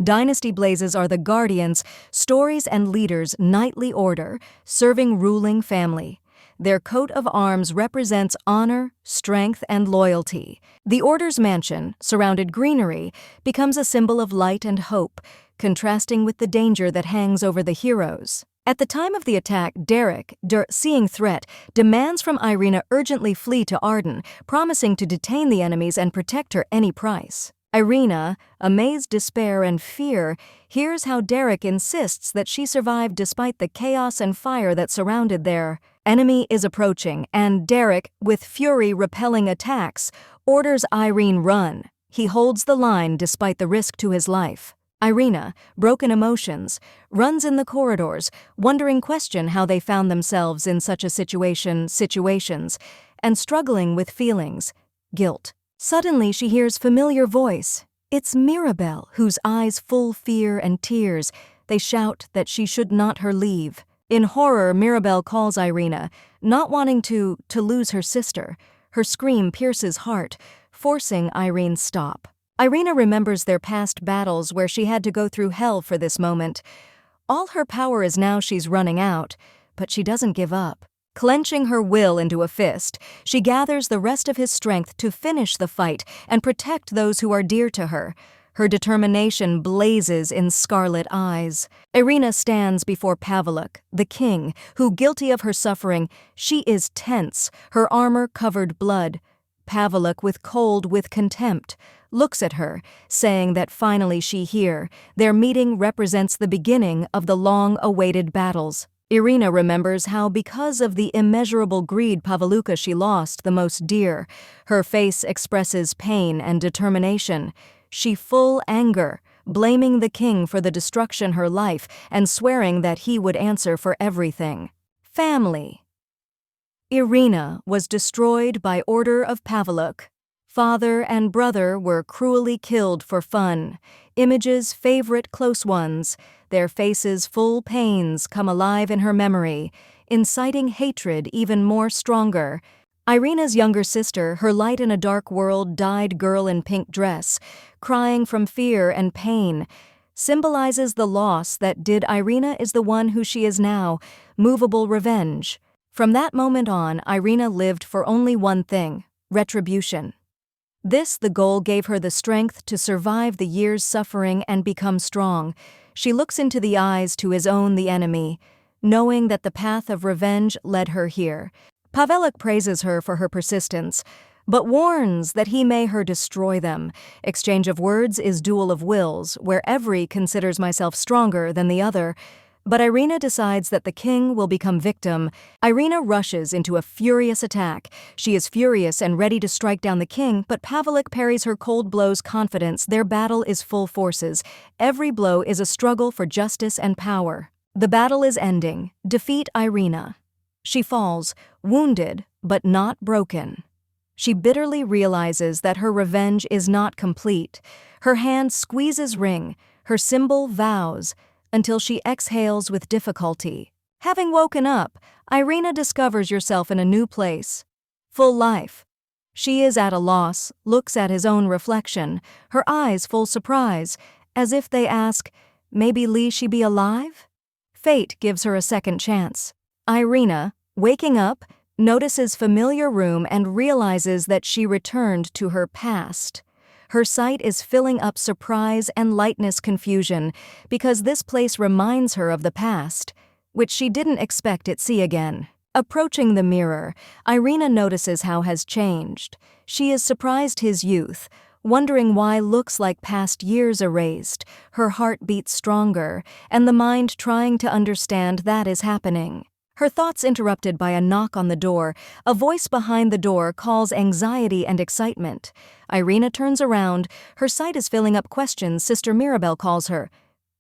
Dynasty blazes are the guardians, stories and leaders' knightly order, serving ruling family. Their coat of arms represents honor, strength, and loyalty. The Order's mansion, surrounded greenery, becomes a symbol of light and hope, contrasting with the danger that hangs over the heroes. At the time of the attack, Derek, seeing threat, demands from Irina urgently flee to Arden, promising to detain the enemies and protect her any price. Irina, amazed despair and fear, hears how Derek insists that she survived despite the chaos and fire that surrounded their enemy is approaching, and Derek, with fury repelling attacks, orders Irene run. He holds the line despite the risk to his life. Irina, broken emotions, runs in the corridors, wondering how they found themselves in such a situations, and struggling with feelings, guilt. Suddenly she hears familiar voice. It's Mirabel, whose eyes full fear and tears. They shout that she should not her leave. In horror, Mirabel calls Irina, not wanting to lose her sister. Her scream pierces heart, forcing Irene's stop. Irina remembers their past battles where she had to go through hell for this moment. All her power is now she's running out, but she doesn't give up. Clenching her will into a fist, she gathers the rest of his strength to finish the fight and protect those who are dear to her. Her determination blazes in scarlet eyes. Irina stands before Pavlik, the king, who, guilty of her suffering, she is tense, her armor covered blood. Pavlik, with contempt, looks at her, saying that finally she here. Their meeting represents the beginning of the long-awaited battles. Irina remembers how, because of the immeasurable greed Pavluka she lost the most dear, her face expresses pain and determination. She full anger, blaming the king for the destruction her life and swearing that he would answer for everything. Family. Irina was destroyed by order of Pavluk. Father and brother were cruelly killed for fun. Image's favorite close ones, their faces full pains, come alive in her memory, inciting hatred even more stronger. Irina's younger sister, her light in a dark world, dyed girl in pink dress, crying from fear and pain, symbolizes the loss that did. Irina is the one who she is now, movable revenge. From that moment on, Irina lived for only one thing: retribution. The goal gave her the strength to survive the years' suffering and become strong. She looks into the eyes to his own the enemy, knowing that the path of revenge led her here. Pavlik praises her for her persistence, but warns that he may her destroy them. Exchange of words is duel of wills, where every considers myself stronger than the other. But Irina decides that the king will become victim. Irina rushes into a furious attack. She is furious and ready to strike down the king, but Pavlik parries her cold blows confidence. Their battle is full forces. Every blow is a struggle for justice and power. The battle is ending. Defeat Irina. She falls, wounded but not broken. She bitterly realizes that her revenge is not complete. Her hand squeezes ring, her symbol vows, until she exhales with difficulty. Having woken up, Irina discovers herself in a new place. Full life. She is at a loss, looks at his own reflection, her eyes full surprise, as if they ask, maybe she be alive? Fate gives her a second chance. Irina, waking up, notices familiar room and realizes that she returned to her past. Her sight is filling up surprise and lightness confusion because this place reminds her of the past, which she didn't expect it see again. Approaching the mirror, Irina notices how has changed. She is surprised his youth, wondering why looks like past years erased, her heart beats stronger, and the mind trying to understand that is happening. Her thoughts interrupted by a knock on the door. A voice behind the door calls anxiety and excitement. Irina turns around. Her sight is filling up questions. Sister Mirabel calls her.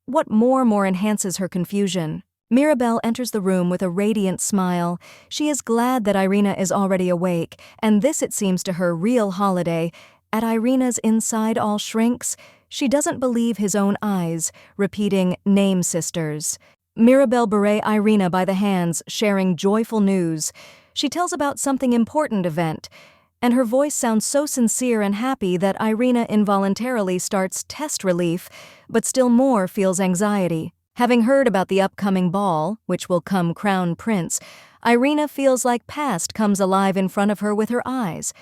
What more enhances her confusion? Mirabel enters the room with a radiant smile. She is glad that Irina is already awake, and this, it seems to her, real holiday. At Irina's inside all shrinks. She doesn't believe his own eyes, repeating, "Name, sisters." Mirabel berates Irina by the hands, sharing joyful news. She tells about something important event. and her voice sounds so sincere and happy that Irina involuntarily starts test relief, but still more feels anxiety. Having heard about the upcoming ball, which will come crown prince, Irina feels like past comes alive in front of her with her eyes.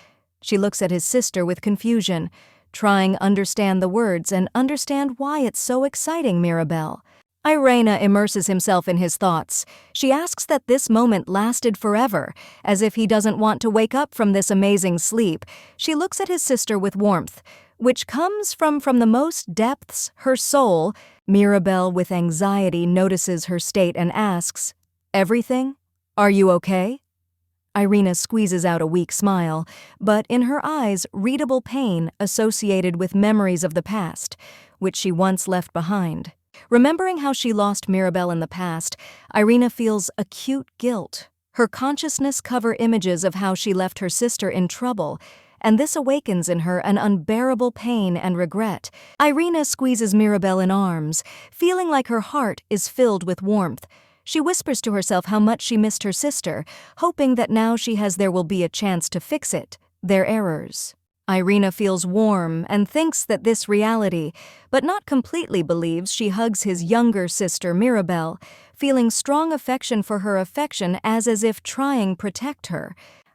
She looks at his sister with confusion, trying understand the words and understand why it's so exciting, Mirabelle. Irina immerses himself in his thoughts. She asks that this moment lasted forever, as if he doesn't want to wake up from this amazing sleep. She looks at his sister with warmth, which comes from the most depths, her soul. Mirabelle, with anxiety, notices her state and asks, "Everything? Are you okay?" Irina squeezes out a weak smile, but in her eyes, readable pain associated with memories of the past, which she once left behind. Remembering how she lost Mirabelle in the past, Irina feels acute guilt. Her consciousness covers images of how she left her sister in trouble, and this awakens in her an unbearable pain and regret. Irina squeezes Mirabelle in arms, feeling like her heart is filled with warmth. She whispers to herself how much she missed her sister, hoping that now there will be a chance to fix their errors. Irina feels warm and thinks that this reality, but not completely believes. She hugs his younger sister Mirabelle, feeling strong affection for her affection as if trying to protect her.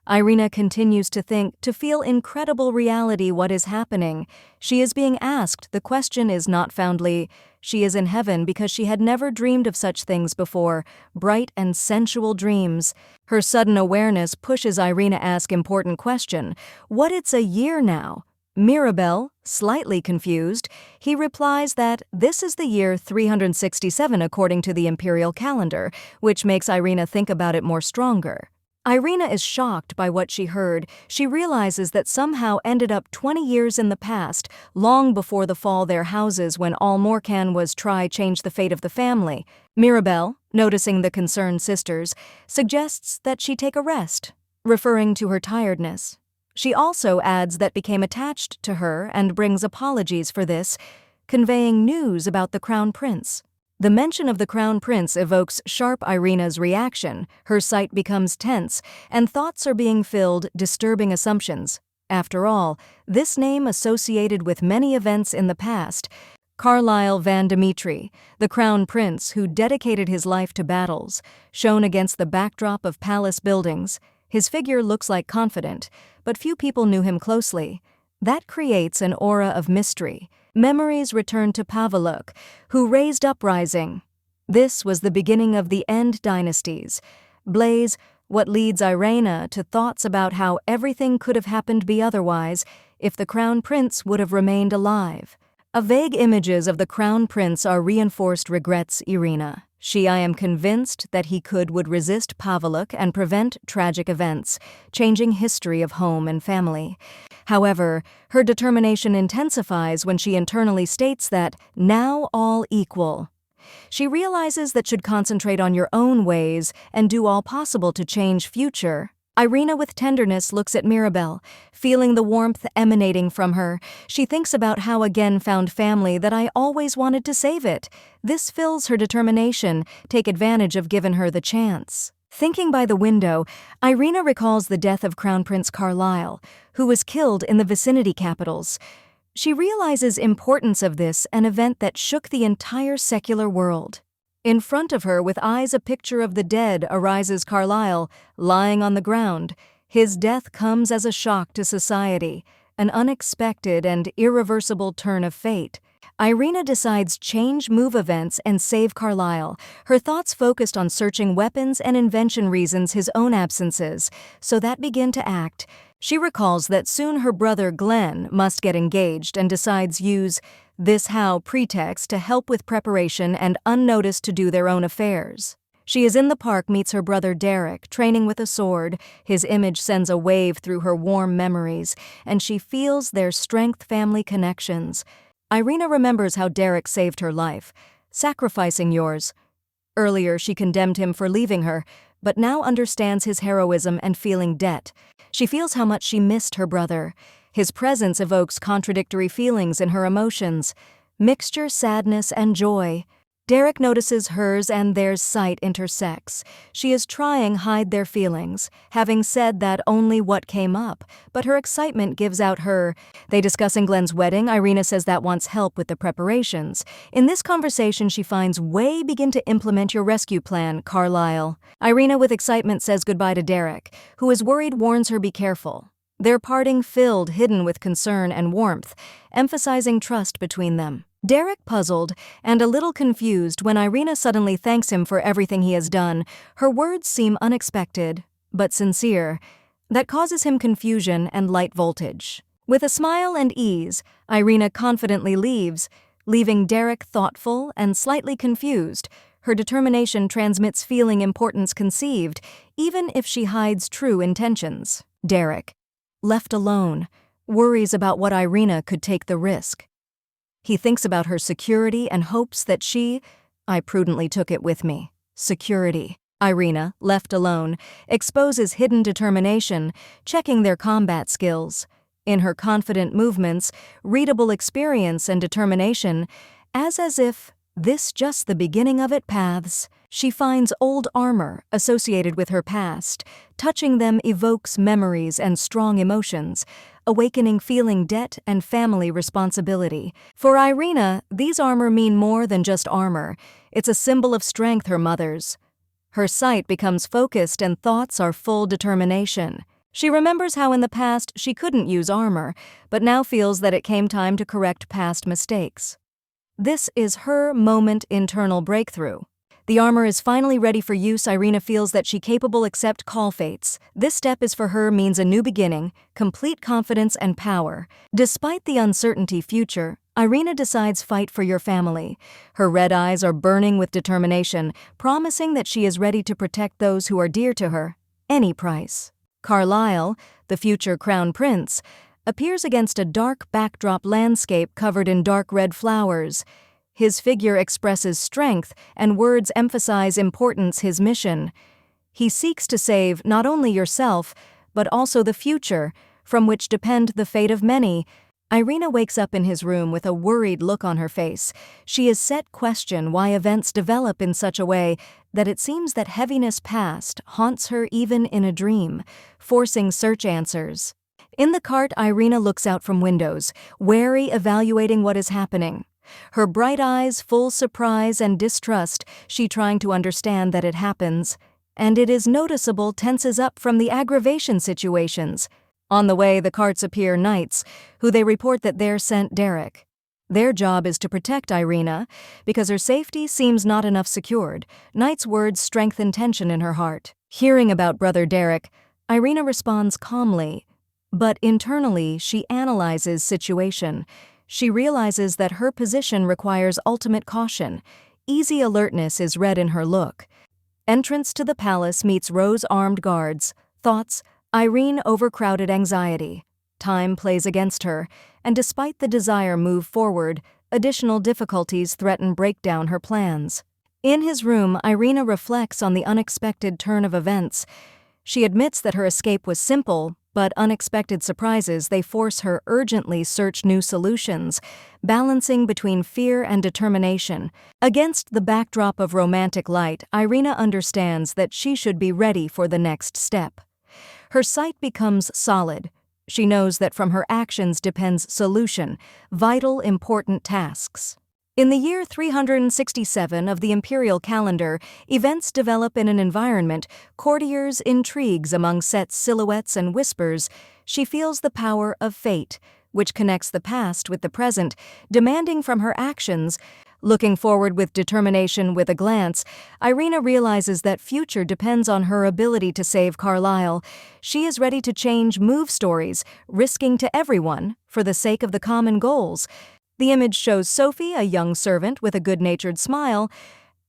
Irina continues to feel incredible reality what is happening. She is being asked, the question is not foundly, she is in heaven because she had never dreamed of such things before, bright and sensual dreams. Her sudden awareness pushes Irina to ask important question, what it's a year now? Mirabelle, slightly confused, he replies that this is the year 367 according to the imperial calendar, which makes Irina think about it more stronger. Irina is shocked by what she heard. She realizes that somehow ended up 20 years in the past, long before the fall their houses when all Morcan was try change the fate of the family. Mirabelle, noticing the concerned sisters, suggests that she take a rest, referring to her tiredness. She also adds that became attached to her and brings apologies for this, conveying news about the crown prince. The mention of the crown prince evokes sharp Irina's reaction. Her sight becomes tense, and thoughts are being filled, disturbing assumptions. After all, this name associated with many events in the past. Carlisle Van Dimitri, the crown prince who dedicated his life to battles, shown against the backdrop of palace buildings. His figure looks like confident, but few people knew him closely. That creates an aura of mystery. Memories return to Paveluk, who raised uprising. This was the beginning of the end dynasties. Blaze, what leads Irina to thoughts about how everything could have happened be otherwise if the crown prince would have remained alive. Vague images of the crown prince are reinforced regrets Irina. I am convinced that he would resist Paveluk and prevent tragic events, changing history of home and family. However, her determination intensifies when she internally states that, now all equal. She realizes that should concentrate on your own ways and do all possible to change future. Irina with tenderness looks at Mirabelle, feeling the warmth emanating from her. She thinks about how again found family that I always wanted to save it. This fills her determination, take advantage of given her the chance. Thinking by the window, Irina recalls the death of Crown Prince Carlisle, who was killed in the vicinity capitals. She realizes importance of this, an event that shook the entire secular world. In front of her, with eyes a picture of the dead, arises Carlisle, lying on the ground. His death comes as a shock to society, an unexpected and irreversible turn of fate. Irina decides move events and save Carlisle, her thoughts focused on searching weapons and invention reasons his own absences, so that begin to act. She recalls that soon her brother Glenn must get engaged and decides use this pretext to help with preparation and unnoticed to do their own affairs. She is in the park, meets her brother Derek, training with a sword. His image sends a wave through her warm memories, and she feels their strength family connections. Irina remembers how Derek saved her life, sacrificing yours. Earlier she condemned him for leaving her, but now understands his heroism and feeling debt. She feels how much she missed her brother. His presence evokes contradictory feelings in her emotions, mixture sadness and joy. Derek notices hers and theirs sight intersects. She is trying hide their feelings, having said that only what came up, but her excitement gives out her. They discussing Glenn's wedding. Irina says that wants help with the preparations. In this conversation, she finds way begin to implement your rescue plan, Carlisle. Irina with excitement says goodbye to Derek, who is worried, warns her be careful. Their parting filled, hidden with concern and warmth, emphasizing trust between them. Derek puzzled and a little confused when Irina suddenly thanks him for everything he has done. Her words seem unexpected, but sincere. That causes him confusion and light voltage. With a smile and ease, Irina confidently leaves, leaving Derek thoughtful and slightly confused. Her determination transmits feeling importance conceived, even if she hides true intentions. Derek, left alone, worries about what Irina could take the risk. He thinks about her security and hopes that I prudently took it with me. Security. Irina, left alone, exposes hidden determination, checking their combat skills. In her confident movements, readable experience and determination, as if this just the beginning of it paths. She finds old armor associated with her past. Touching them evokes memories and strong emotions, awakening feeling debt and family responsibility. For Irina, these armor mean more than just armor. It's a symbol of strength, her mother's. Her sight becomes focused and thoughts are full determination. She remembers how in the past she couldn't use armor, but now feels that it came time to correct past mistakes. This is her moment internal breakthrough. The armor is finally ready for use. Irina feels that she capable accept call fates. This step is for her means a new beginning, complete confidence and power. Despite the uncertainty future, Irina decides fight for your family. Her red eyes are burning with determination, promising that she is ready to protect those who are dear to her, any price. Carlisle, the future crown prince, appears against a dark backdrop landscape covered in dark red flowers. His figure expresses strength, and words emphasize importance his mission. He seeks to save not only yourself, but also the future, from which depend the fate of many. Irina wakes up in his room with a worried look on her face. She is set question why events develop in such a way that it seems that heaviness past haunts her even in a dream, forcing search answers. In the cart, Irina looks out from windows, wary evaluating what is happening. Her bright eyes full surprise and distrust, she trying to understand that it happens. And it is noticeable tenses up from the aggravation situations. On the way, the carts appear knights, who they report that they're sent Derek. Their job is to protect Irina, because her safety seems not enough secured. Knight's words strengthen tension in her heart. Hearing about brother Derek, Irina responds calmly, but internally she analyzes situation. She realizes that her position requires ultimate caution. Easy alertness is read in her look. Entrance to the palace meets Rose armed guards. Thoughts, Irene overcrowded anxiety. Time plays against her, and despite the desire move forward, additional difficulties threaten break down her plans. In his room, Irina reflects on the unexpected turn of events. She admits that her escape was simple, but unexpected surprises they force her urgently search new solutions, balancing between fear and determination. Against the backdrop of romantic light, Irina understands that she should be ready for the next step. Her sight becomes solid. She knows that from her actions depends solution, vital, important tasks. In the year 367 of the imperial calendar, events develop in an environment, courtiers, intrigues among set silhouettes and whispers. She feels the power of fate, which connects the past with the present, demanding from her actions. Looking forward with determination with a glance, Irina realizes that future depends on her ability to save Carlisle. She is ready to change move stories, risking to everyone, for the sake of the common goals. The image shows Sophie, a young servant with a good-natured smile,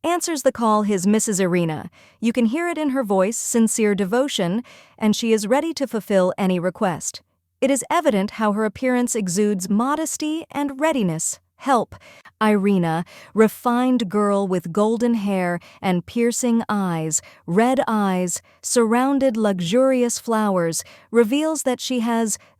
answers the call his Mrs. Irina. You can hear it in her voice, sincere devotion, and she is ready to fulfill any request. It is evident how her appearance exudes modesty and readiness. Help. Irina, refined girl with golden hair and piercing eyes, red eyes, surrounded luxurious flowers, reveals that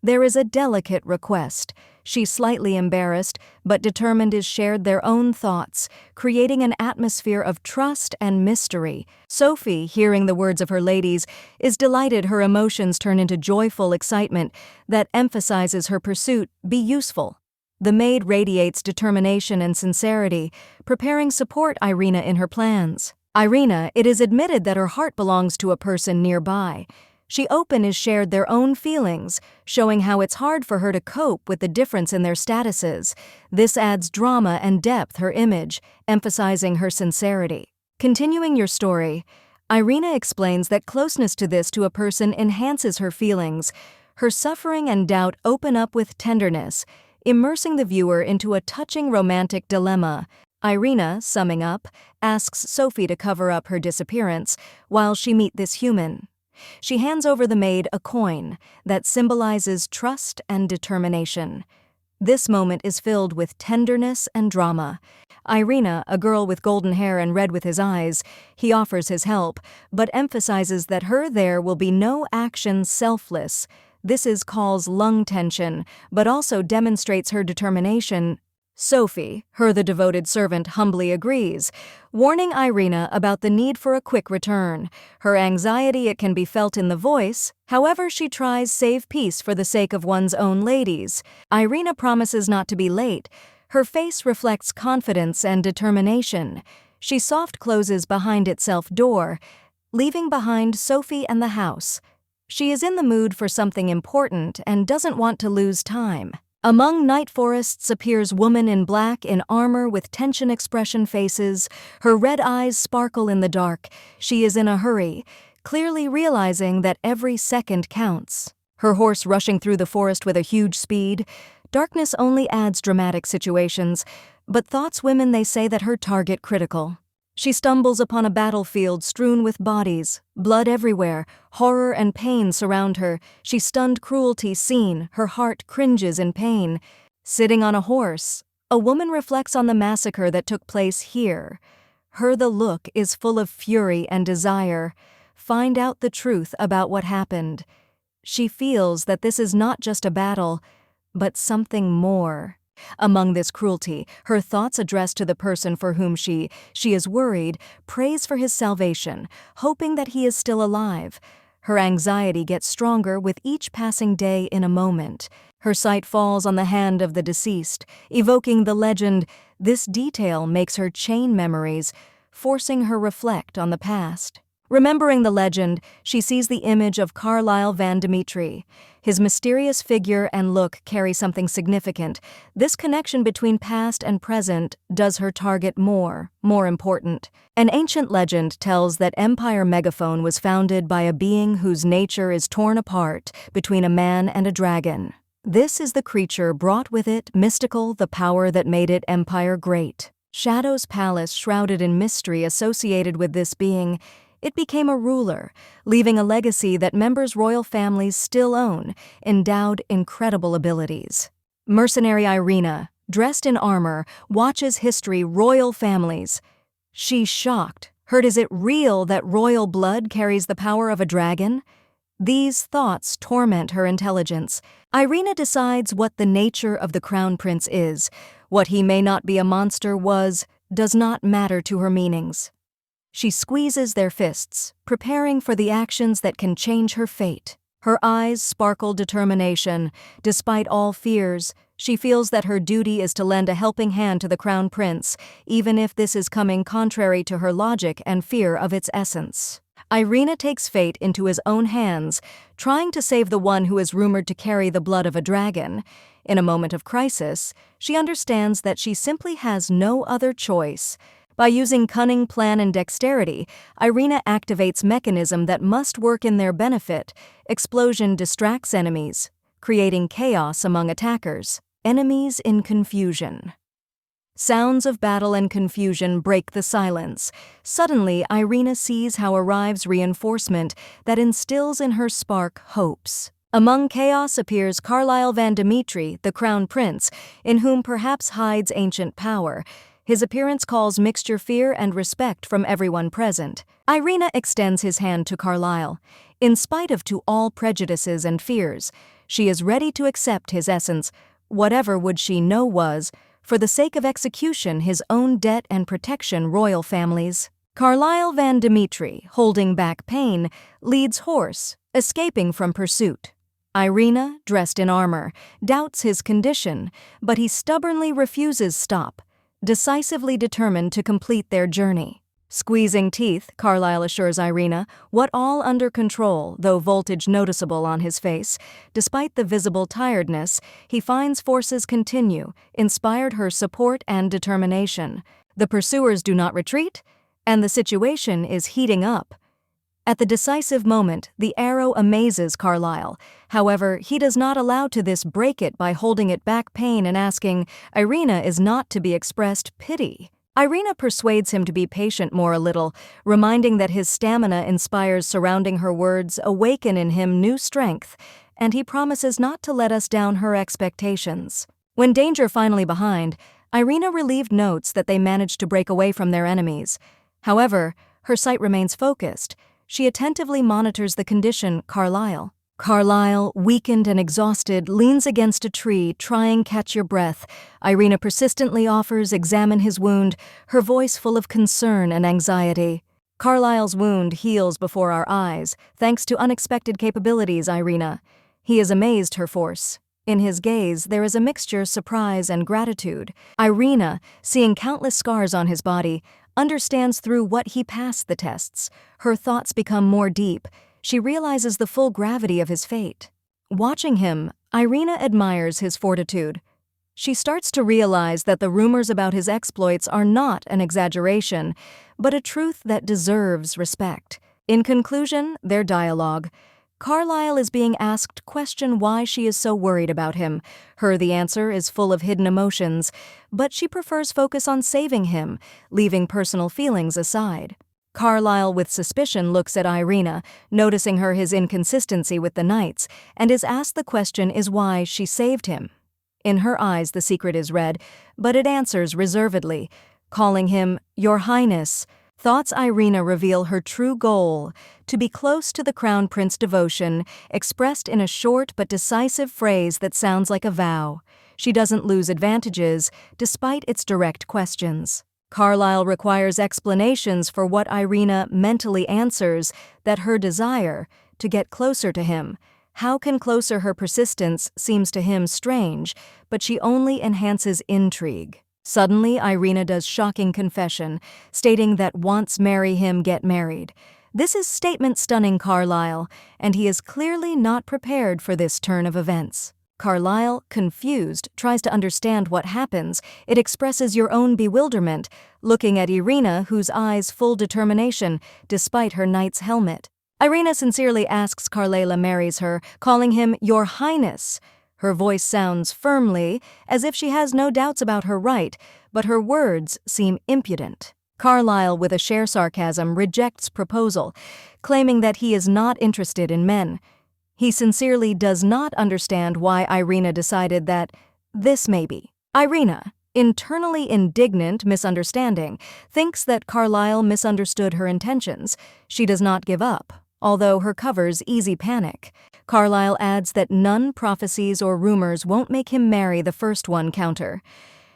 there is a delicate request. She, slightly embarrassed, but determined, is shared their own thoughts, creating an atmosphere of trust and mystery. Sophie, hearing the words of her ladies, is delighted. Her emotions turn into joyful excitement that emphasizes her pursuit, be useful. The maid radiates determination and sincerity, preparing support Irina in her plans. Irina, it is admitted that her heart belongs to a person nearby. She open is shared their own feelings, showing how it's hard for her to cope with the difference in their statuses. This adds drama and depth her image, emphasizing her sincerity. Continuing your story, Irina explains that closeness to a person enhances her feelings. Her suffering and doubt open up with tenderness, immersing the viewer into a touching romantic dilemma. Irina, summing up, asks Sophie to cover up her disappearance while she meets this human. She hands over the maid a coin that symbolizes trust and determination. This moment is filled with tenderness and drama. Irina, a girl with golden hair and red with his eyes, he offers his help, but emphasizes that there will be no action selfless. This is calls lung tension, but also demonstrates her determination. Sophie, the devoted servant, humbly agrees, warning Irina about the need for a quick return. Her anxiety, it can be felt in the voice. However, she tries save peace for the sake of one's own ladies. Irina promises not to be late. Her face reflects confidence and determination. She soft closes behind itself door, leaving behind Sophie and the house. She is in the mood for something important and doesn't want to lose time. Among night forests appears woman in black in armor with tension expression faces. Her red eyes sparkle in the dark. She is in a hurry, clearly realizing that every second counts. Her horse rushing through the forest with a huge speed. Darkness only adds dramatic situations, but thoughts women they say that her target critical. She stumbles upon a battlefield strewn with bodies, blood everywhere, horror and pain surround her. She stunned cruelty seen, her heart cringes in pain. Sitting on a horse, a woman reflects on the massacre that took place here. The look is full of fury and desire. Find out the truth about what happened. She feels that this is not just a battle, but something more. Among this cruelty, her thoughts addressed to the person for whom she is worried, prays for his salvation, hoping that he is still alive. Her anxiety gets stronger with each passing day in a moment. Her sight falls on the hand of the deceased, evoking the legend. This detail makes her chain memories, forcing her reflect on the past. Remembering the legend, she sees the image of Carlyle Van Dimitri. His mysterious figure and look carry something significant. This connection between past and present does her target more important. An ancient legend tells that Empire Megaphone was founded by a being whose nature is torn apart between a man and a dragon. This is the creature brought with it mystical, the power that made it empire great. Shadow's palace shrouded in mystery associated with this being. It became a ruler, leaving a legacy that members' royal families still own, endowed incredible abilities. Mercenary Irina, dressed in armor, watches history royal families. She's shocked. Is it real that royal blood carries the power of a dragon? These thoughts torment her intelligence. Irina decides what the nature of the crown prince is. What he may not be a monster does not matter to her meanings. She squeezes their fists, preparing for the actions that can change her fate. Her eyes sparkle determination. Despite all fears, she feels that her duty is to lend a helping hand to the crown prince, even if this is coming contrary to her logic and fear of its essence. Irina takes fate into his own hands, trying to save the one who is rumored to carry the blood of a dragon. In a moment of crisis, she understands that she simply has no other choice. By using cunning, plan, and dexterity, Irina activates mechanism that must work in their benefit. Explosion distracts enemies, creating chaos among attackers. Enemies in confusion. Sounds of battle and confusion break the silence. Suddenly, Irina sees how arrives reinforcement that instills in her spark hopes. Among chaos appears Carlyle Van Dimitri, the crown prince, in whom perhaps hides ancient power. His appearance calls mixture fear and respect from everyone present. Irina extends his hand to Carlyle. In spite of all prejudices and fears, she is ready to accept his essence, whatever would she know was, for the sake of execution, his own debt and protection royal families. Carlisle Van Dimitri, holding back pain, leads horse, escaping from pursuit. Irina, dressed in armor, doubts his condition, but he stubbornly refuses stop, decisively determined to complete their journey. Squeezing teeth, Carlisle assures Irina, what all under control, though voltage noticeable on his face. Despite the visible tiredness, he finds forces continue, inspired her support and determination. The pursuers do not retreat, and the situation is heating up. At the decisive moment, the arrow amazes Carlisle. However, he does not allow to this break it by holding it back pain and asking, Irina is not to be expressed pity. Irina persuades him to be patient more a little, reminding that his stamina inspires surrounding her words awaken in him new strength, and he promises not to let us down her expectations. When danger finally behind, Irina relieved notes that they managed to break away from their enemies. However, her sight remains focused. She attentively monitors the condition Carlisle. Carlisle, weakened and exhausted, leans against a tree, trying catch your breath. Irina persistently offers examine his wound, her voice full of concern and anxiety. Carlisle's wound heals before our eyes, thanks to unexpected capabilities, Irina. He is amazed her force. In his gaze, there is a mixture of surprise and gratitude. Irina, seeing countless scars on his body, understands through what he passed the tests. Her thoughts become more deep. She realizes the full gravity of his fate. Watching him, Irina admires his fortitude. She starts to realize that the rumors about his exploits are not an exaggeration, but a truth that deserves respect. In conclusion, their dialogue. Carlisle is being asked question why she is so worried about him. The answer is full of hidden emotions, but she prefers focus on saving him, leaving personal feelings aside. Carlisle with suspicion looks at Irina, noticing his inconsistency with the knights, and is asked the question is why she saved him. In her eyes the secret is read, but it answers reservedly, calling him, Your Highness. Thoughts Irina reveal her true goal, to be close to the Crown Prince devotion, expressed in a short but decisive phrase that sounds like a vow. She doesn't lose advantages, despite its direct questions. Carlisle requires explanations for what Irina mentally answers, that her desire to get closer to him. How can closer her persistence seems to him strange, but she only enhances intrigue. Suddenly, Irina does shocking confession, stating that wants marry him get married. This is statement stunning Carlisle, and he is clearly not prepared for this turn of events. Carlisle, confused, tries to understand what happens. It expresses your own bewilderment, looking at Irina, whose eyes full determination, despite her knight's helmet. Irina sincerely asks Carlisle marries her, calling him Your Highness. Her voice sounds firmly, as if she has no doubts about her right, but her words seem impudent. Carlisle, with a sheer sarcasm, rejects proposal, claiming that he is not interested in men. He sincerely does not understand why Irina decided that this may be. Irina, internally indignant, misunderstanding, thinks that Carlisle misunderstood her intentions. She does not give up, although her covers easy panic. Carlisle adds that none prophecies or rumors won't make him marry the first one counter.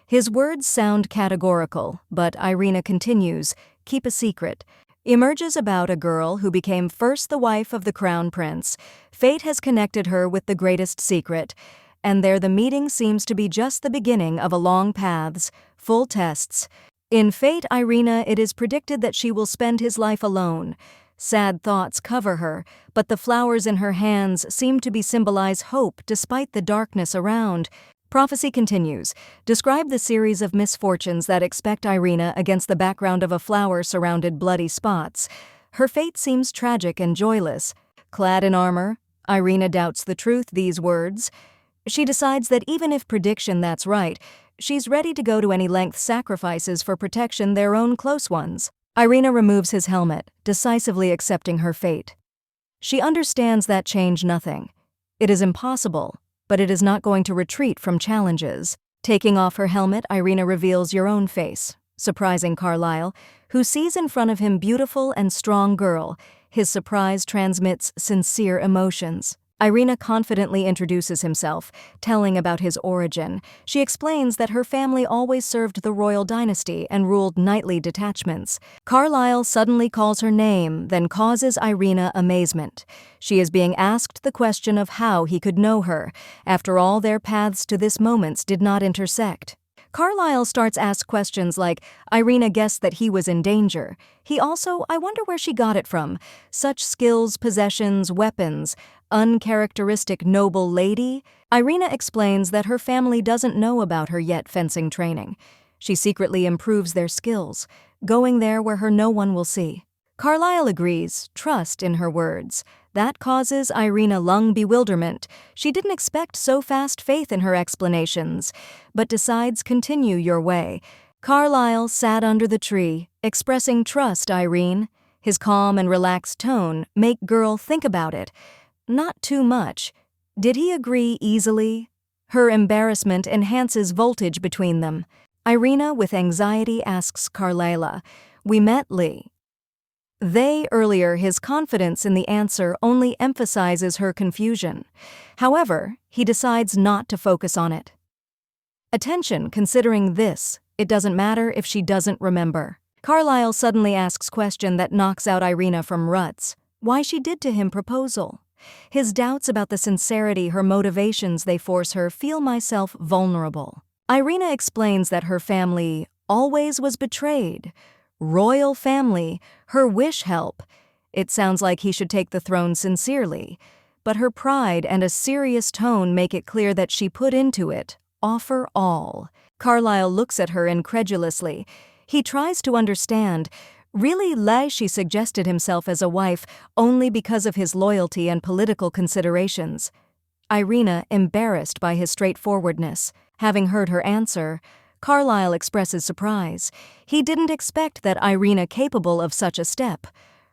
His words sound categorical, but Irina continues, keep a secret. Emerges about a girl who became first the wife of the Crown Prince. Fate has connected her with the greatest secret, and there the meeting seems to be just the beginning of a long paths, full tests. In fate, Irina, it is predicted that she will spend his life alone. Sad thoughts cover her, but the flowers in her hands seem to symbolize hope despite the darkness around. Prophecy continues. Describe the series of misfortunes that expect Irina against the background of a flower-surrounded bloody spots. Her fate seems tragic and joyless. Clad in armor, Irina doubts the truth these words. She decides that even if prediction that's right, she's ready to go to any length sacrifices for protection their own close ones. Irina removes his helmet, decisively accepting her fate. She understands that change nothing. It is impossible, but it is not going to retreat from challenges. Taking off her helmet, Irina reveals your own face, surprising Carlisle, who sees in front of him beautiful and strong girl. His surprise transmits sincere emotions. Irina confidently introduces himself, telling about his origin. She explains that her family always served the royal dynasty and ruled knightly detachments. Carlyle suddenly calls her name, then causes Irina amazement. She is being asked the question of how he could know her. After all, their paths to this moment did not intersect. Carlyle starts ask questions like, Irina guessed that he was in danger. He also, I wonder where she got it from. Such skills, possessions, weapons. Uncharacteristic noble lady? Irina explains that her family doesn't know about her yet fencing training. She secretly improves their skills, going there where her no one will see. Carlyle agrees, trust in her words. That causes Irina lung bewilderment. She didn't expect so fast faith in her explanations, but decides continue your way. Carlyle sat under the tree, expressing trust, Irene. His calm and relaxed tone make girl think about it. Not too much. Did he agree easily? Her embarrassment enhances voltage between them. Irina, with anxiety, asks Carlyle, we met Lee. Earlier, his confidence in the answer only emphasizes her confusion. However, he decides not to focus on it. Attention, considering this, it doesn't matter if she doesn't remember. Carlyle suddenly asks question that knocks out Irina from ruts. Why she did to him proposal. His doubts about the sincerity, her motivations they force her feel myself vulnerable. Irina explains that her family always was betrayed. Royal family, her wish help. It sounds like he should take the throne sincerely, but her pride and a serious tone make it clear that she put into it, offer all. Carlyle looks at her incredulously. He tries to understand. Really, she suggested himself as a wife only because of his loyalty and political considerations. Irina, embarrassed by his straightforwardness. Having heard her answer, Carlyle expresses surprise. He didn't expect that Irina capable of such a step.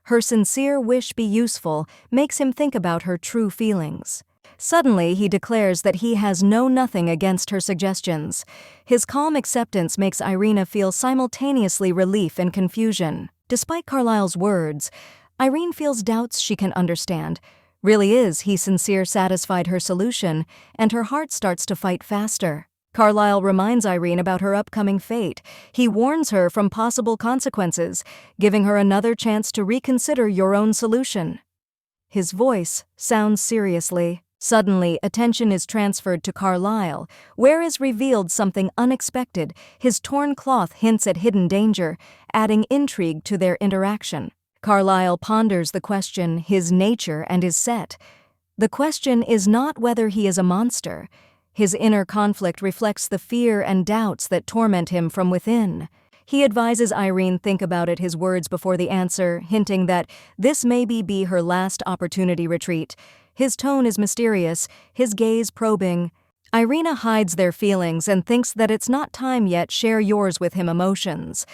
Her sincere wish be useful makes him think about her true feelings. Suddenly, he declares that he has nothing against her suggestions. His calm acceptance makes Irina feel simultaneously relief and confusion. Despite Carlyle's words, Irene feels doubts she can understand. Really is he sincere satisfied her solution, and her heart starts to fight faster. Carlyle reminds Irene about her upcoming fate. He warns her from possible consequences, giving her another chance to reconsider your own solution. His voice sounds seriously. Suddenly, attention is transferred to Carlyle, where is revealed something unexpected. His torn cloth hints at hidden danger, adding intrigue to their interaction. Carlyle ponders the question, his nature and his set. The question is not whether he is a monster. His inner conflict reflects the fear and doubts that torment him from within. He advises Irene think about it, his words before the answer, hinting that this may be her last opportunity retreat. His tone is mysterious, his gaze probing. Irina hides their feelings and thinks that it's not time yet share yours with him emotions.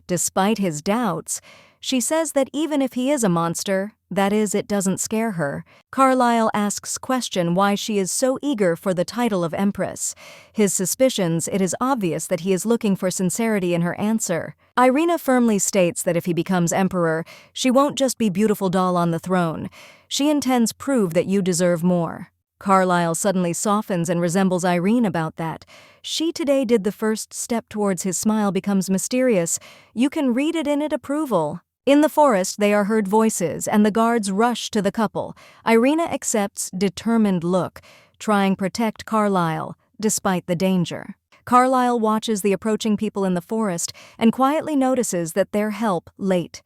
Despite his doubts, she says that even if he is a monster, that is, it doesn't scare her. Carlyle asks question why she is so eager for the title of Empress. His suspicions, it is obvious that he is looking for sincerity in her answer. Irina firmly states that if he becomes emperor, she won't just be beautiful doll on the throne. She intends prove that you deserve more. Carlyle suddenly softens and resembles Irene about that. She today did the first step towards his smile becomes mysterious. You can read it in it approval. In the forest, they are heard voices, and the guards rush to the couple. Irina accepts determined look, trying protect Carlyle, despite the danger. Carlyle watches the approaching people in the forest and quietly notices that their help late.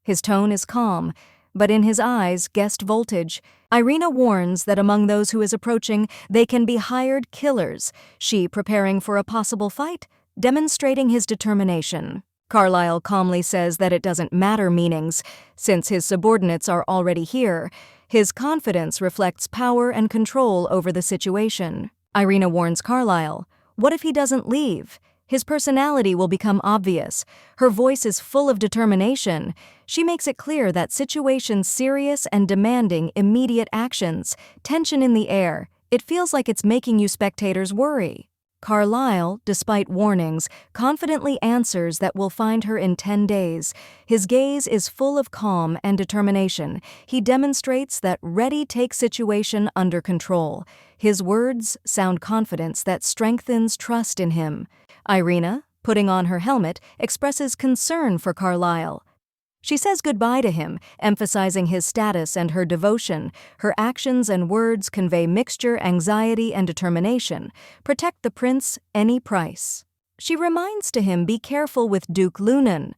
His tone is calm, but in his eyes, guessed voltage. Irina warns that among those who is approaching, they can be hired killers. She preparing for a possible fight, demonstrating his determination. Carlyle calmly says that it doesn't matter meanings, since his subordinates are already here. His confidence reflects power and control over the situation. Irina warns Carlyle, what if he doesn't leave? His personality will become obvious. Her voice is full of determination. She makes it clear that situation's serious and demanding immediate actions. Tension in the air. It feels like it's making you spectators worry. Carlyle, despite warnings, confidently answers that we'll find her in 10 days. His gaze is full of calm and determination. He demonstrates that ready takes situation under control. His words sound confidence that strengthens trust in him. Irina, putting on her helmet, expresses concern for Carlyle. She says goodbye to him, emphasizing his status and her devotion. Her actions and words convey mixture, anxiety, and determination. Protect the prince any price. She reminds to him be careful with Duke Lunan.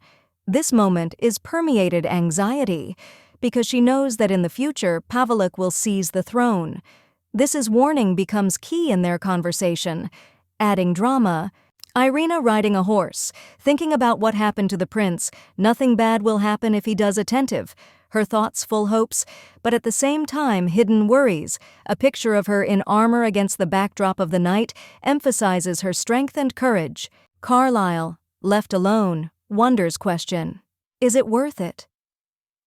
This moment is permeated anxiety, because she knows that in the future Pavlik will seize the throne. This warning becomes key in their conversation. Adding drama, Irina riding a horse, thinking about what happened to the prince. Nothing bad will happen if he does attentive. Her thoughts full hopes, but at the same time hidden worries. A picture of her in armor against the backdrop of the night emphasizes her strength and courage. Carlyle, left alone, wonders question. Is it worth it?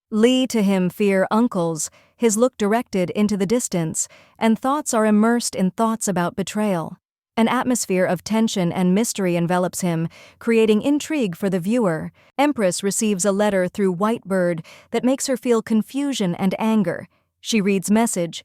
Lee to him fear uncles, his look directed into the distance, and thoughts are immersed in thoughts about betrayal. An atmosphere of tension and mystery envelops him, creating intrigue for the viewer. Empress receives a letter through Whitebird that makes her feel confusion and anger. She reads message,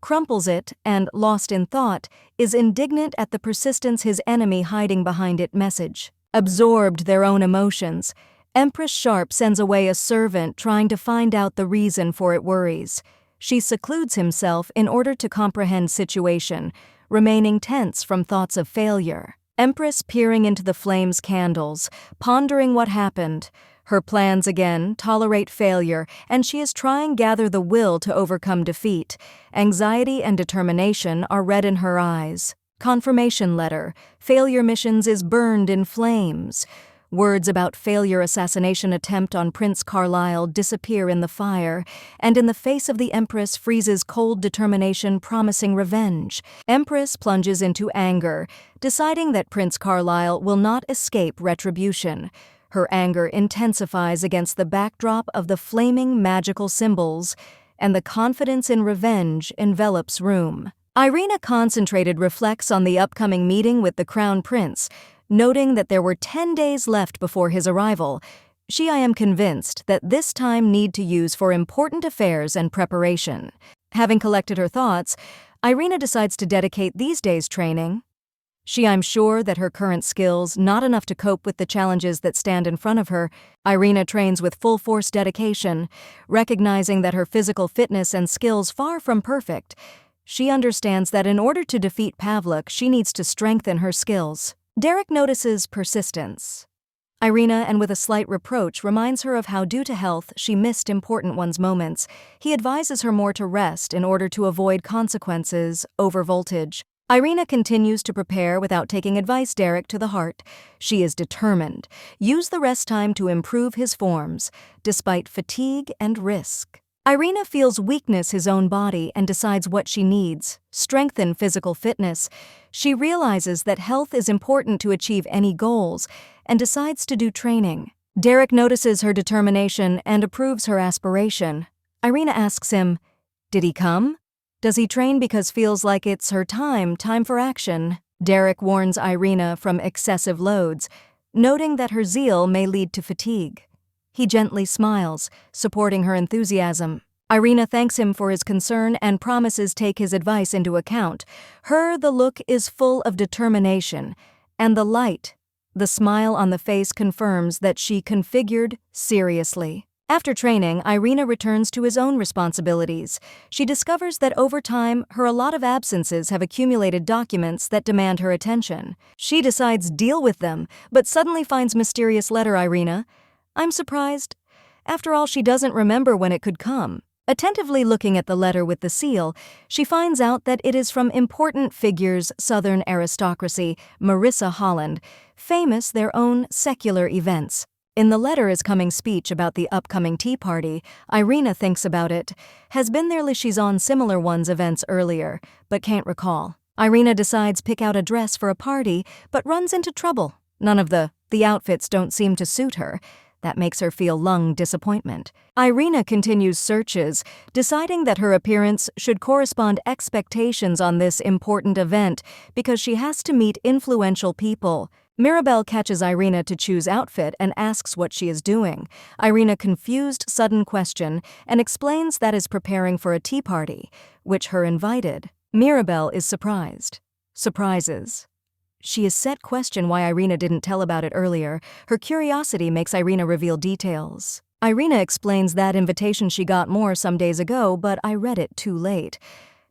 crumples it, and, lost in thought, is indignant at the persistence his enemy hiding behind it message. Absorbed their own emotions, Empress Sharp sends away a servant trying to find out the reason for it worries. She secludes himself in order to comprehend situation, remaining tense from thoughts of failure. Empress peering into the flames candles, pondering what happened. Her plans again tolerate failure, and she is trying gather the will to overcome defeat. Anxiety and determination are read in her eyes. Confirmation letter, failure missions is burned in flames. Words about failure assassination attempt on Prince Carlyle disappear in the fire, and in the face of the Empress freezes cold determination promising revenge. Empress plunges into anger, deciding that Prince Carlyle will not escape retribution. Her anger intensifies against the backdrop of the flaming magical symbols, and the confidence in revenge envelops room. Irina concentrated reflects on the upcoming meeting with the Crown Prince, noting that there were 10 days left before his arrival. I am convinced that this time need to use for important affairs and preparation. Having collected her thoughts, Irina decides to dedicate these days training. I'm sure that her current skills not enough to cope with the challenges that stand in front of her. Irina trains with full force dedication, recognizing that her physical fitness and skills far from perfect. She understands that in order to defeat Pavlik, she needs to strengthen her skills. Derek notices persistence. Irina, and with a slight reproach, reminds her of how due to health she missed important one's moments. He advises her more to rest in order to avoid consequences, overvoltage. Irina continues to prepare without taking advice Derek to the heart. She is determined. Use the rest time to improve his forms, despite fatigue and risk. Irina feels weakness his own body and decides what she needs. Strengthen physical fitness. She realizes that health is important to achieve any goals and decides to do training. Derek notices her determination and approves her aspiration. Irina asks him, "Did he come? Does he train because feels like it's her time for action?" Derek warns Irina from excessive loads, noting that her zeal may lead to fatigue. He gently smiles, supporting her enthusiasm. Irina thanks him for his concern and promises take his advice into account. The look is full of determination, and the smile on the face confirms that she configured seriously. After training, Irina returns to his own responsibilities. She discovers that over time, a lot of absences have accumulated documents that demand her attention. She decides deal with them, but suddenly finds mysterious letter Irina. I'm surprised. After all, she doesn't remember when it could come. Attentively looking at the letter with the seal, she finds out that it is from important figures Southern aristocracy, Marissa Holland, famous their own secular events. In the letter is coming speech about the upcoming tea party. Irina thinks about it. Has been there she's on similar ones events earlier, but can't recall. Irina decides pick out a dress for a party, but runs into trouble. None of the outfits don't seem to suit her. That makes her feel lung disappointment. Irina continues searches, deciding that her appearance should correspond expectations on this important event because she has to meet influential people. Mirabel catches Irina to choose outfit and asks what she is doing. Irina confused sudden question and explains that is preparing for a tea party, which her invited. Mirabel is surprised. Surprises. She is set question why Irina didn't tell about it earlier. Her curiosity makes Irina reveal details. Irina explains that invitation she got more some days ago, but I read it too late.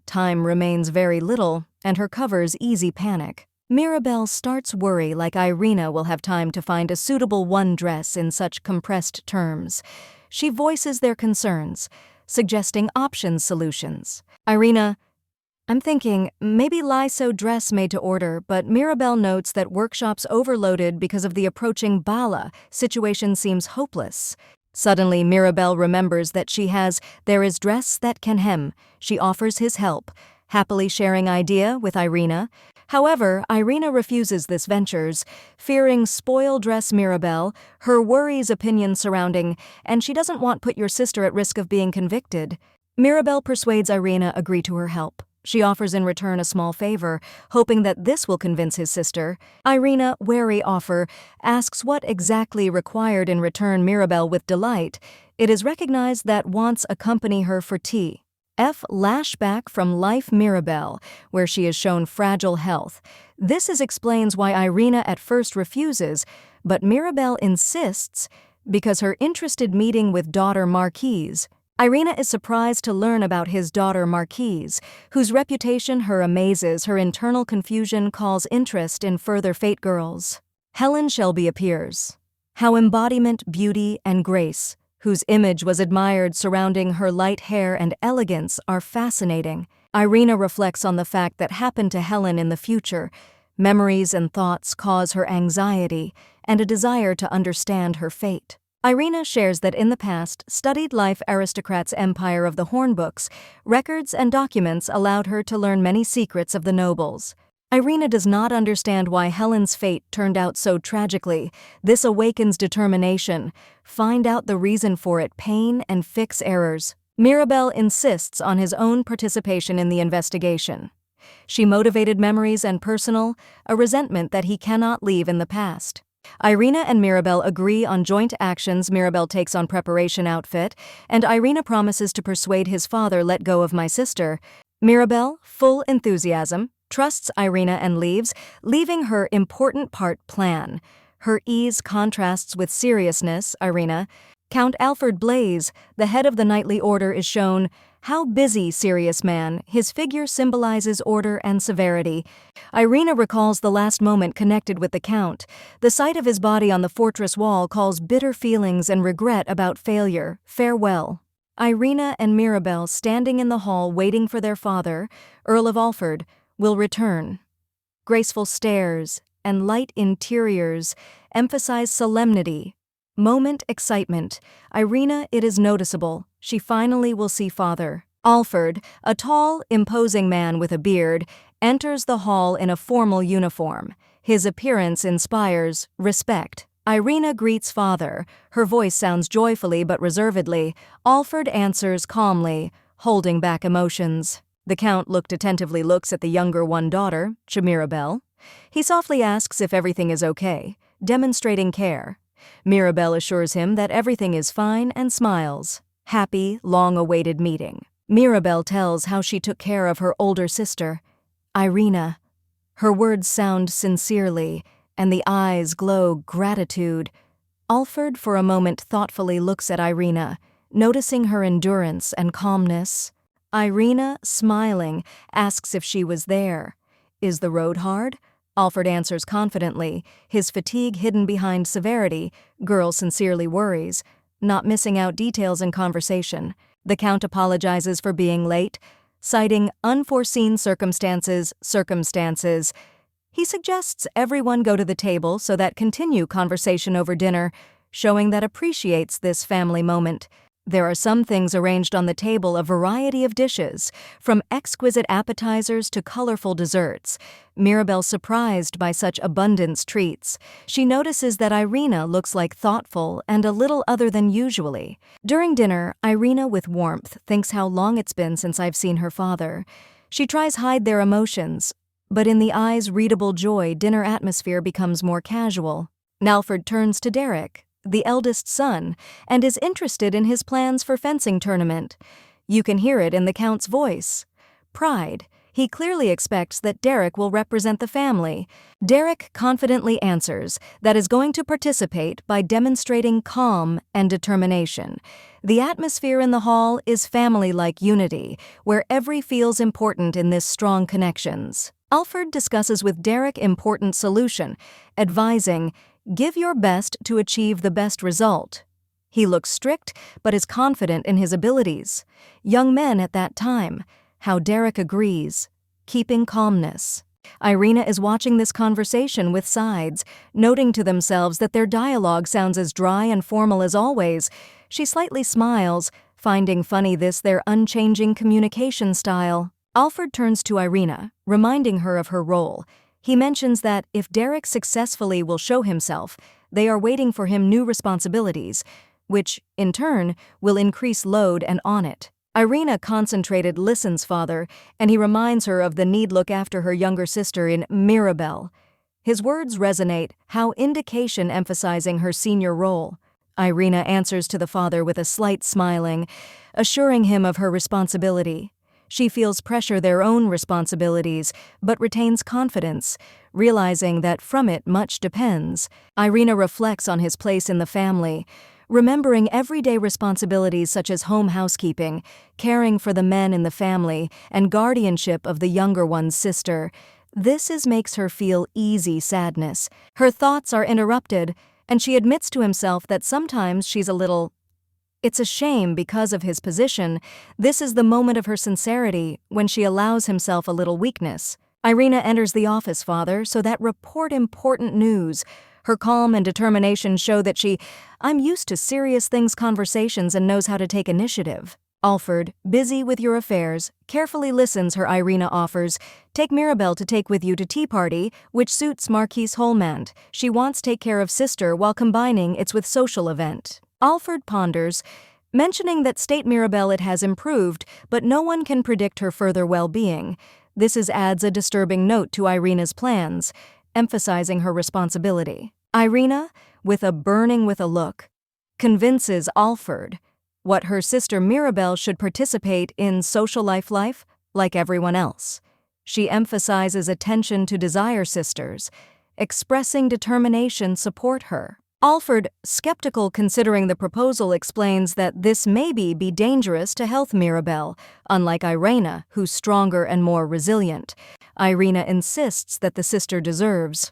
Time remains very little, and her covers easy panic. Mirabel starts worry like Irina will have time to find a suitable one dress in such compressed terms. She voices their concerns, suggesting solutions. Irina, I'm thinking, maybe Lyso dress made to order, but Mirabel notes that workshop's overloaded because of the approaching Bala. Situation seems hopeless. Suddenly, Mirabel remembers that there is dress that can hem. She offers his help, happily sharing idea with Irina. However, Irina refuses this ventures, fearing spoil dress Mirabel, her worries opinion surrounding, and she doesn't want put your sister at risk of being convicted. Mirabel persuades Irina agree to her help. She offers in return a small favor, hoping that this will convince his sister. Irina, wary offer, asks what exactly required in return. Mirabel with delight. It is recognized that wants accompany her for tea. Flashback from life Mirabel, where she is shown fragile health. This explains why Irina at first refuses, but Mirabel insists because her interested meeting with daughter Marquise. Irina is surprised to learn about his daughter Marquise, whose reputation her amazes. Her internal confusion calls interest in further Fate girls. Helen Shelby appears. How embodiment, beauty, and grace, whose image was admired surrounding her light hair and elegance, are fascinating. Irina reflects on the fact that happened to Helen in the future. Memories and thoughts cause her anxiety and a desire to understand her fate. Irina shares that in the past, studied life aristocrats' empire of the Hornbooks, records and documents allowed her to learn many secrets of the nobles. Irina does not understand why Helen's fate turned out so tragically. This awakens determination. Find out the reason for it, pain, and fix errors. Mirabel insists on his own participation in the investigation. She motivated memories and personal, a resentment that he cannot leave in the past. Irina and Mirabel agree on joint actions. Mirabel takes on preparation outfit, and Irina promises to persuade his father let go of my sister. Mirabel, full enthusiasm, trusts Irina and leaves, leaving her important part plan. Her ease contrasts with seriousness. Irina. Count Alfred Blaze, the head of the knightly order, is shown. How busy, serious man. His figure symbolizes order and severity. Irina recalls the last moment connected with the Count. The sight of his body on the fortress wall calls bitter feelings and regret about failure. Farewell. Irina and Mirabel, standing in the hall waiting for their father, Earl of Alford, will return. Graceful stairs and light interiors emphasize solemnity. Moment excitement. Irina, it is noticeable. She finally will see father. Alfred, a tall, imposing man with a beard, enters the hall in a formal uniform. His appearance inspires respect. Irina greets father. Her voice sounds joyfully but reservedly. Alfred answers calmly, holding back emotions. The Count attentively looks at the younger daughter, Mirabel. He softly asks if everything is okay, demonstrating care. Mirabel assures him that everything is fine and smiles. Happy, long-awaited meeting. Mirabel tells how she took care of her older sister, Irina. Her words sound sincerely, and the eyes glow gratitude. Alfred for a moment thoughtfully looks at Irina, noticing her endurance and calmness. Irina, smiling, asks if she was there. Is the road hard? Alfred answers confidently, his fatigue hidden behind severity. Girl sincerely worries, not missing out details in conversation. The Count apologizes for being late, citing unforeseen circumstances. He suggests everyone go to the table so that continue conversation over dinner, showing that appreciates this family moment. There are some things arranged on the table, a variety of dishes, from exquisite appetizers to colorful desserts. Mirabel's surprised by such abundance treats. She notices that Irina looks like thoughtful and a little other than usually. During dinner, Irina, with warmth, thinks how long it's been since I've seen her father. She tries hide their emotions, but in the eyes' readable joy, dinner atmosphere becomes more casual. Alfred turns to Derek, the eldest son, and is interested in his plans for fencing tournament. You can hear it in the Count's voice. Pride. He clearly expects that Derek will represent the family. Derek confidently answers that is going to participate by demonstrating calm and determination. The atmosphere in the hall is family-like unity, where every feels important in this strong connections. Alfred discusses with Derek important solution, advising, "Give your best to achieve the best result." He looks strict, but is confident in his abilities. Young men at that time. How Derek agrees, keeping calmness. Irina is watching this conversation with sides, noting to themselves that their dialogue sounds as dry and formal as always. She slightly smiles, finding funny their unchanging communication style. Alfred turns to Irina, reminding her of her role. He mentions that if Derek successfully will show himself, they are waiting for him new responsibilities, which, in turn, will increase load and on it. Irina concentrated listens father, and he reminds her of the need look after her younger sister in Mirabel. His words resonate, how indication emphasizing her senior role. Irina answers to the father with a slight smiling, assuring him of her responsibility. She feels pressure their own responsibilities, but retains confidence, realizing that from it much depends. Irina reflects on his place in the family, remembering everyday responsibilities such as home housekeeping, caring for the men in the family, and guardianship of the younger one's sister. Makes her feel easy sadness. Her thoughts are interrupted, and she admits to himself that sometimes she's a little. It's a shame because of his position. This is the moment of her sincerity, when she allows himself a little weakness. Irina enters the office, father, so that report important news. Her calm and determination show that I'm used to serious things conversations and knows how to take initiative. Alfred, busy with your affairs, carefully listens her Irina offers. Take Mirabel to take with you to tea party, which suits Marquise Holmand. She wants take care of sister while combining it's with social event. Alfred ponders, mentioning that state Mirabel it has improved, but no one can predict her further well-being. Adds a disturbing note to Irina's plans, emphasizing her responsibility. Irina, with a look, convinces Alfred what her sister Mirabel should participate in social life like everyone else. She emphasizes attention to desire sisters, expressing determination support her. Alfred, skeptical considering the proposal, explains that this may be dangerous to health Mirabel, unlike Irina, who's stronger and more resilient. Irina insists that the sister deserves.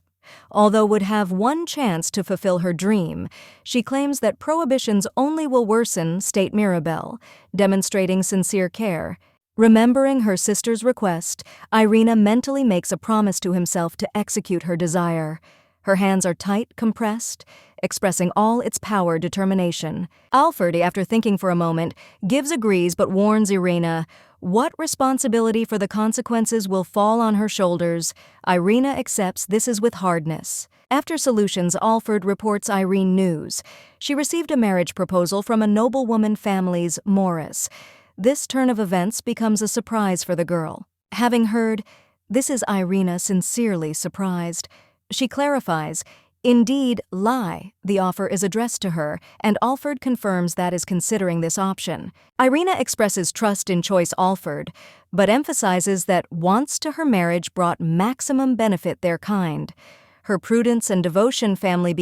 Although would have one chance to fulfill her dream, she claims that prohibitions only will worsen state Mirabel, demonstrating sincere care. Remembering her sister's request, Irina mentally makes a promise to himself to execute her desire. Her hands are tight, compressed, expressing all its power determination. Alfred, after thinking for a moment, agrees but warns Irina, what responsibility for the consequences will fall on her shoulders. Irina accepts this is with hardness. After solutions, Alfred reports Irene news. She received a marriage proposal from a noblewoman family's Morris. This turn of events becomes a surprise for the girl. Having heard, this is Irina sincerely surprised. She clarifies, indeed, the offer is addressed to her, and Alfred confirms that is considering this option. Irina expresses trust in choice Alfred, but emphasizes that wants to her marriage brought maximum benefit their kind. Her prudence and devotion family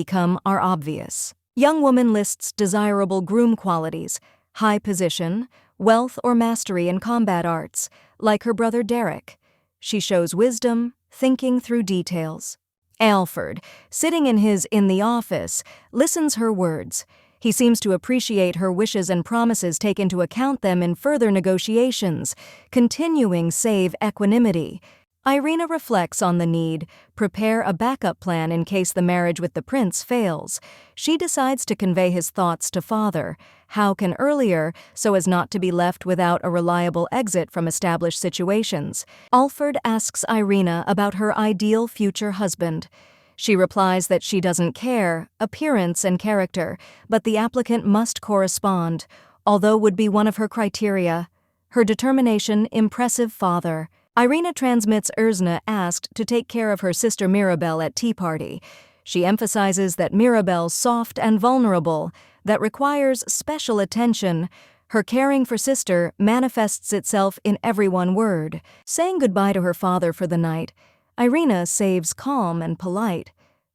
are obvious. Young woman lists desirable groom qualities, high position, wealth or mastery in combat arts, like her brother Derek. She shows wisdom, thinking through details. Alfred, sitting in the office, listens her words. He seems to appreciate her wishes and promises, take into account them in further negotiations, continuing save equanimity. Irina reflects on the need, prepare a backup plan in case the marriage with the prince fails. She decides to convey his thoughts to father, how can earlier, so as not to be left without a reliable exit from established situations. Alfred asks Irina about her ideal future husband. She replies that she doesn't care, appearance and character, but the applicant must correspond, although would be one of her criteria. Her determination, impressive father. Irina transmits Erzna asked to take care of her sister Mirabelle at tea party. She emphasizes that Mirabelle's soft and vulnerable, that requires special attention. Her caring for sister manifests itself in every one word. Saying goodbye to her father for the night, Irina saves calm and polite,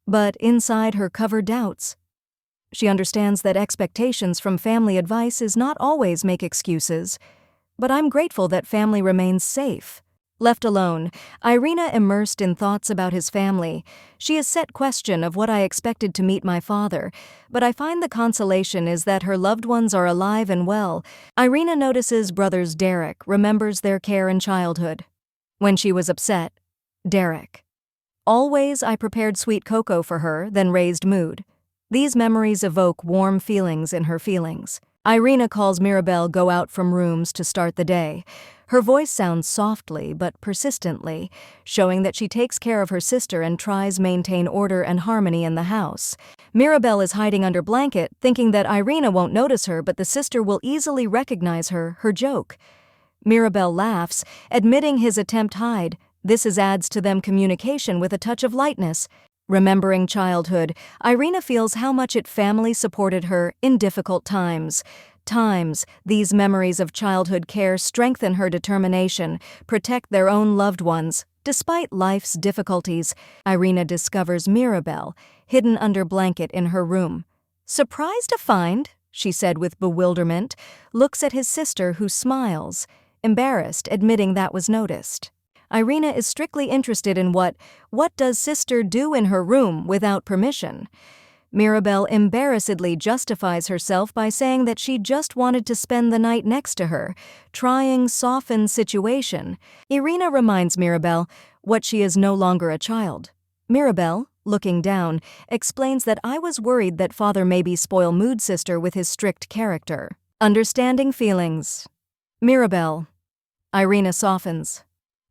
but inside her cover doubts. She understands that expectations from family advice is not always make excuses, but I'm grateful that family remains safe. Left alone, Irina immersed in thoughts about his family. She has set question of what I expected to meet my father, but I find the consolation is that her loved ones are alive and well. Irina notices brothers Derek, remembers their care in childhood. When she was upset, Derek. Always I prepared sweet cocoa for her, then raised mood. These memories evoke warm feelings in her feelings. Irina calls Mirabelle go out from rooms to start the day. Her voice sounds softly but persistently, showing that she takes care of her sister and tries maintain order and harmony in the house. Mirabelle is hiding under blanket, thinking that Irina won't notice her, but the sister will easily recognize her joke. Mirabelle laughs, admitting his attempt hide. This adds to them communication with a touch of lightness. Remembering childhood, Irina feels how much family supported her in difficult times. These memories of childhood care strengthen her determination, protect their own loved ones. Despite life's difficulties, Irina discovers Mirabelle, hidden under blanket in her room. Surprised to find, she said with bewilderment, looks at his sister who smiles, embarrassed, admitting that was noticed. Irina is strictly interested in what does sister do in her room without permission. Mirabelle embarrassedly justifies herself by saying that she just wanted to spend the night next to her, trying soften situation. Irina reminds Mirabelle what she is no longer a child. Mirabelle, looking down, explains that I was worried that father maybe spoil mood sister with his strict character. Understanding feelings. Mirabelle. Irina softens.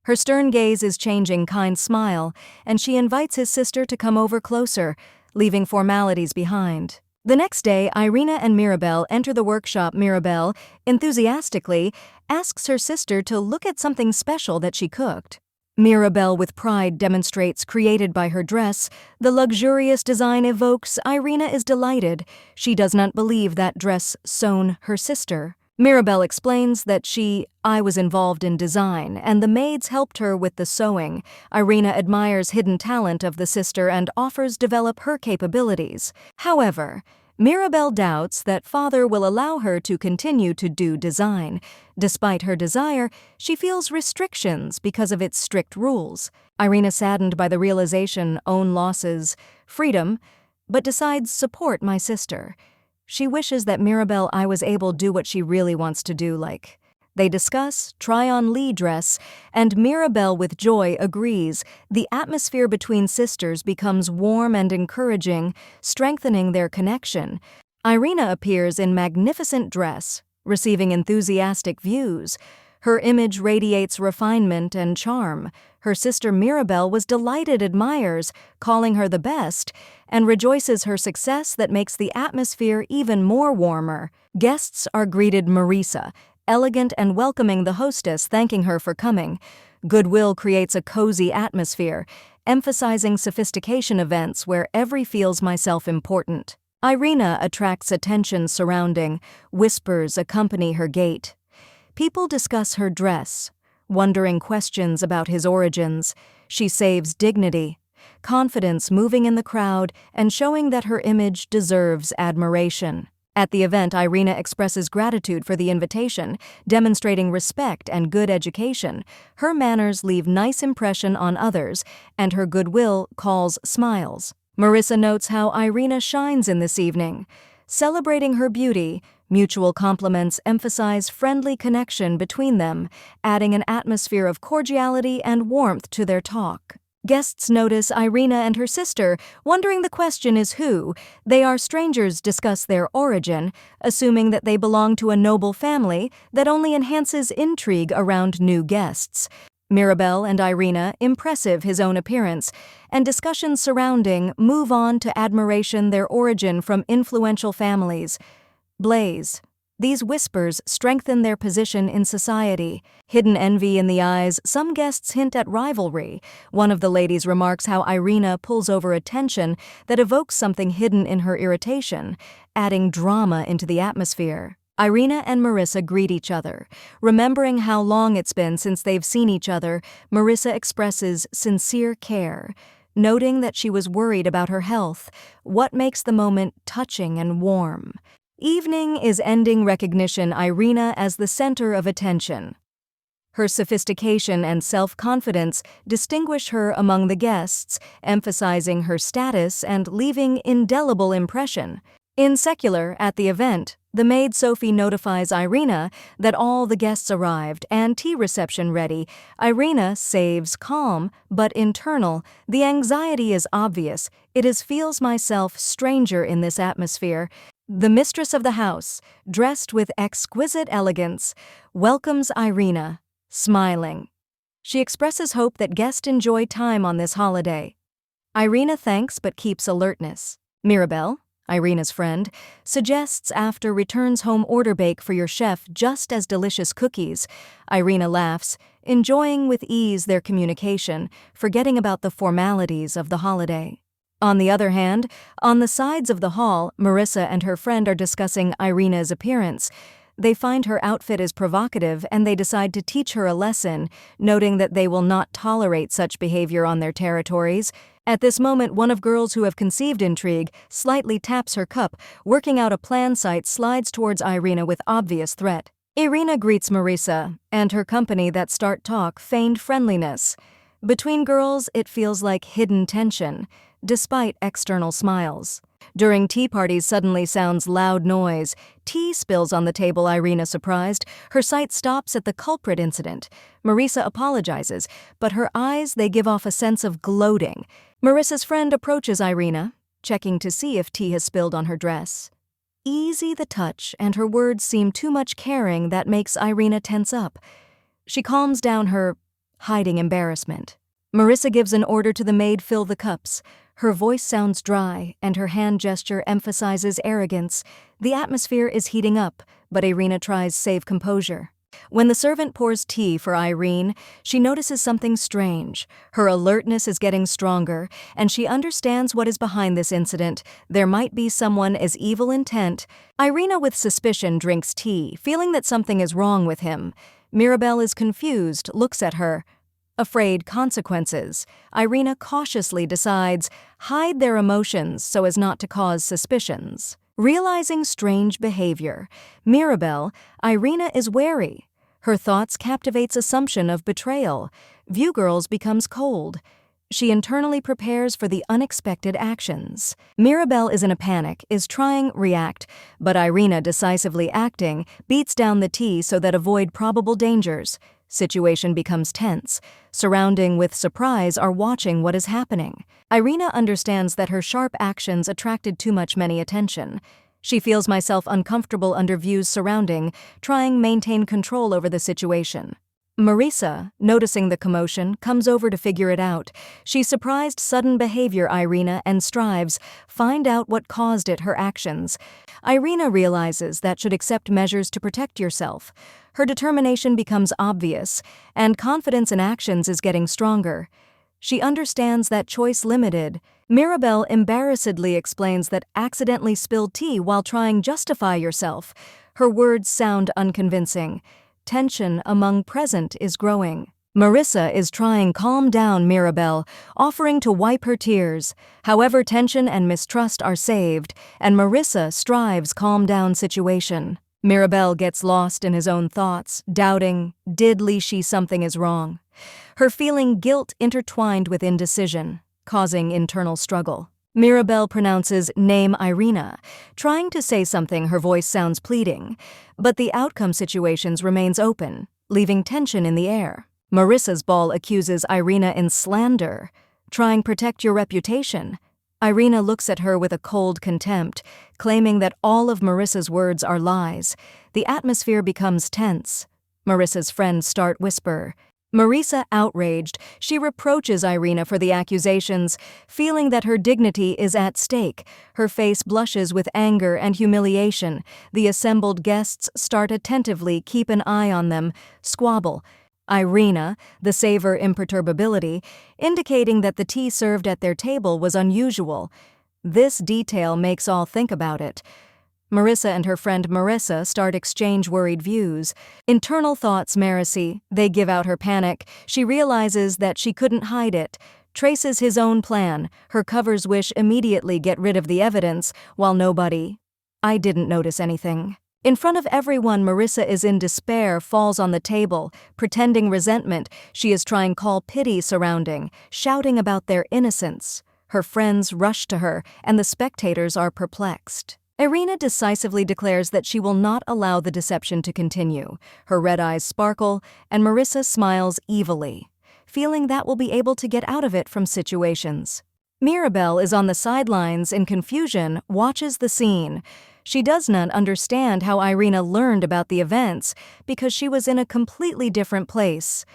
Her stern gaze is changing kind smile, and she invites his sister to come over closer, leaving formalities behind. The next day, Irina and Mirabelle enter the workshop. Mirabelle, enthusiastically, asks her sister to look at something special that she cooked. Mirabelle with pride demonstrates created by her dress. The luxurious design evokes. Irina is delighted. She does not believe that dress sewn her sister. Mirabelle explains that I was involved in design, and the maids helped her with the sewing. Irina admires hidden talent of the sister and offers develop her capabilities. However, Mirabelle doubts that father will allow her to continue to do design. Despite her desire, she feels restrictions because of its strict rules. Irina saddened by the realization own losses, freedom, but decides support my sister. She wishes that Mirabelle I was able to do what she really wants to do, like. They discuss, try on Lee dress, and Mirabelle with joy agrees. The atmosphere between sisters becomes warm and encouraging, strengthening their connection. Irina appears in magnificent dress, receiving enthusiastic views. Her image radiates refinement and charm. Her sister Mirabelle was delighted, admires, calling her the best, and rejoices her success that makes the atmosphere even more warmer. Guests are greeted Marisa, elegant and welcoming the hostess, thanking her for coming. Goodwill creates a cozy atmosphere, emphasizing sophistication events where every feels myself important. Irina attracts attention surrounding, whispers accompany her gait. People discuss her dress, wondering questions about his origins. She saves dignity, confidence moving in the crowd and showing that her image deserves admiration. At the event, Irina expresses gratitude for the invitation, demonstrating respect and good education. Her manners leave nice impression on others, and her goodwill calls smiles. Marissa notes how Irina shines in this evening. Celebrating her beauty, Mutual compliments emphasize friendly connection between them, adding an atmosphere of cordiality and warmth to their talk. Guests notice Irina and her sister, wondering the question is who. They are strangers discuss their origin, assuming that they belong to a noble family that only enhances intrigue around new guests. Mirabel and Irina, impressive his own appearance, and discussions surrounding move on to admiration their origin from influential families. Blaze. These whispers strengthen their position in society. Hidden envy in the eyes, some guests hint at rivalry. One of the ladies remarks how Irina pulls over a tension that evokes something hidden in her irritation, adding drama into the atmosphere. Irina and Marissa greet each other. Remembering how long it's been since they've seen each other, Marissa expresses sincere care, noting that she was worried about her health, what makes the moment touching and warm. Evening is ending recognition Irina as the center of attention. Her sophistication and self-confidence distinguish her among the guests, emphasizing her status and leaving indelible impression. In secular, at the event, the maid Sophie notifies Irina that all the guests arrived and tea reception ready. Irina saves calm, but internal. The anxiety is obvious. It is feels myself stranger in this atmosphere. The mistress of the house, dressed with exquisite elegance, welcomes Irina, smiling. She expresses hope that guests enjoy time on this holiday. Irina thanks but keeps alertness. Mirabel, Irina's friend, suggests after returns home order bake for your chef just as delicious cookies. Irina laughs, enjoying with ease their communication, forgetting about the formalities of the holiday. On the other hand, on the sides of the hall, Marissa and her friend are discussing Irina's appearance. They find her outfit is provocative and they decide to teach her a lesson, noting that they will not tolerate such behavior on their territories. At this moment, one of girls who have conceived intrigue slightly taps her cup, working out a plan sight slides towards Irina with obvious threat. Irina greets Marissa and her company that start talk feigned friendliness. Between girls, it feels like hidden tension, despite external smiles. During tea parties suddenly sounds loud noise. Tea spills on the table, Irina surprised. Her sight stops at the culprit incident. Marissa apologizes, but her eyes, they give off a sense of gloating. Marissa's friend approaches Irina, checking to see if tea has spilled on her dress. Easy the touch, and her words seem too much caring that makes Irina tense up. She calms down her hiding embarrassment. Marissa gives an order to the maid fill the cups. Her voice sounds dry, and her hand gesture emphasizes arrogance. The atmosphere is heating up, but Irina tries save composure. When the servant pours tea for Irene, she notices something strange. Her alertness is getting stronger, and she understands what is behind this incident. There might be someone as evil intent. Irina with suspicion drinks tea, feeling that something is wrong with him. Mirabel is confused, looks at her. Afraid consequences, Irina cautiously decides, hide their emotions so as not to cause suspicions. Realizing strange behavior, Mirabel, Irina is wary. Her thoughts captivates assumption of betrayal. Viewgirls becomes cold. She internally prepares for the unexpected actions. Mirabel is in a panic, is trying react, but Irina decisively acting, beats down the tea so that avoid probable dangers. Situation becomes tense. Surrounding with surprise are watching what is happening. Irina understands that her sharp actions attracted too much many attention. She feels myself uncomfortable under views surrounding, trying maintain control over the situation. Marissa, noticing the commotion, comes over to figure it out. She's surprised sudden behavior Irina and strives, find out what caused it, her actions. Irina realizes that should accept measures to protect yourself. Her determination becomes obvious, and confidence in actions is getting stronger. She understands that choice limited. Mirabel embarrassedly explains that accidentally spilled tea while trying justify yourself. Her words sound unconvincing. Tension among present is growing. Marissa is trying calm down Mirabel, offering to wipe her tears. However, tension and mistrust are saved, and Marissa strives calm down situation. Mirabel gets lost in his own thoughts, doubting, did she something is wrong? Her feeling guilt intertwined with indecision, causing internal struggle. Mirabel pronounces name Irina, trying to say something. Her voice sounds pleading, but the outcome situations remains open, leaving tension in the air. Marissa's ball accuses Irina in slander, trying protect your reputation. Irina looks at her with a cold contempt, claiming that all of Marissa's words are lies. The atmosphere becomes tense. Marissa's friends start whisper. Marissa, outraged, she reproaches Irina for the accusations, feeling that her dignity is at stake. Her face blushes with anger and humiliation. The assembled guests start attentively, keep an eye on them, squabble. Irina, the savor imperturbability, indicating that the tea served at their table was unusual. This detail makes all think about it. Marissa and her friend Marissa start exchange worried views. Internal thoughts Marissa, they give out her panic. She realizes that she couldn't hide it. Traces his own plan. Her covers wish immediately get rid of the evidence, while nobody. I didn't notice anything. In front of everyone, Marissa is in despair, falls on the table, pretending resentment. She is trying call pity surrounding, shouting about their innocence. Her friends rush to her, and the spectators are perplexed. Irina decisively declares that she will not allow the deception to continue. Her red eyes sparkle, and Marissa smiles evilly, feeling that will be able to get out of it from situations. Mirabel is on the sidelines in confusion, watches the scene. She does not understand how Irina learned about the events because she was in a completely different place.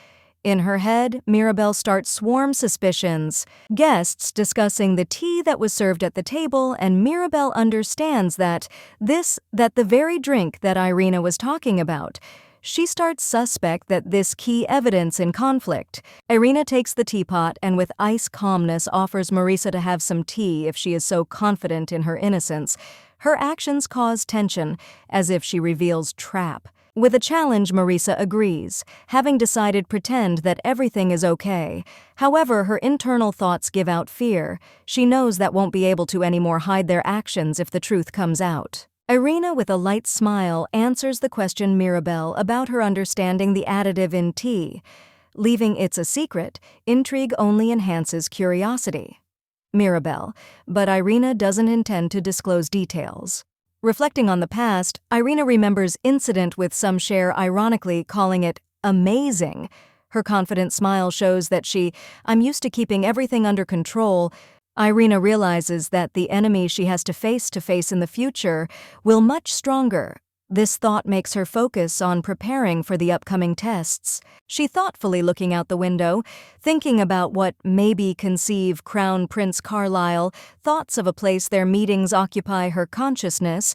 In her head, Mirabel starts swarm suspicions. Guests discussing the tea that was served at the table, and Mirabel understands that the very drink that Irina was talking about. She starts suspect that this key evidence in conflict. Irina takes the teapot and with ice calmness offers Marissa to have some tea if she is so confident in her innocence. Her actions cause tension, as if she reveals trap. With a challenge, Marissa agrees, having decided pretend that everything is okay. However, her internal thoughts give out fear. She knows that won't be able to anymore hide their actions if the truth comes out. Irina, with a light smile, answers the question Mirabel about her understanding the additive in tea. Leaving it's a secret, intrigue only enhances curiosity. Mirabel, but Irina doesn't intend to disclose details. Reflecting on the past, Irina remembers incident with some share ironically calling it amazing. Her confident smile shows that I'm used to keeping everything under control. Irina realizes that the enemy she has to face in the future will much stronger. This thought makes her focus on preparing for the upcoming tests. She thoughtfully looking out the window, thinking about what maybe conceive Crown Prince Carlisle, thoughts of a place their meetings occupy her consciousness,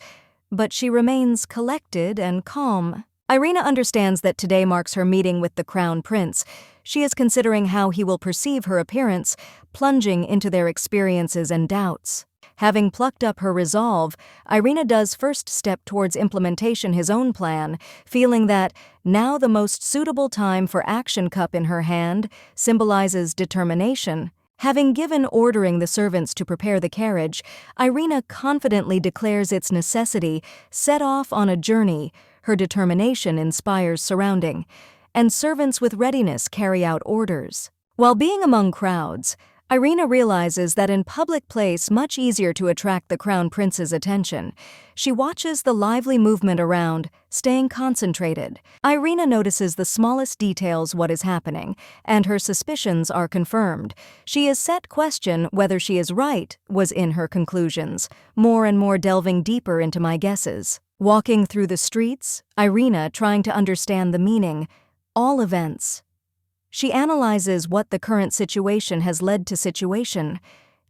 but she remains collected and calm. Irina understands that today marks her meeting with the Crown Prince. She is considering how he will perceive her appearance, plunging into their experiences and doubts. Having plucked up her resolve, Irina does first step towards implementation his own plan, feeling that now the most suitable time for action. Cup in her hand symbolizes determination. Having given ordering the servants to prepare the carriage, Irina confidently declares its necessity, set off on a journey. Her determination inspires surrounding, and servants with readiness carry out orders. While being among crowds, Irina realizes that in public place much easier to attract the Crown Prince's attention. She watches the lively movement around, staying concentrated. Irina notices the smallest details what is happening, and her suspicions are confirmed. She is set question whether she is right was in her conclusions, more and more delving deeper into my guesses. Walking through the streets, Irina trying to understand the meaning, all events. She analyzes what the current situation has led to situation,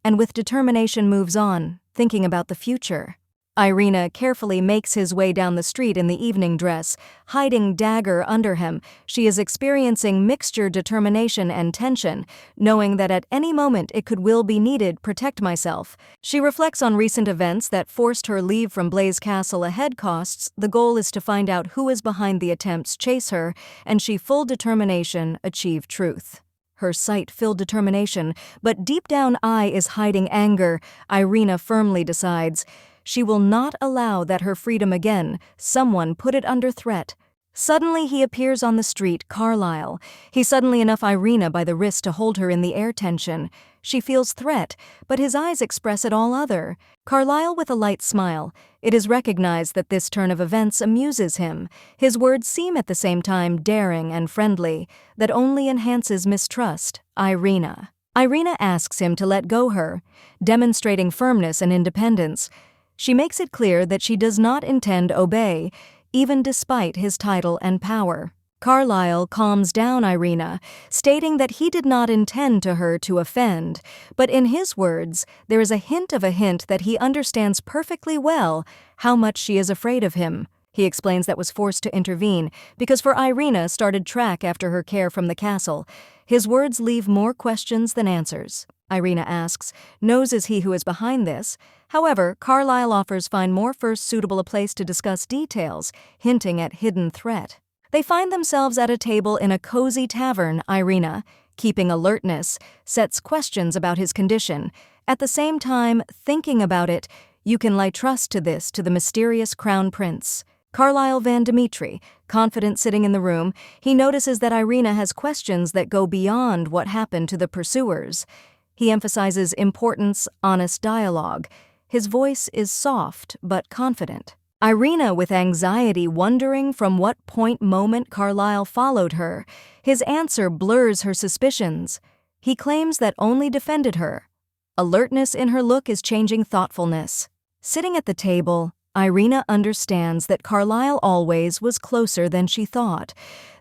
and with determination moves on, thinking about the future. Irina carefully makes his way down the street in the evening dress, hiding dagger under him. She is experiencing mixture determination and tension, knowing that at any moment it could will be needed protect myself. She reflects on recent events that forced her leave from Blaze Castle ahead costs. The goal is to find out who is behind the attempts chase her, and she full determination achieve truth. Her sight-filled determination, but deep down eye is hiding anger. Irina firmly decides she will not allow that her freedom again, someone put it under threat. Suddenly he appears on the street, Carlyle. He's suddenly enough Irina by the wrist to hold her in the air tension. She feels threat, but his eyes express it all other. Carlyle with a light smile. It is recognized that this turn of events amuses him. His words seem at the same time daring and friendly. That only enhances mistrust. Irina. Irina asks him to let go her, demonstrating firmness and independence. She makes it clear that she does not intend obey, even despite his title and power. Carlyle calms down Irina, stating that he did not intend to her to offend, but in his words, there is a hint that he understands perfectly well how much she is afraid of him. He explains that was forced to intervene because for Irina started track after her care from the castle. His words leave more questions than answers. Irina asks, knows is he who is behind this? However, Carlyle offers find more first suitable a place to discuss details, hinting at hidden threat. They find themselves at a table in a cozy tavern. Irina, keeping alertness, sets questions about his condition. At the same time, thinking about it, you can lay trust to the mysterious crown prince. Carlyle Van Dimitri, confident sitting in the room, he notices that Irina has questions that go beyond what happened to the pursuers. He emphasizes importance, honest dialogue. His voice is soft but confident. Irina with anxiety wondering from what moment Carlyle followed her. His answer blurs her suspicions. He claims that only defended her. Alertness in her look is changing thoughtfulness. Sitting at the table, Irina understands that Carlyle always was closer than she thought.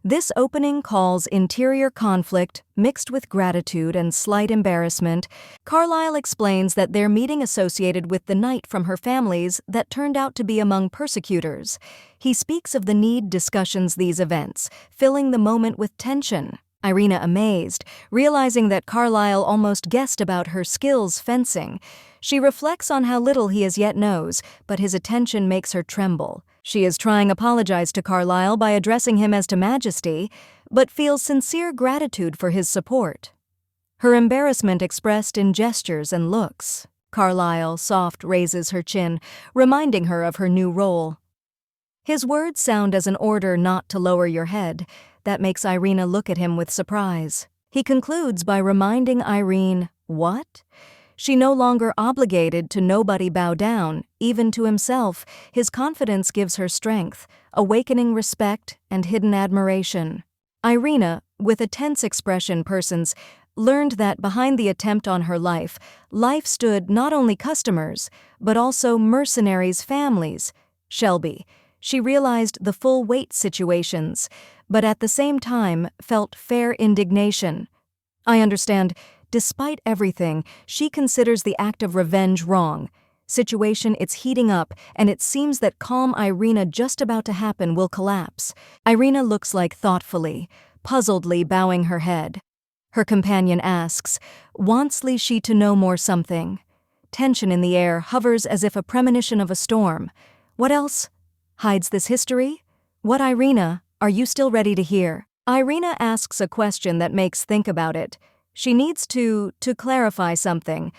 This opening calls interior conflict, mixed with gratitude and slight embarrassment. Carlyle explains that their meeting associated with the night from her family's that turned out to be among persecutors. He speaks of the need discussions these events, filling the moment with tension. Irina amazed, realizing that Carlyle almost guessed about her skills fencing. She reflects on how little he as yet knows, but his attention makes her tremble. She is trying to apologize to Carlyle by addressing him as to Majesty, but feels sincere gratitude for his support. Her embarrassment expressed in gestures and looks. Carlyle, soft, raises her chin, reminding her of her new role. His words sound as an order not to lower your head. That makes Irina look at him with surprise. He concludes by reminding Irene, what? She no longer obligated to nobody bow down, even to himself. His confidence gives her strength, awakening respect and hidden admiration. Irina, with a tense expression persons, learned that behind the attempt on her life stood not only customers, but also mercenaries' families. Shelby. She realized the full weight situations, but at the same time felt fair indignation. I understand, despite everything, she considers the act of revenge wrong. Situation it's heating up, and it seems that calm Irina just about to happen will collapse. Irina looks like thoughtfully, puzzledly bowing her head. Her companion asks, wants Li Shi to know more something? Tension in the air hovers as if a premonition of a storm. What else hides this history? What, Irina, are you still ready to hear? Irina asks a question that makes think about it. She needs to clarify something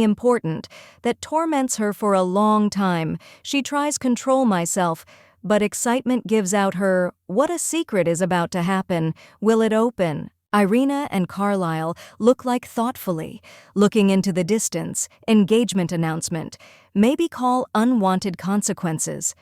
important, that torments her for a long time. She tries control myself, but excitement gives out her, what a secret is about to happen, will it open? Irina and Carlyle look like thoughtfully, looking into the distance, engagement announcement, maybe call unwanted consequences.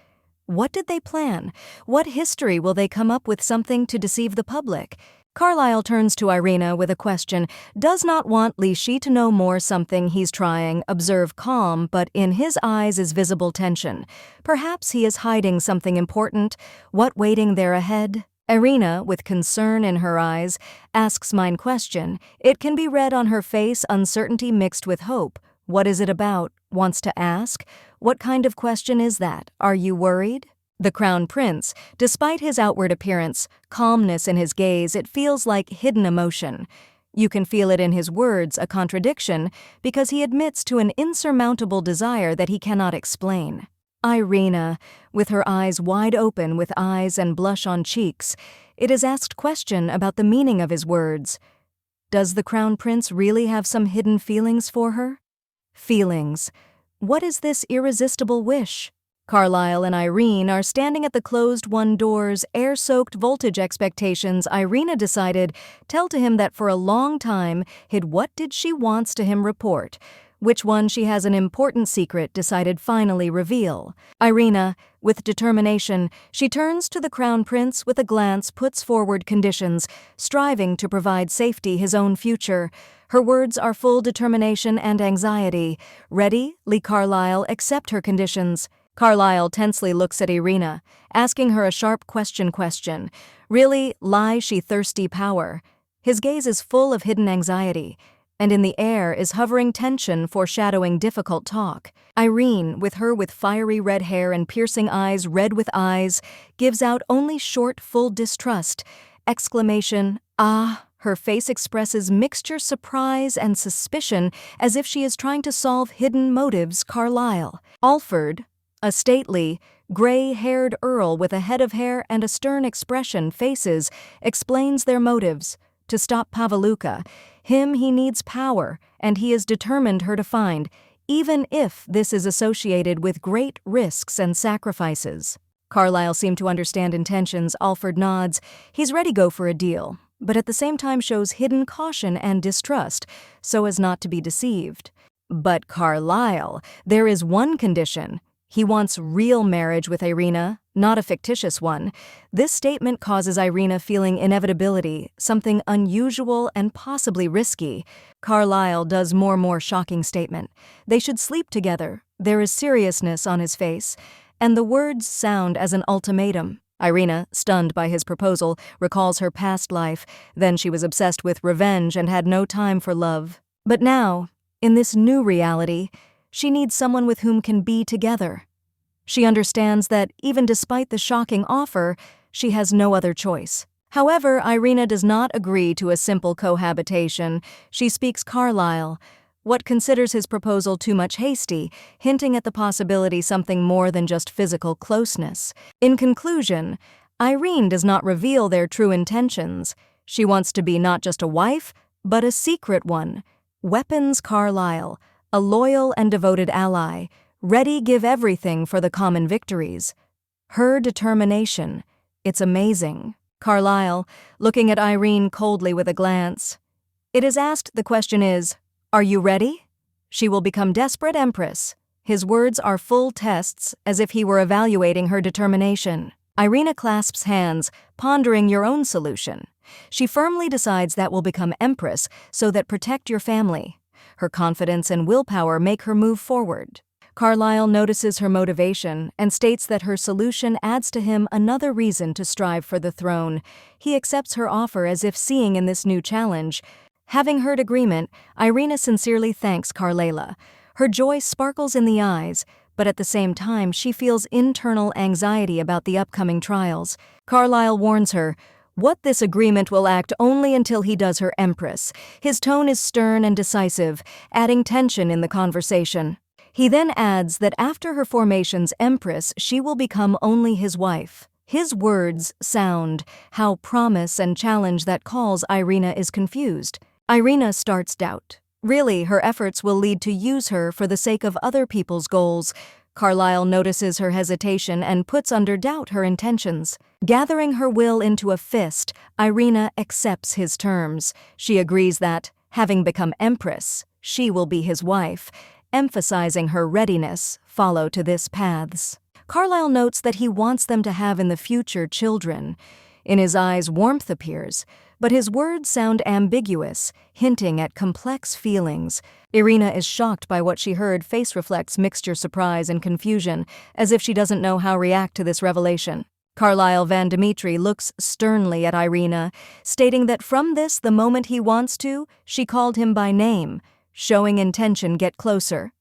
What did they plan? What history will they come up with something to deceive the public? Carlyle turns to Irina with a question, does not want Li Shi to know more something he's trying, observe calm, but in his eyes is visible tension. Perhaps he is hiding something important. What waiting there ahead? Irina, with concern in her eyes, asks mine question. It can be read on her face, uncertainty mixed with hope. What is it about? Wants to ask? What kind of question is that? Are you worried? The Crown Prince, despite his outward appearance, calmness in his gaze, it feels like hidden emotion. You can feel it in his words, a contradiction, because he admits to an insurmountable desire that he cannot explain. Irina, with her eyes wide open with eyes and blush on cheeks, it is asked question about the meaning of his words. Does the Crown Prince really have some hidden feelings for her? Feelings. What is this irresistible wish? Carlisle and Irene are standing at the closed one door's air-soaked voltage expectations Irina decided tell to him that for a long time hid what did she wants to him report, which one she has an important secret decided finally reveal. Irina, with determination, she turns to the Crown Prince with a glance puts forward conditions, striving to provide safety his own future. Her words are full determination and anxiety. Ready, Lee Carlisle, accept her conditions. Carlisle tensely looks at Irina, asking her a sharp question. Really, lie she thirsty power? His gaze is full of hidden anxiety, and in the air is hovering tension foreshadowing difficult talk. Irene, with fiery red hair and piercing eyes red with eyes, gives out only short, full distrust. Exclamation, "Ah!" Her face expresses mixture surprise and suspicion as if she is trying to solve hidden motives. Carlisle. Alfred, a stately, gray-haired earl with a head of hair and a stern expression faces, explains their motives. To stop Paveluka, him he needs power, and he is determined her to find, even if this is associated with great risks and sacrifices. Carlisle seemed to understand intentions. Alfred nods. He's ready to go for a deal, but at the same time shows hidden caution and distrust, so as not to be deceived. But Carlisle, there is one condition. He wants real marriage with Irina, not a fictitious one. This statement causes Irina feeling inevitability, something unusual and possibly risky. Carlisle does more shocking statement. They should sleep together. There is seriousness on his face, and the words sound as an ultimatum. Irina, stunned by his proposal, recalls her past life. Then she was obsessed with revenge and had no time for love. But now, in this new reality, she needs someone with whom can be together. She understands that, even despite the shocking offer, she has no other choice. However, Irina does not agree to a simple cohabitation. She speaks Carlisle, what considers his proposal too much hasty, hinting at the possibility something more than just physical closeness. In conclusion, Irene does not reveal their true intentions. She wants to be not just a wife, but a secret one. Weapons Carlisle, a loyal and devoted ally, ready give everything for the common victories. Her determination, it's amazing. Carlisle, looking at Irene coldly with a glance. It is asked, the question is, are you ready? She will become desperate empress. His words are full tests, as if he were evaluating her determination. Irina clasps hands, pondering your own solution. She firmly decides that will become empress, so that protect your family. Her confidence and willpower make her move forward. Carlisle notices her motivation and states that her solution adds to him another reason to strive for the throne. He accepts her offer as if seeing in this new challenge. Having heard agreement, Irina sincerely thanks Carlisle. Her joy sparkles in the eyes, but at the same time she feels internal anxiety about the upcoming trials. Carlisle warns her, what this agreement will act only until he does her empress. His tone is stern and decisive, adding tension in the conversation. He then adds that after her formation's empress, she will become only his wife. His words sound how promise and challenge that calls Irina is confused. Irina starts doubt. Really, her efforts will lead to use her for the sake of other people's goals. Carlisle notices her hesitation and puts under doubt her intentions. Gathering her will into a fist, Irina accepts his terms. She agrees that, having become empress, she will be his wife, emphasizing her readiness follow to this paths. Carlisle notes that he wants them to have in the future children. In his eyes warmth appears, but his words sound ambiguous, hinting at complex feelings. Irina is shocked by what she heard. Face reflects mixture surprise and confusion, as if she doesn't know how to react to this revelation. Carlisle Van Dimitri looks sternly at Irina, stating that from this the moment he wants to, she called him by name, showing intention get closer.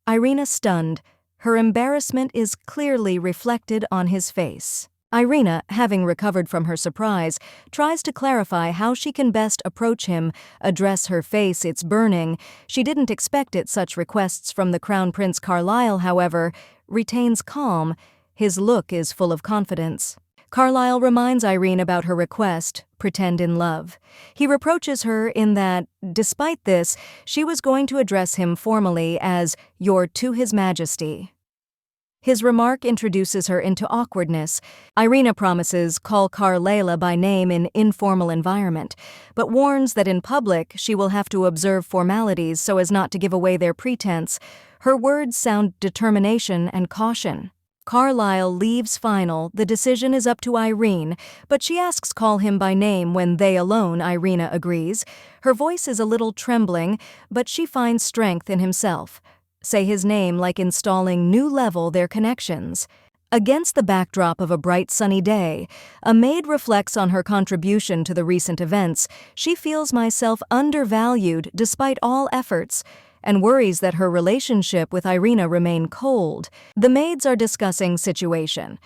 Irina stunned. Her embarrassment is clearly reflected on his face. Irina, having recovered from her surprise, tries to clarify how she can best approach him, address her face, it's burning. She didn't expect it. Such requests from the Crown Prince. Carlisle, however, retains calm. His look is full of confidence. Carlisle reminds Irene about her request, pretend in love. He reproaches her in that, despite this, she was going to address him formally as "Your to His Majesty." His remark introduces her into awkwardness. Irina promises call Carlayla by name in informal environment, but warns that in public she will have to observe formalities so as not to give away their pretense. Her words sound determination and caution. Carlyle leaves final. The decision is up to Irene, but she asks call him by name when they alone. Irina agrees. Her voice is a little trembling, but she finds strength in himself. Say his name like installing new level their connections. Against the backdrop of a bright sunny day, a maid reflects on her contribution to the recent events. She feels myself undervalued despite all efforts, and worries that her relationship with Irina remain cold. The maids are discussing situation.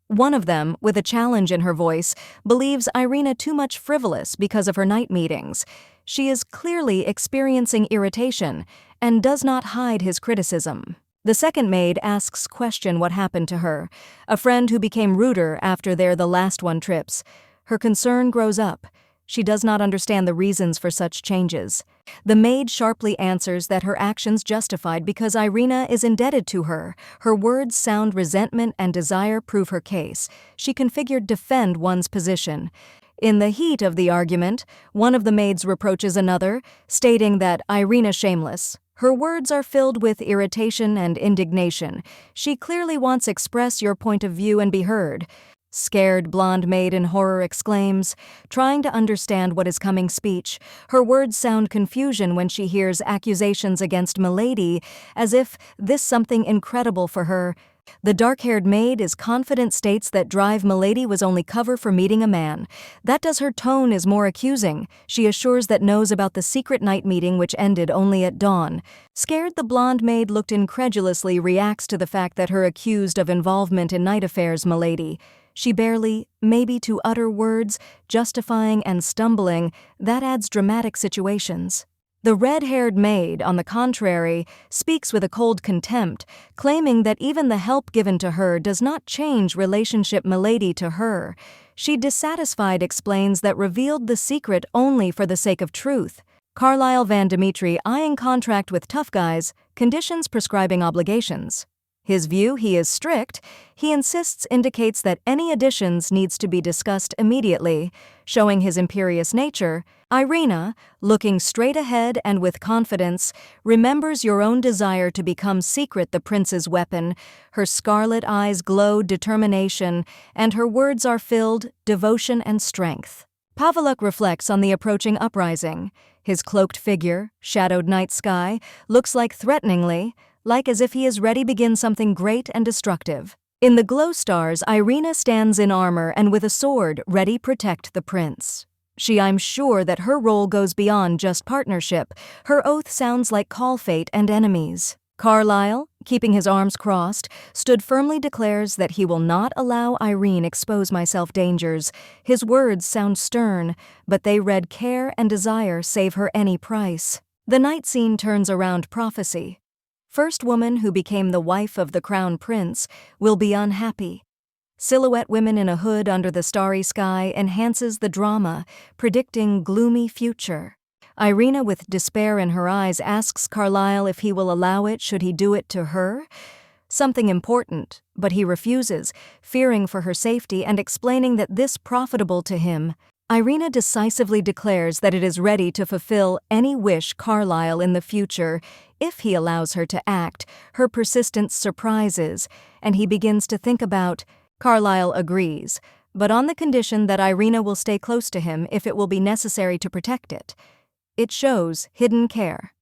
One of them, with a challenge in her voice, believes Irina too much frivolous because of her night meetings. She is clearly experiencing irritation and does not hide his criticism. The second maid asks question what happened to her, a friend who became ruder after they're the last one trips. Her concern grows up. She does not understand the reasons for such changes. The maid sharply answers that her actions justified because Irina is indebted to her. Her words sound resentment and desire prove her case. She configured defend one's position. In the heat of the argument, one of the maids reproaches another, stating that Irina shameless. Her words are filled with irritation and indignation. She clearly wants express your point of view and be heard. Scared blonde maid in horror exclaims, trying to understand what is coming speech. Her words sound confusion when she hears accusations against Milady, as if this something incredible for her. The dark-haired maid is confident, states that drive Milady was only cover for meeting a man. That does her tone is more accusing. She assures that knows about the secret night meeting which ended only at dawn. Scared, the blonde maid looked incredulously reacts to the fact that her accused of involvement in night affairs Milady. She barely, maybe to utter words, justifying and stumbling, that adds dramatic situations. The red-haired maid, on the contrary, speaks with a cold contempt, claiming that even the help given to her does not change relationship Milady to her. She, dissatisfied, explains that revealed the secret only for the sake of truth. Carlyle Van Dimitri eyeing contract with tough guys, conditions prescribing obligations. His view, he is strict. He insists, indicates that any additions needs to be discussed immediately, showing his imperious nature. Irina, looking straight ahead and with confidence, remembers your own desire to become secret the prince's weapon. Her scarlet eyes glow determination, and her words are filled devotion and strength. Paveluk reflects on the approaching uprising. His cloaked figure, shadowed night sky, looks like threateningly, like as if he is ready to begin something great and destructive. In the glow stars, Irina stands in armor and with a sword, ready to protect the prince. I'm sure that her role goes beyond just partnership. Her oath sounds like call fate and enemies. Carlyle, keeping his arms crossed, stood firmly, declares that he will not allow Irene expose myself dangers. His words sound stern, but they read care and desire save her any price. The night scene turns around prophecy. First woman who became the wife of the crown prince will be unhappy. Silhouette women in a hood under the starry sky enhances the drama, predicting gloomy future. Irina, with despair in her eyes, asks Carlyle if he will allow it should he do it to her. Something important, but he refuses, fearing for her safety and explaining that this profitable to him. Irina decisively declares that it is ready to fulfill any wish Carlyle in the future, if he allows her to act. Her persistence surprises, and he begins to think about. Carlyle agrees, but on the condition that Irina will stay close to him if it will be necessary to protect it. It shows hidden care.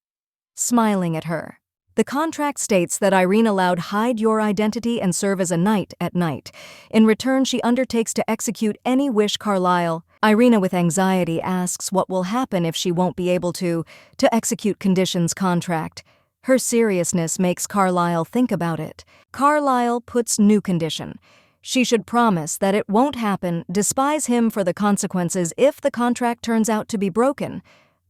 Smiling at her. The contract states that Irene allowed hide your identity and serve as a knight at night. In return, she undertakes to execute any wish Carlyle. Irina, with anxiety, asks what will happen if she won't be able to execute conditions contract. Her seriousness makes Carlyle think about it. Carlyle puts new condition. She should promise that it won't happen, despise him for the consequences if the contract turns out to be broken.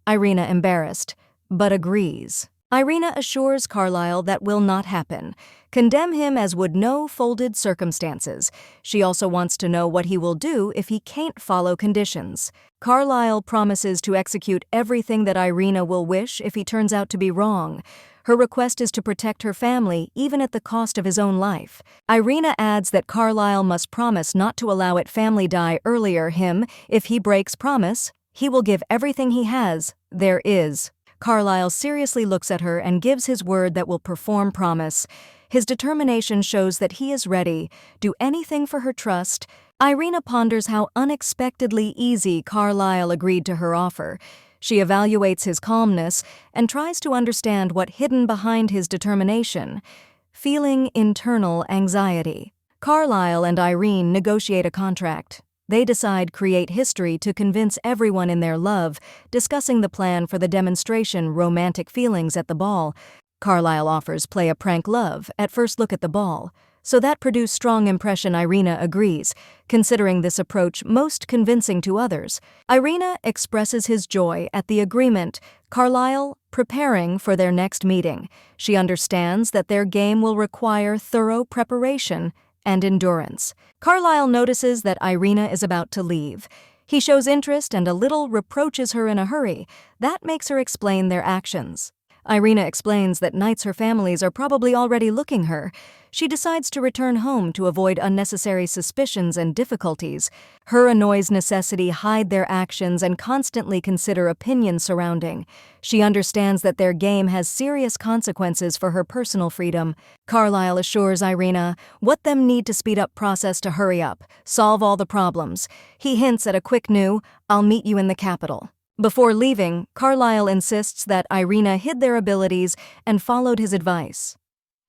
Irina, embarrassed, but agrees. Irina assures Carlyle that will not happen. Condemn him as would no folded circumstances. She also wants to know what he will do if he can't follow conditions. Carlyle promises to execute everything that Irina will wish if he turns out to be wrong. Her request is to protect her family even at the cost of his own life. Irina adds that Carlisle must promise not to allow it family die earlier him. If he breaks promise, he will give everything he has, there is. Carlisle seriously looks at her and gives his word that will perform promise. His determination shows that he is ready, do anything for her trust. Irina ponders how unexpectedly easy Carlisle agreed to her offer. She evaluates his calmness and tries to understand what hidden behind his determination, feeling internal anxiety. Carlisle and Irene negotiate a contract. They decide create history to convince everyone in their love, discussing the plan for the demonstration romantic feelings at the ball. Carlisle offers play a prank love at first look at the ball. So that produced strong impression. Irina agrees, considering this approach most convincing to others. Irina expresses his joy at the agreement, Carlisle preparing for their next meeting. She understands that their game will require thorough preparation and endurance. Carlisle notices that Irina is about to leave. He shows interest and a little reproaches her in a hurry. That makes her explain their actions. Irina explains that nights her families are probably already looking her. She decides to return home to avoid unnecessary suspicions and difficulties. Her annoys necessity hide their actions and constantly consider opinions surrounding. She understands that their game has serious consequences for her personal freedom. Carlisle assures Irina what them need to speed up process to hurry up, solve all the problems. He hints at a quick new, "I'll meet you in the capital." Before leaving, Carlisle insists that Irina hid their abilities and followed his advice.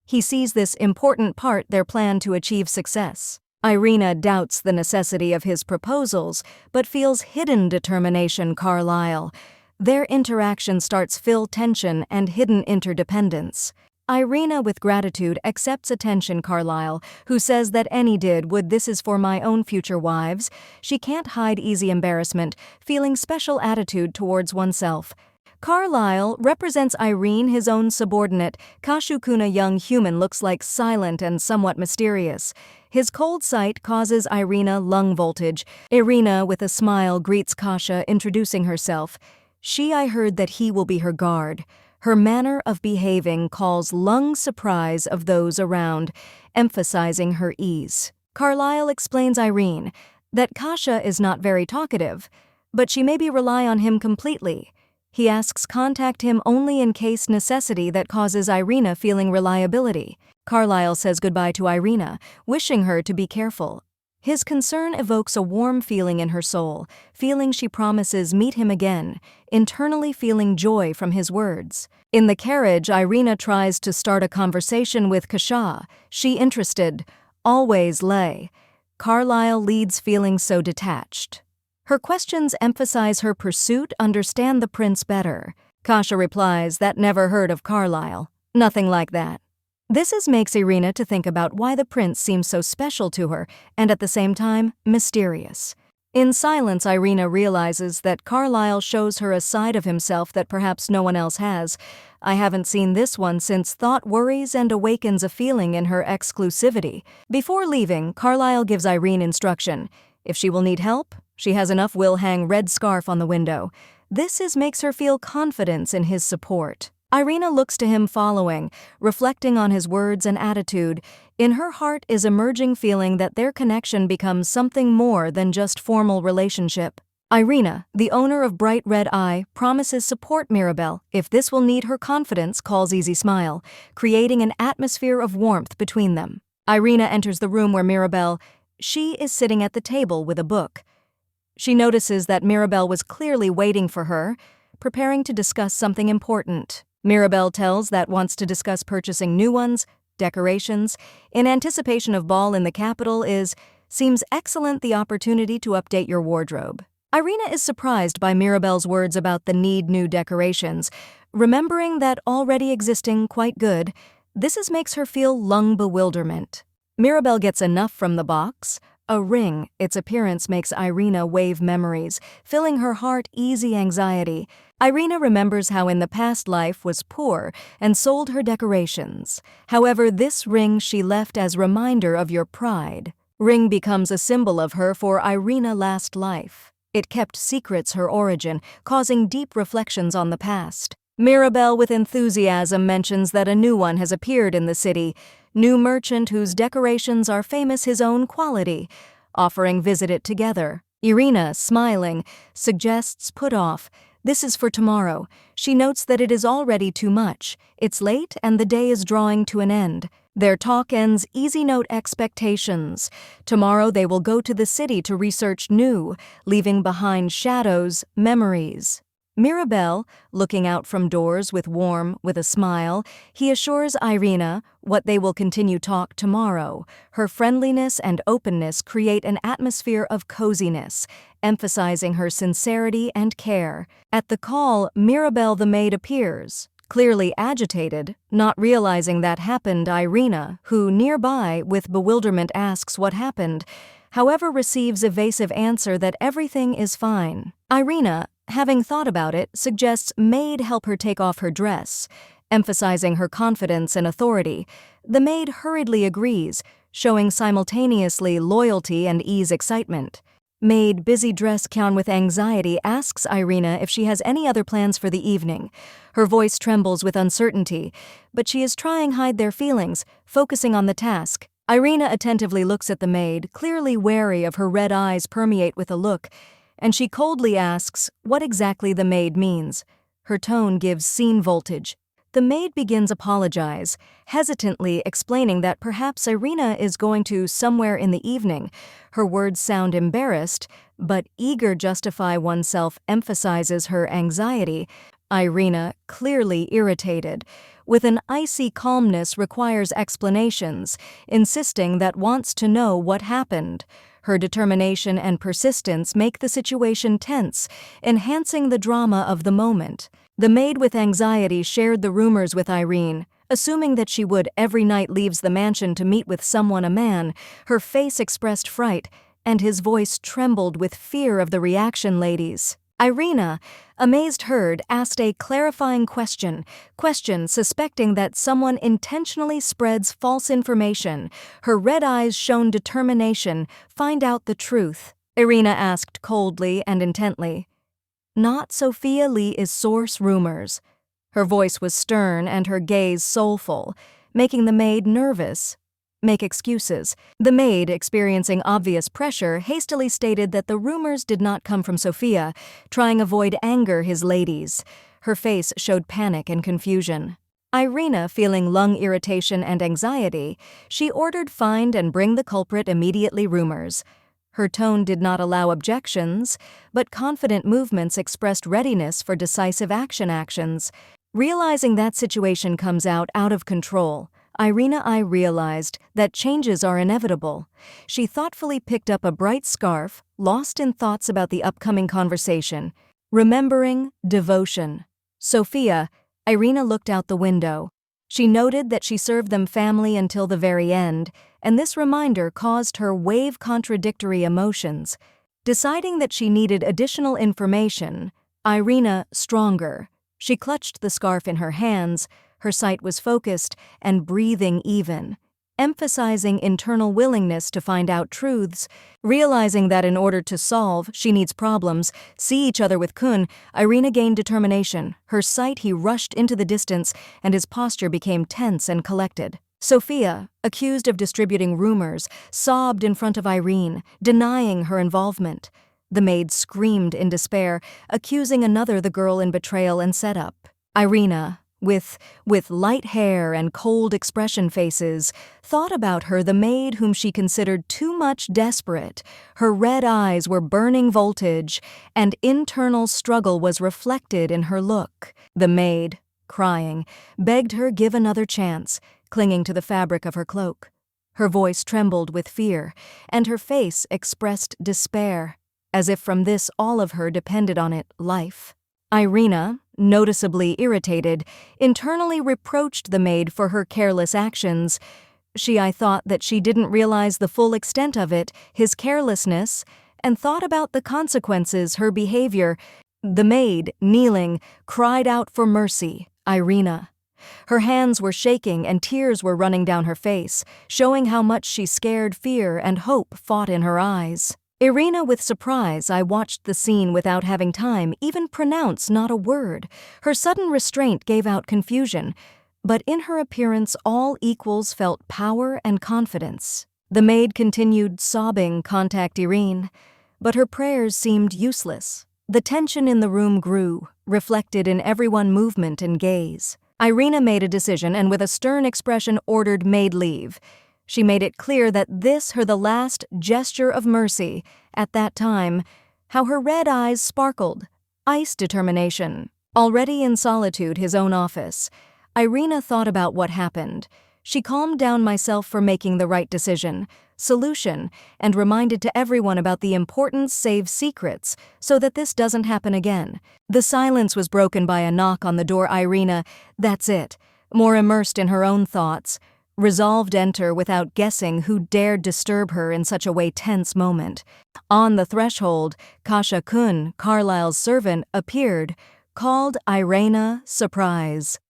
He sees this important part their plan to achieve success. Irina doubts the necessity of his proposals, but feels hidden determination. Carlisle. Their interaction starts fill tension and hidden interdependence. Irina, with gratitude, accepts attention. Carlisle, who says that any did would this is for my own future wives. She can't hide easy embarrassment, feeling special attitude towards oneself. Carlisle represents Irene, his own subordinate. Kashukuna, young human, looks like silent and somewhat mysterious. His cold sight causes Irina lung voltage. Irina, with a smile, greets Kasha, introducing herself. I heard that he will be her guard. Her manner of behaving calls lung surprise of those around, emphasizing her ease. Carlisle explains Irene that Kasha is not very talkative, but she maybe rely on him completely. He asks contact him only in case necessity that causes Irina feeling reliability. Carlisle says goodbye to Irina, wishing her to be careful. His concern evokes a warm feeling in her soul, feeling she promises meet him again, internally feeling joy from his words. In the carriage, Irina tries to start a conversation with Kasha. She interested, always lay. Carlisle leads feeling so detached. Her questions emphasize her pursuit, understand the prince better. Kasha replies that never heard of Carlisle. Nothing like that. This makes Irina to think about why the prince seems so special to her and at the same time mysterious. In silence, Irina realizes that Carlisle shows her a side of himself that perhaps no one else has. I haven't seen this one since thought worries and awakens a feeling in her exclusivity. Before leaving, Carlisle gives Irene instruction. If she will need help, she has enough will hang red scarf on the window. Makes her feel confidence in his support. Irina looks to him following, reflecting on his words and attitude. In her heart is emerging feeling that their connection becomes something more than just formal relationship. Irina, the owner of Bright Red Eye, promises support Mirabelle if this will need her confidence, calls easy smile, creating an atmosphere of warmth between them. Irina enters the room where Mirabelle, she is sitting at the table with a book. She notices that Mirabelle was clearly waiting for her, preparing to discuss something important. Mirabelle tells that wants to discuss purchasing new ones, decorations, in anticipation of ball in the capital seems excellent the opportunity to update your wardrobe. Irina is surprised by Mirabelle's words about the need new decorations, remembering that already existing quite good. Makes her feel lung bewilderment. Mirabelle gets enough from the box, a ring. Its appearance makes Irina wave memories, filling her heart easy anxiety. Irina remembers how in the past life was poor and sold her decorations. However, this ring she left as reminder of your pride. Ring becomes a symbol of her for Irina last life. It kept secrets her origin, causing deep reflections on the past. Mirabelle with enthusiasm mentions that a new one has appeared in the city, new merchant whose decorations are famous his own quality, offering visit it together. Irina, smiling, suggests put off. This is for tomorrow. She notes that it is already too much. It's late and the day is drawing to an end. Their talk ends easy note expectations. Tomorrow they will go to the city to research new, leaving behind shadows, memories. Mirabelle, looking out from doors with a smile, he assures Irina what they will continue talk tomorrow. Her friendliness and openness create an atmosphere of coziness, emphasizing her sincerity and care. At the call, Mirabelle the maid appears, clearly agitated, not realizing that happened. Irina, who nearby with bewilderment asks what happened, however receives evasive answer that everything is fine. Irina, having thought about it, suggests maid help her take off her dress, emphasizing her confidence and authority. The maid hurriedly agrees, showing simultaneously loyalty and excitement. Maid, busy dress gown with anxiety, asks Irina if she has any other plans for the evening. Her voice trembles with uncertainty, but she is trying hide their feelings, focusing on the task. Irina attentively looks at the maid, clearly wary of her red eyes permeate with a look, and she coldly asks what exactly the maid means. Her tone gives scene voltage. The maid begins apologize, hesitantly explaining that perhaps Irina is going to somewhere in the evening. Her words sound embarrassed, but eager justify oneself emphasizes her anxiety. Irina, clearly irritated, with an icy calmness requires explanations, insisting that wants to know what happened. Her determination and persistence make the situation tense, enhancing the drama of the moment. The maid with anxiety shared the rumors with Irene, assuming that she would every night leaves the mansion to meet with someone, a man. Her face expressed fright, and his voice trembled with fear of the reaction. Ladies. Irina, amazed heard, asked a clarifying question, suspecting that someone intentionally spreads false information. Her red eyes shone determination, find out the truth. Irina asked coldly and intently. Not Sophia Lee is source rumors. Her voice was stern and her gaze soulful, making the maid nervous. Make excuses. The maid, experiencing obvious pressure, hastily stated that the rumors did not come from Sophia, trying avoid anger his ladies. Her face showed panic and confusion. Irina, feeling lung irritation and anxiety, she ordered find and bring the culprit immediately. Rumors. Her tone did not allow objections, but confident movements expressed readiness for decisive actions. Realizing that situation comes out of control, Irina realized that changes are inevitable. She thoughtfully picked up a bright scarf, lost in thoughts about the upcoming conversation. Remembering devotion. Sophia, Irina looked out the window. She noted that she served them family until the very end, and this reminder caused her wave contradictory emotions. Deciding that she needed additional information, Irina stronger. She clutched the scarf in her hands. Her sight was focused and breathing even, emphasizing internal willingness to find out truths. Realizing that in order to solve, she needs problems, see each other with Kun, Irina gained determination. Her sight, he rushed into the distance, and his posture became tense and collected. Sophia, accused of distributing rumors, sobbed in front of Irene, denying her involvement. The maid screamed in despair, accusing another, the girl, in betrayal and setup. Irina, with light hair and cold expression faces, thought about her, the maid whom she considered too much desperate. Her red eyes were burning voltage, and internal struggle was reflected in her look. The maid, crying, begged her give another chance, clinging to the fabric of her cloak. Her voice trembled with fear, and her face expressed despair, as if from this all of her depended on it, life. Irina, noticeably irritated, internally reproached the maid for her careless actions. I thought that she didn't realize the full extent of it, his carelessness, and thought about the consequences, her behavior. The maid, kneeling, cried out for mercy. Irina. Her hands were shaking and tears were running down her face, showing how much she scared. Fear and hope fought in her eyes. Irina with surprise, I watched the scene without having time even pronounce not a word. Her sudden restraint gave out confusion, but in her appearance all equals felt power and confidence. The maid continued sobbing, "Contact Irene," but her prayers seemed useless. The tension in the room grew, reflected in everyone's movement and gaze. Irina made a decision and with a stern expression ordered maid leave. She made it clear that this her the last gesture of mercy. At that time, how her red eyes sparkled. Ice determination. Already in solitude his own office, Irina thought about what happened. She calmed down myself for making the right decision, solution, and reminded to everyone about the importance save secrets so that this doesn't happen again. The silence was broken by a knock on the door. Irina, that's it, more immersed in her own thoughts, resolved enter without guessing who dared disturb her in such a tense moment. On the threshold, Kasha-kun, Carlyle's servant, appeared, called Irina surprise.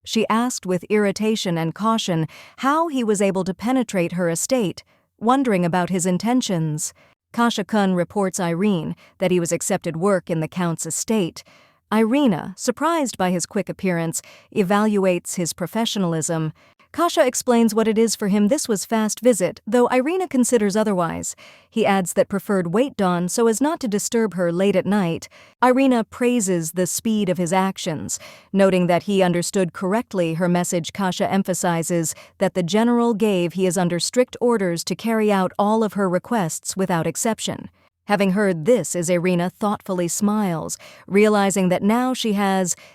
She asked with irritation and caution how he was able to penetrate her estate, wondering about his intentions. Kasha-kun reports Irene that he was accepted work in the count's estate. Irina, surprised by his quick appearance, evaluates his professionalism. Kasha explains what it is for him. This was fast visit, though Irina considers otherwise. He adds that preferred wait dawn so as not to disturb her late at night. Irina praises the speed of his actions, noting that he understood correctly her message. Kasha emphasizes that the general gave he is under strict orders to carry out all of her requests without exception. Having heard this, Irina thoughtfully smiles, realizing that now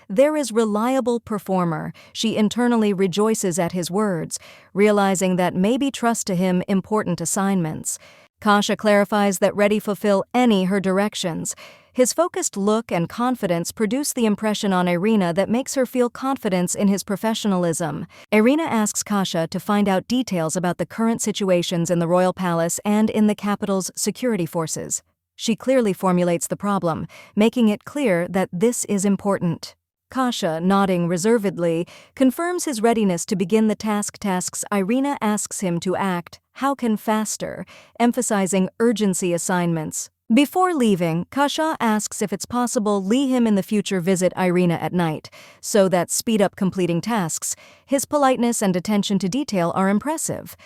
there is reliable performer. She internally rejoices at his words, realizing that maybe trust to him important assignments. Kasha clarifies that ready fulfill any her directions. His focused look and confidence produce the impression on Irina that makes her feel confidence in his professionalism. Irina asks Kasha to find out details about the current situations in the royal palace and in the capital's security forces. She clearly formulates the problem, making it clear that this is important. Kasha, nodding reservedly, confirms his readiness to begin the tasks Irina asks him to act, how can faster, emphasizing urgency assignments. Before leaving, Kasha asks if it's possible him in the future visit Irina at night, so that speed up completing tasks. His politeness and attention to detail are impressive.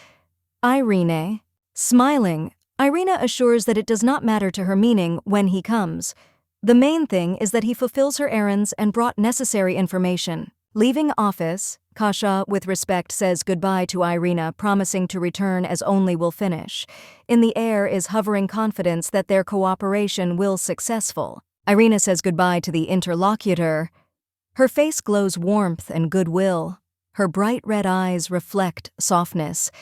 Irene, smiling, Irina assures that it does not matter to her meaning when he comes. The main thing is that he fulfills her errands and brought necessary information. Leaving office, Kasha, with respect, says goodbye to Irina, promising to return as only will finish. In the air is hovering confidence that their cooperation will successful. Irina says goodbye to the interlocutor. Her face glows warmth and goodwill. Her bright red eyes reflect softness,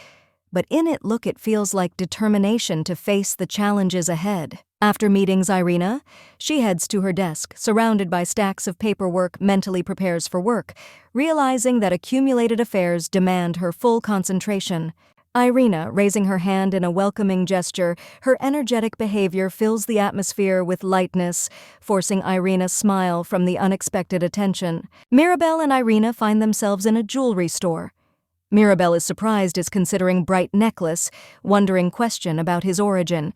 but in it feels like determination to face the challenges ahead. After meetings Irina, she heads to her desk, surrounded by stacks of paperwork, mentally prepares for work, realizing that accumulated affairs demand her full concentration. Irina, raising her hand in a welcoming gesture, her energetic behavior fills the atmosphere with lightness, forcing Irina's smile from the unexpected attention. Mirabelle and Irina find themselves in a jewelry store. Mirabelle is surprised as considering bright necklace, wondering question about his origin.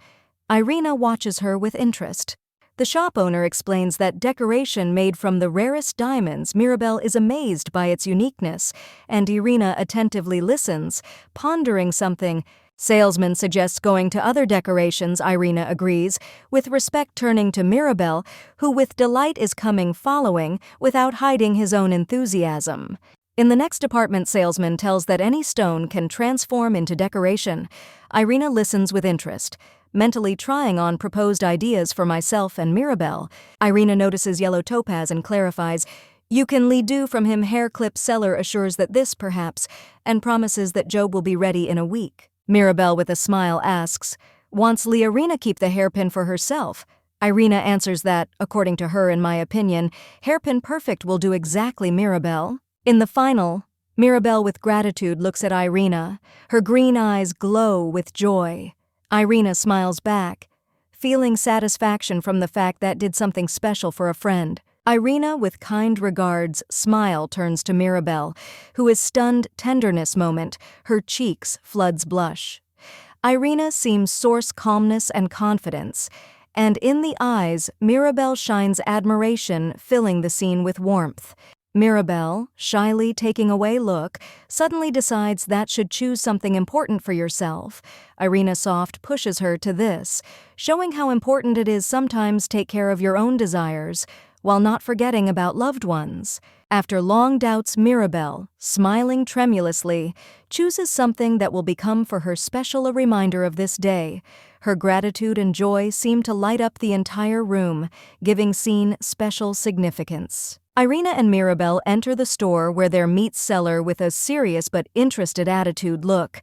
Irina watches her with interest. The shop owner explains that decoration made from the rarest diamonds. Mirabelle is amazed by its uniqueness, and Irina attentively listens, pondering something. Salesman suggests going to other decorations. Irina agrees, with respect turning to Mirabelle, who with delight is following, without hiding his own enthusiasm. In the next department, salesman tells that any stone can transform into decoration. Irina listens with interest, mentally trying on proposed ideas for myself and Mirabelle. Irina notices yellow topaz and clarifies, "You can do from him." Hair clip seller assures that this perhaps, and promises that Job will be ready in a week. Mirabelle with a smile asks, "Wants Irina keep the hairpin for herself?" Irina answers that, according to her, in my opinion, hairpin perfect will do exactly Mirabelle. In the final, Mirabelle with gratitude looks at Irina. Her green eyes glow with joy. Irina smiles back, feeling satisfaction from the fact that did something special for a friend. Irina, with kind regards, smile turns to Mirabelle, who is stunned tenderness moment, her cheeks floods blush. Irina seems source calmness and confidence, and in the eyes, Mirabel shines admiration, filling the scene with warmth. Mirabel, shyly taking away look, suddenly decides that should choose something important for yourself. Irina Soft pushes her to this, showing how important it is sometimes take care of your own desires, while not forgetting about loved ones. After long doubts, Mirabel, smiling tremulously, chooses something that will become for her special a reminder of this day. Her gratitude and joy seem to light up the entire room, giving scene special significance. Irina and Mirabel enter the store where their meat seller with a serious but interested attitude look.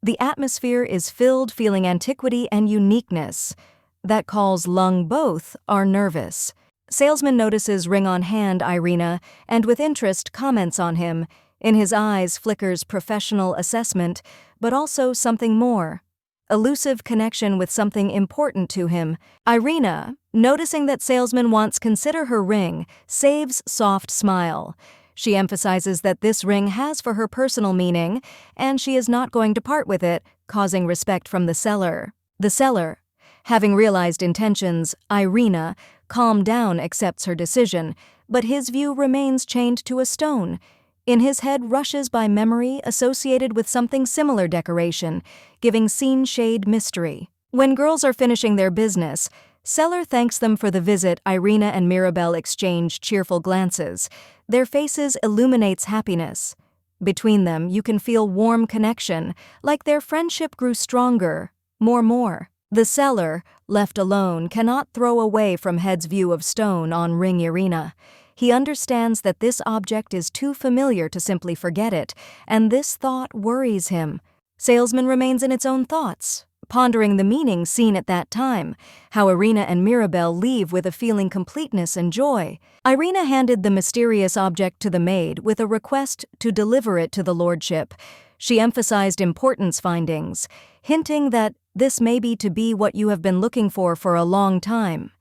The atmosphere is filled feeling antiquity and uniqueness. That calls Lung both are nervous. Salesman notices ring on hand Irina and with interest comments on him. In his eyes flickers professional assessment, but also something more. Elusive connection with something important to him. Irina, noticing that salesman wants consider her ring, saves soft smile. She emphasizes that this ring has for her personal meaning, and she is not going to part with it, causing respect from the seller. The seller, having realized intentions, Irina, calmed down, accepts her decision, but his view remains chained to a stone. In his head rushes by memory associated with something similar decoration, giving scene shade mystery. When girls are finishing their business, seller thanks them for the visit. Irina and Mirabel exchange cheerful glances. Their faces illuminates happiness. Between them, you can feel warm connection, like their friendship grew stronger. More. The seller, left alone, cannot throw away from head's view of stone on ring Irina. He understands that this object is too familiar to simply forget it, and this thought worries him. Salesman remains in its own thoughts, pondering the meaning seen at that time, how Irina and Mirabel leave with a feeling completeness and joy. Irina handed the mysterious object to the maid with a request to deliver it to the lordship. She emphasized importance findings, hinting that this may be to be what you have been looking for a long time.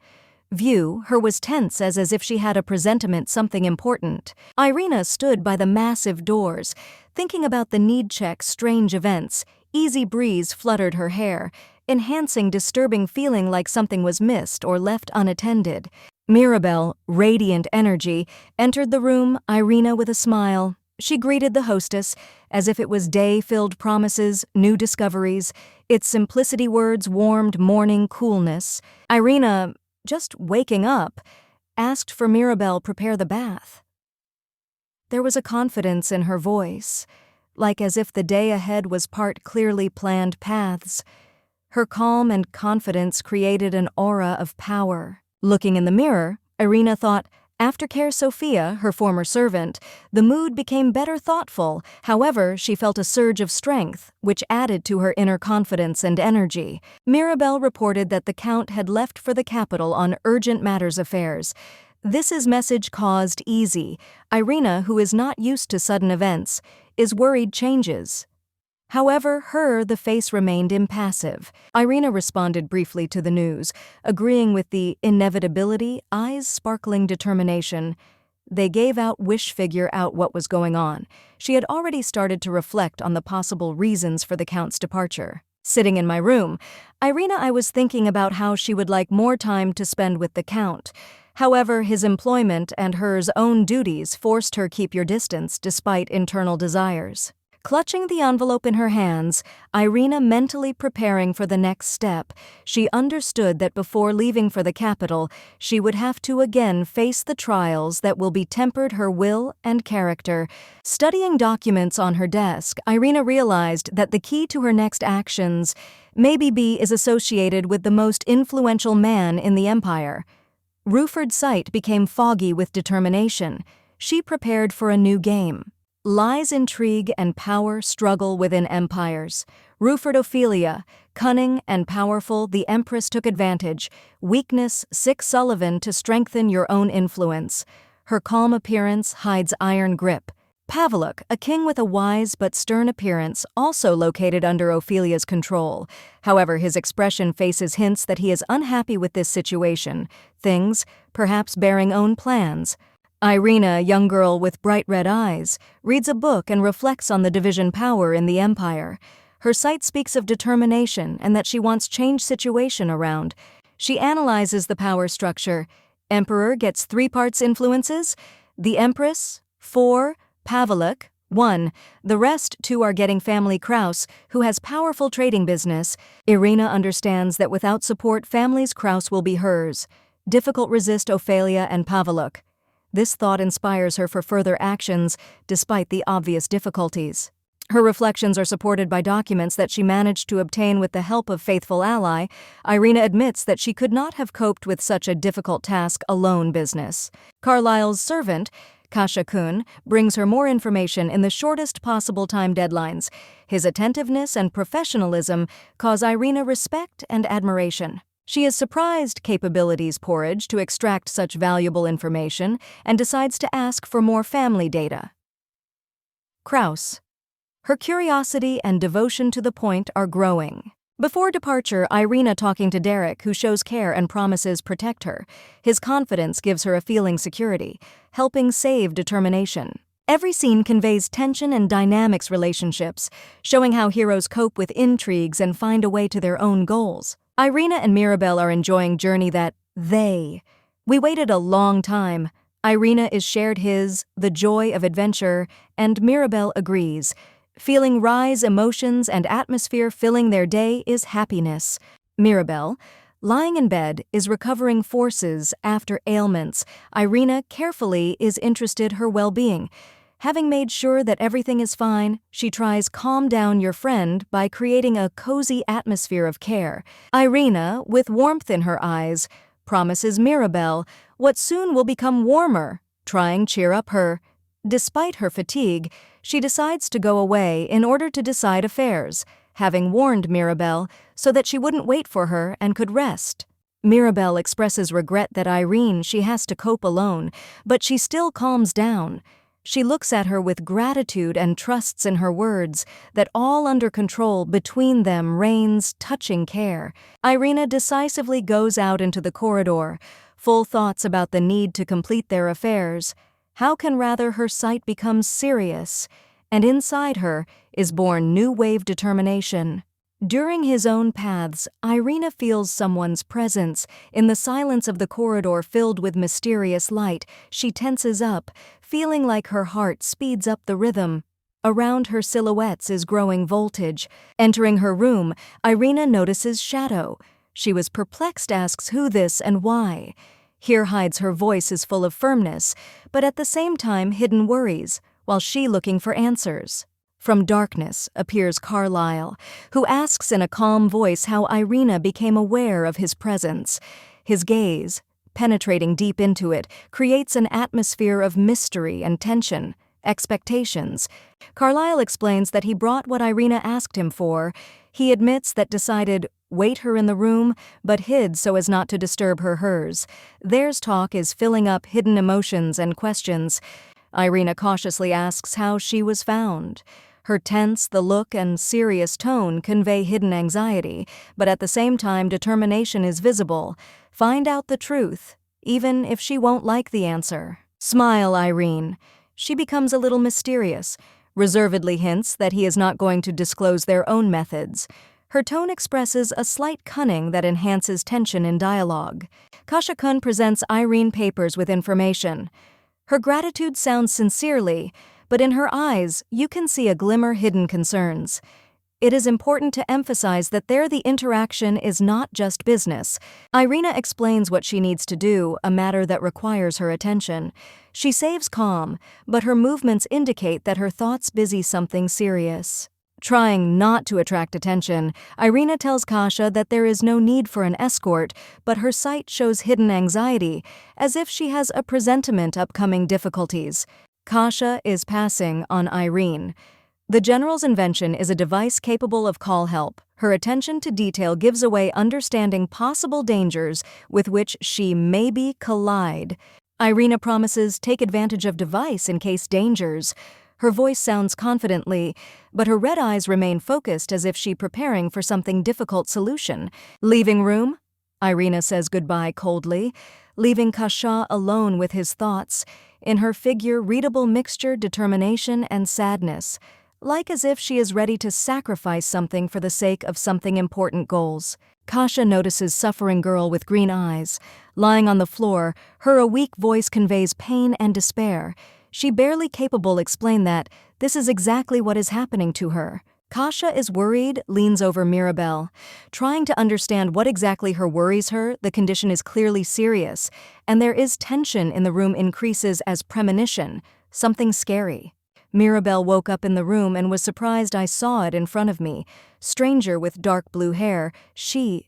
Her was tense as if she had a presentiment something important. Irina stood by the massive doors, thinking about the need check strange events. Easy breeze fluttered her hair, enhancing disturbing feeling like something was missed or left unattended. Mirabel, radiant energy, entered the room, Irina with a smile. She greeted the hostess as if it was day-filled promises, new discoveries. Its simplicity words warmed morning coolness. Irina, just waking up, asked for Mirabel prepare the bath. There was a confidence in her voice, like as if the day ahead was part clearly planned paths. Her calm and confidence created an aura of power. Looking in the mirror, Irina thought, aftercare Sophia, her former servant, the mood became better thoughtful. However, she felt a surge of strength, which added to her inner confidence and energy. Mirabel reported that the Count had left for the capital on urgent matters affairs. This is message caused easy. Irina, who is not used to sudden events, is worried changes. However, the face remained impassive. Irina responded briefly to the news, agreeing with the inevitability, eyes sparkling determination. They gave out figure out what was going on. She had already started to reflect on the possible reasons for the Count's departure. Sitting in my room, Irina, I was thinking about how she would like more time to spend with the Count. However, his employment and hers own duties forced her keep your distance despite internal desires. Clutching the envelope in her hands, Irina mentally preparing for the next step, she understood that before leaving for the capital, she would have to again face the trials that will be tempered her will and character. Studying documents on her desk, Irina realized that the key to her next actions is associated with the most influential man in the empire. Ruford's sight became foggy with determination. She prepared for a new game. Lies, intrigue, and power struggle within empires. Ruford Ophelia, cunning and powerful, the Empress took advantage. Weakness, sick Sullivan to strengthen your own influence. Her calm appearance hides iron grip. Pavlok, a king with a wise but stern appearance, also located under Ophelia's control. However, his expression faces hints that he is unhappy with this situation. Things, perhaps bearing own plans. Irina, a young girl with bright red eyes, reads a book and reflects on the division power in the empire. Her sight speaks of determination and that she wants change situation around. She analyzes the power structure. Emperor gets 3 parts influences, the Empress, 4, Pavlik, 1, the rest 2 are getting family Kraus, who has powerful trading business. Irina understands that without support, family's Kraus will be hers. Difficult resist Ophelia and Pavlik. This thought inspires her for further actions, despite the obvious difficulties. Her reflections are supported by documents that she managed to obtain with the help of faithful ally. Irina admits that she could not have coped with such a difficult task alone. Business. Carlyle's servant, Kasha-kun, brings her more information in the shortest possible time deadlines. His attentiveness and professionalism cause Irina respect and admiration. She is surprised capabilities Porridge to extract such valuable information and decides to ask for more family data. Kraus. Her curiosity and devotion to the point are growing. Before departure, Irina talking to Derek, who shows care and promises protect her. His confidence gives her a feeling security, helping save determination. Every scene conveys tension and dynamics relationships, showing how heroes cope with intrigues and find a way to their own goals. Irina and Mirabel are enjoying journey that we waited a long time. Irina is shared the joy of adventure, and Mirabel agrees. Feeling rise emotions and atmosphere filling their day is happiness. Mirabel, lying in bed, is recovering forces after ailments. Irina carefully is interested her well-being. Having made sure that everything is fine, she tries calm down your friend by creating a cozy atmosphere of care. Irina, with warmth in her eyes, promises Mirabel what soon will become warmer, trying cheer up her. Despite her fatigue, she decides to go away in order to decide affairs, having warned Mirabel so that she wouldn't wait for her and could rest. Mirabel expresses regret that she has to cope alone, but she still calms down. She looks at her with gratitude and trusts in her words that all under control between them reigns touching care. Irina decisively goes out into the corridor, full thoughts about the need to complete their affairs. How can rather her sight becomes serious, and inside her is born new wave determination. During his own paths, Irina feels someone's presence. In the silence of the corridor filled with mysterious light, she tenses up, feeling like her heart speeds up the rhythm. Around her silhouettes is growing voltage. Entering her room, Irina notices Shadow. She was perplexed, asks who this and why. Here hides her voice is full of firmness, but at the same time hidden worries, while she looking for answers. From darkness appears Carlyle, who asks in a calm voice how Irina became aware of his presence. His gaze, penetrating deep into it, creates an atmosphere of mystery and tension, expectations. Carlyle explains that he brought what Irina asked him for. He admits that decided wait her in the room, but hid so as not to disturb hers. Theirs talk is filling up hidden emotions and questions. Irina cautiously asks how she was found. Her tense, the look, and serious tone convey hidden anxiety, but at the same time determination is visible. Find out the truth, even if she won't like the answer. Smile, Irene. She becomes a little mysterious, reservedly hints that he is not going to disclose their own methods. Her tone expresses a slight cunning that enhances tension in dialogue. Kasha-kun presents Irene papers with information. Her gratitude sounds sincerely, but in her eyes you can see a glimmer hidden concerns. It is important to emphasize that the interaction is not just business. Irina explains what she needs to do, a matter that requires her attention. She saves calm, but her movements indicate that her thoughts busy something serious. Trying not to attract attention, Irina tells Kasha that there is no need for an escort, but her sight shows hidden anxiety, as if she has a presentiment upcoming difficulties. Kasha is passing on Irene. The General's invention is a device capable of call help. Her attention to detail gives away understanding possible dangers with which she maybe collide. Irina promises take advantage of device in case dangers. Her voice sounds confidently, but her red eyes remain focused as if she preparing for something difficult solution. Leaving room? Irina says goodbye coldly, leaving Kasha alone with his thoughts. In her figure readable mixture determination and sadness. like as if she is ready to sacrifice something for the sake of something important goals. Kasha notices suffering girl with green eyes. Lying on the floor, her weak voice conveys pain and despair. She barely capable explain that this is exactly what is happening to her. Kasha is worried, leans over Mirabelle. Trying to understand what exactly her worries her, the condition is clearly serious, and there is tension in the room increases as premonition, something scary. Mirabelle woke up in the room and was surprised I saw it in front of me. Stranger with dark blue hair, she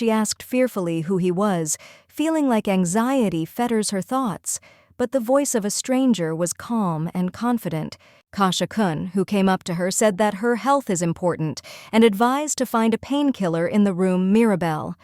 asked fearfully who he was, feeling like anxiety fetters her thoughts. But the voice of a stranger was calm and confident. Kasha-kun, who came up to her, said that her health is important and advised to find a painkiller in the room Mirabelle.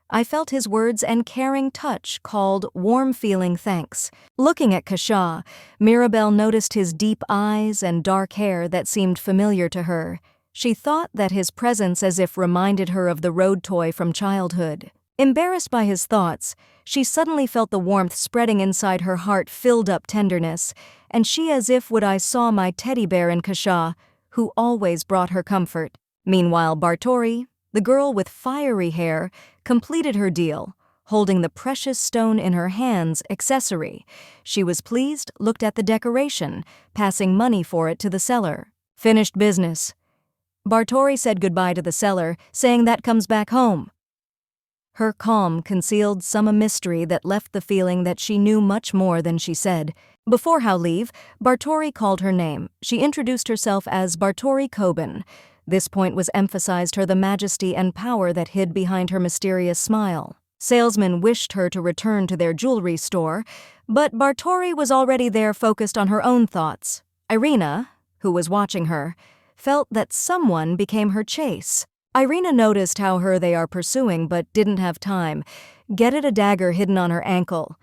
I felt his words and caring touch called warm feeling thanks. Looking at Kasha, Mirabelle noticed his deep eyes and dark hair that seemed familiar to her. She thought that his presence as if reminded her of the road toy from childhood. Embarrassed by his thoughts, she suddenly felt the warmth spreading inside her heart filled up tenderness, and she as if would I saw my teddy bear in Kasha, who always brought her comfort. Meanwhile, Bartori, the girl with fiery hair, completed her deal, holding the precious stone in her hands, accessory. She was pleased, looked at the decoration, passing money for it to the seller. Finished business. Bartori said goodbye to the seller, saying that comes back home. Her calm concealed some mystery that left the feeling that she knew much more than she said. Before how leave, Bartori called her name. She introduced herself as Bartori Kobin. This point was emphasized her the majesty and power that hid behind her mysterious smile. Salesmen wished her to return to their jewelry store, but Bartori was already there focused on her own thoughts. Irina, who was watching her, felt that someone became her chase. Irina noticed how they are pursuing but didn't have time. Get it a dagger hidden on her ankle.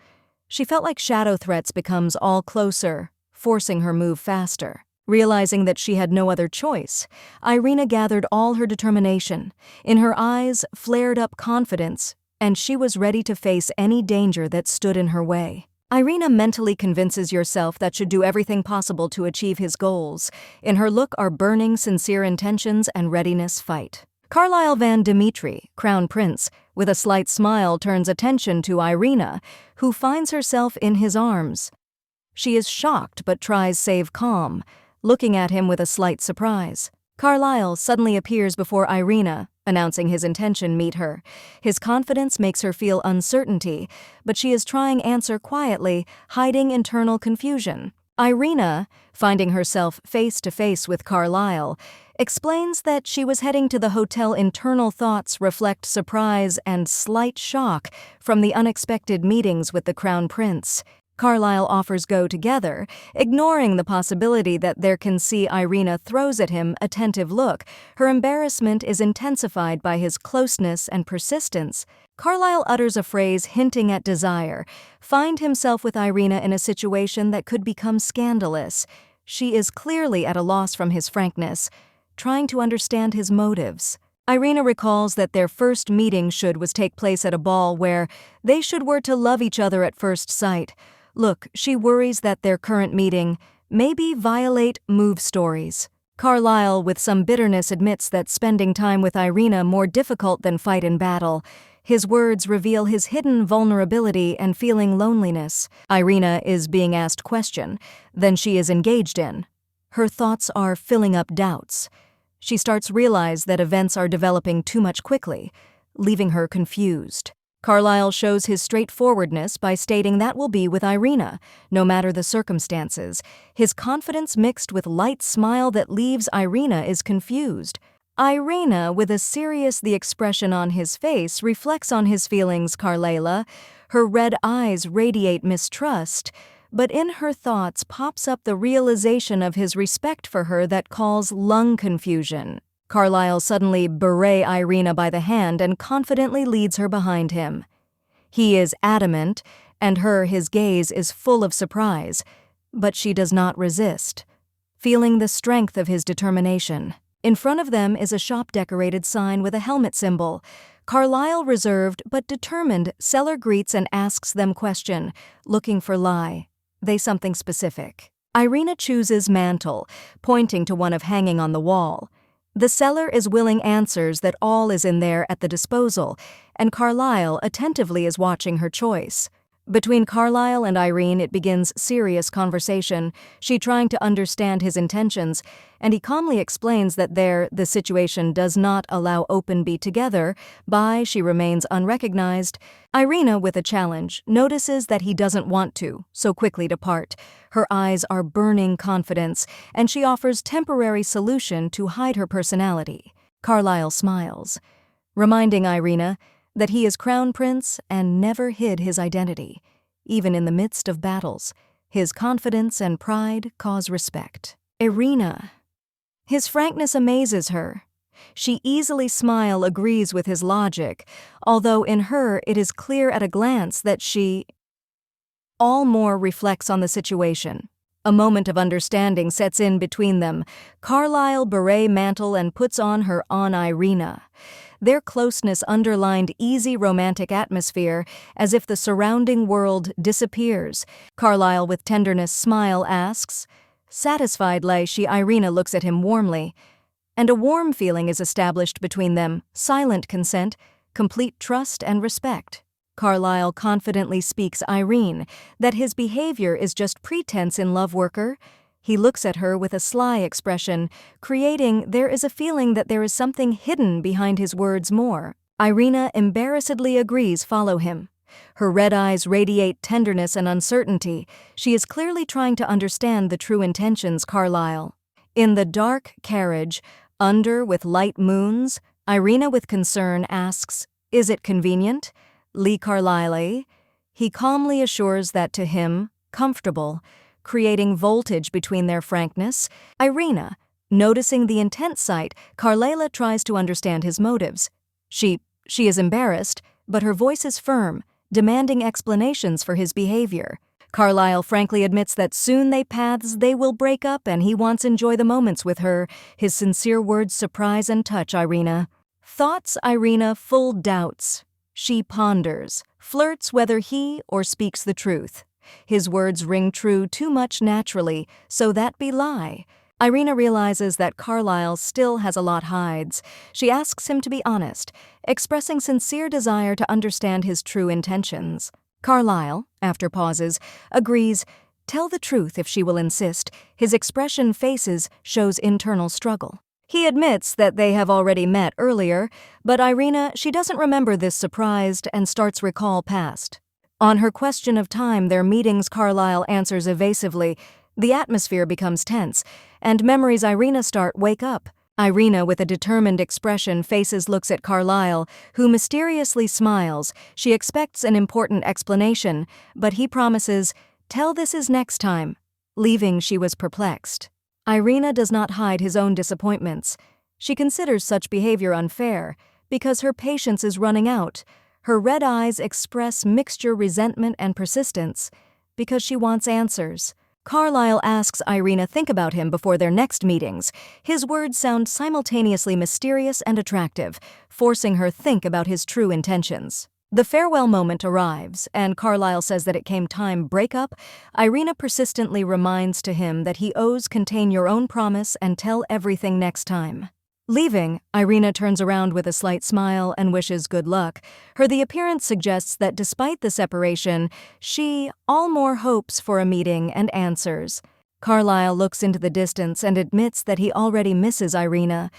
She felt like shadow threats becomes all closer, forcing her move faster. Realizing that she had no other choice, Irina gathered all her determination. In her eyes flared up confidence, and she was ready to face any danger that stood in her way. Irina mentally convinces yourself that should do everything possible to achieve his goals. In her look are burning, sincere intentions and readiness fight. Carlisle Van Dimitri, Crown Prince, with a slight smile turns attention to Irina, who finds herself in his arms. She is shocked but tries save calm, looking at him with a slight surprise. Carlisle suddenly appears before Irina, announcing his intention meet her. His confidence makes her feel uncertainty, but she is trying answer quietly, hiding internal confusion. Irina, finding herself face to face with Carlisle, explains that she was heading to the hotel. Internal thoughts reflect surprise and slight shock from the unexpected meetings with the Crown Prince. Carlisle offers go together, ignoring the possibility that there can see Irina throws at him attentive look. Her embarrassment is intensified by his closeness and persistence. Carlisle utters a phrase hinting at desire, find himself with Irina in a situation that could become scandalous. She is clearly at a loss from his frankness, trying to understand his motives. Irina recalls that their first meeting was take place at a ball where they were to love each other at first sight. Look, she worries that their current meeting maybe violate move stories. Carlisle, with some bitterness, admits that spending time with Irina more difficult than fight in battle. His words reveal his hidden vulnerability and feeling loneliness. Irina is being asked question, then she is engaged in. Her thoughts are filling up doubts. She starts realize that events are developing too much quickly, leaving her confused. Carlisle shows his straightforwardness by stating that will be with Irina, no matter the circumstances. His confidence mixed with light smile that leaves Irina is confused. Irina, with a serious the expression on his face, reflects on his feelings. Carlisle, her red eyes radiate mistrust, but in her thoughts pops up the realization of his respect for her that calls lung confusion. Carlisle suddenly berates Irina by the hand and confidently leads her behind him. He is adamant, and his gaze is full of surprise, but she does not resist, feeling the strength of his determination. In front of them is a shop-decorated sign with a helmet symbol. Carlisle, reserved but determined, seller greets and asks them question, looking for lie. They something specific. Irina chooses mantle, pointing to one of hanging on the wall. The seller is willing answers that all is in there at the disposal, and Carlyle attentively is watching her choice. Between Carlyle and Irene it begins serious conversation, she trying to understand his intentions, and he calmly explains that the situation does not allow open be together, she remains unrecognized. Irina, with a challenge, notices that he doesn't want to so quickly depart. Her eyes are burning confidence, and she offers temporary solution to hide her personality. Carlyle smiles, reminding Irina that he is crown prince and never hid his identity. Even in the midst of battles, his confidence and pride cause respect. Irina. His frankness amazes her. She easily agrees with his logic, although in her it is clear at a glance that she all more reflects on the situation. A moment of understanding sets in between them. Carlyle beret mantle and puts on her on Irina. Their closeness underlined easy romantic atmosphere, as if the surrounding world disappears. Carlyle with tenderness smile asks, satisfied Irina looks at him warmly, and a warm feeling is established between them, silent consent, complete trust and respect. Carlyle confidently speaks Irene that his behavior is just pretense in love worker. He looks at her with a sly expression, there is a feeling that there is something hidden behind his words more. Irina embarrassedly agrees follow him. Her red eyes radiate tenderness and uncertainty. She is clearly trying to understand the true intentions Carlyle. In the dark carriage, under with light moons, Irina with concern asks, is it convenient? Carlyle. He calmly assures that to him, comfortable, creating voltage between their frankness. Irina, noticing the intense sight, Carlyle tries to understand his motives. She is embarrassed, but her voice is firm, demanding explanations for his behavior. Carlyle frankly admits that soon they will break up and he wants enjoy the moments with her. His sincere words surprise and touch Irina. Thoughts Irina full doubts. She ponders, flirts whether he or speaks the truth. His words ring true too much naturally, so that be lie. Irina realizes that Carlyle still has a lot hides. She asks him to be honest, expressing sincere desire to understand his true intentions. Carlyle, after pauses, agrees, tell the truth if she will insist. His expression shows internal struggle. He admits that they have already met earlier, but Irina, she doesn't remember this surprised and starts recall past. On her question of time their meetings, Carlyle answers evasively. The atmosphere becomes tense, and memories Irina wake up. Irina, with a determined expression, looks at Carlyle, who mysteriously smiles. She expects an important explanation, but he promises, tell this is next time. Leaving, she was perplexed. Irina does not hide his own disappointments. She considers such behavior unfair, because her patience is running out. Her red eyes express mixture resentment and persistence, because she wants answers. Carlyle asks Irina think about him before their next meetings. His words sound simultaneously mysterious and attractive, forcing her think about his true intentions. The farewell moment arrives, and Carlyle says that it came time break up. Irina persistently reminds to him that he owes contain your own promise and tell everything next time. Leaving, Irina turns around with a slight smile and wishes good luck. The appearance suggests that despite the separation, she all more hopes for a meeting and answers. Carlyle looks into the distance and admits that he already misses Irina.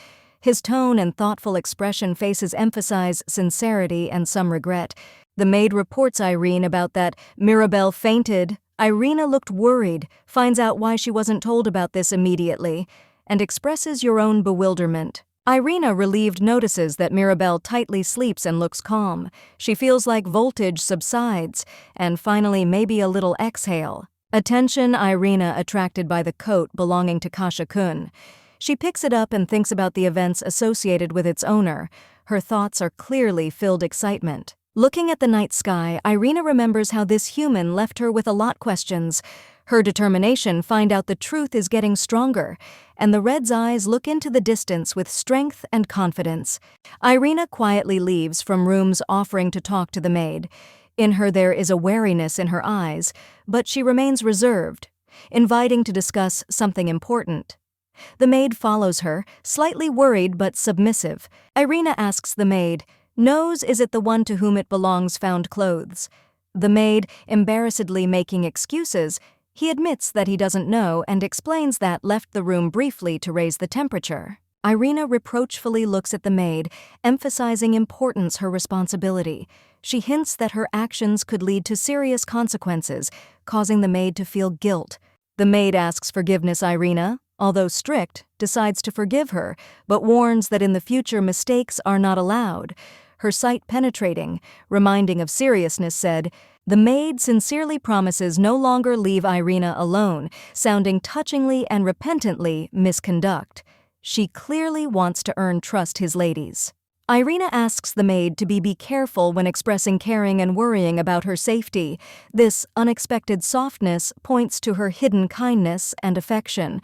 His tone and thoughtful expression emphasize sincerity and some regret. The maid reports Irene about that Mirabelle fainted. Irina looked worried, finds out why she wasn't told about this immediately, and expresses your own bewilderment. Irina, relieved, notices that Mirabelle tightly sleeps and looks calm. She feels like voltage subsides, and finally maybe a little exhale. Attention Irina attracted by the coat belonging to Kasha-kun. She picks it up and thinks about the events associated with its owner. Her thoughts are clearly filled excitement. Looking at the night sky, Irina remembers how this human left her with a lot questions. Her determination find out the truth is getting stronger, and the red's eyes look into the distance with strength and confidence. Irina quietly leaves from rooms offering to talk to the maid. In her there is a wariness in her eyes, but she remains reserved. inviting to discuss something important. The maid follows her, slightly worried but submissive. Irina asks the maid, "Knows is it the one to whom it belongs found clothes?" The maid, embarrassedly making excuses, he admits that he doesn't know and explains that left the room briefly to raise the temperature. Irina reproachfully looks at the maid, emphasizing importance her responsibility. She hints that her actions could lead to serious consequences, causing the maid to feel guilt. The maid asks forgiveness. Irina, although strict, decides to forgive her, but warns that in the future mistakes are not allowed. Her sight penetrating, reminding of seriousness, said, the maid sincerely promises no longer leave Irina alone, sounding touchingly and repentantly misconduct. She clearly wants to earn trust his ladies. Irina asks the maid to be careful when expressing caring and worrying about her safety. This unexpected softness points to her hidden kindness and affection.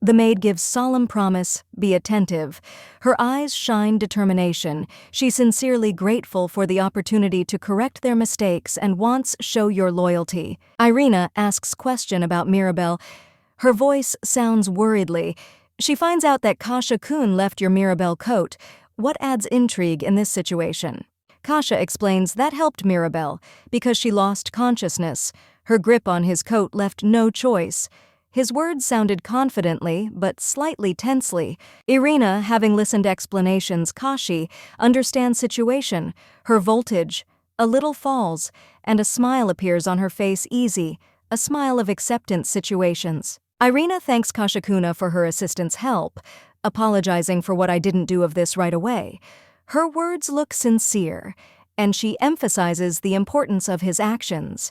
The maid gives solemn promise, be attentive. Her eyes shine determination. She's sincerely grateful for the opportunity to correct their mistakes and wants show your loyalty. Irina asks question about Mirabel. Her voice sounds worriedly. She finds out that Kasha-kun left your Mirabel coat. What adds intrigue in this situation? Kasha explains that helped Mirabel because she lost consciousness. Her grip on his coat left no choice. His words sounded confidently, but slightly tensely. Irina, having listened explanations, Kashi understands situation, her voltage, a little falls, and a smile appears on her face, easy, a smile of acceptance situations. Irina thanks Kashakuna for her assistant's help, apologizing for what I didn't do of this right away. Her words look sincere, and she emphasizes the importance of his actions.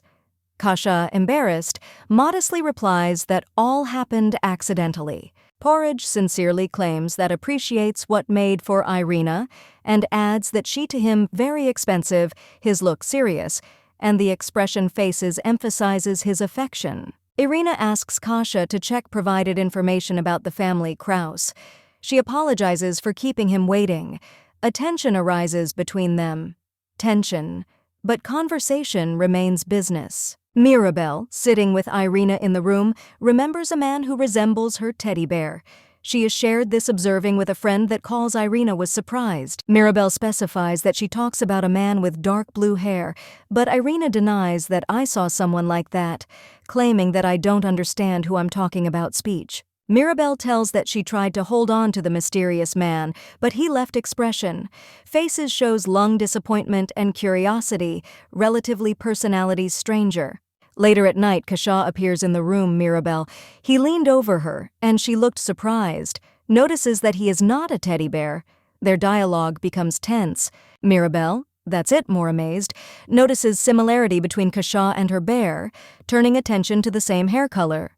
Kasha, embarrassed, modestly replies that all happened accidentally. Porridge sincerely claims that appreciates what made for Irina and adds that she to him very expensive, his look serious, and the expression faces emphasizes his affection. Irina asks Kasha to check provided information about the family Kraus. She apologizes for keeping him waiting. A tension arises between them. Tension, but conversation remains business. Mirabel, sitting with Irina in the room, remembers a man who resembles her teddy bear. She has shared this observing with a friend that calls Irina was surprised. Mirabel specifies that she talks about a man with dark blue hair, but Irina denies that I saw someone like that, claiming that I don't understand who I'm talking about speech. Mirabel tells that she tried to hold on to the mysterious man, but he left expression. Faces shows lung disappointment and curiosity, relatively personalities stranger. Later at night, Kasha appears in the room. Mirabel. He leaned over her, and she looked surprised, notices that he is not a teddy bear. Their dialogue becomes tense. Mirabel, that's it, more amazed, notices similarity between Kasha and her bear, turning attention to the same hair color.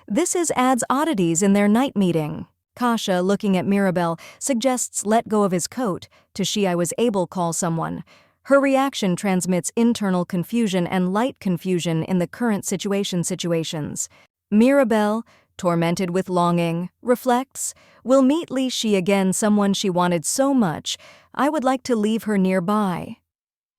This adds oddities in their night meeting. Kasha, looking at Mirabel, suggests let go of his coat. To she I was able call someone. Her reaction transmits internal confusion and light confusion in the current situations. Mirabel, tormented with longing, reflects, will meet Li she again, someone she wanted so much, I would like to leave her nearby.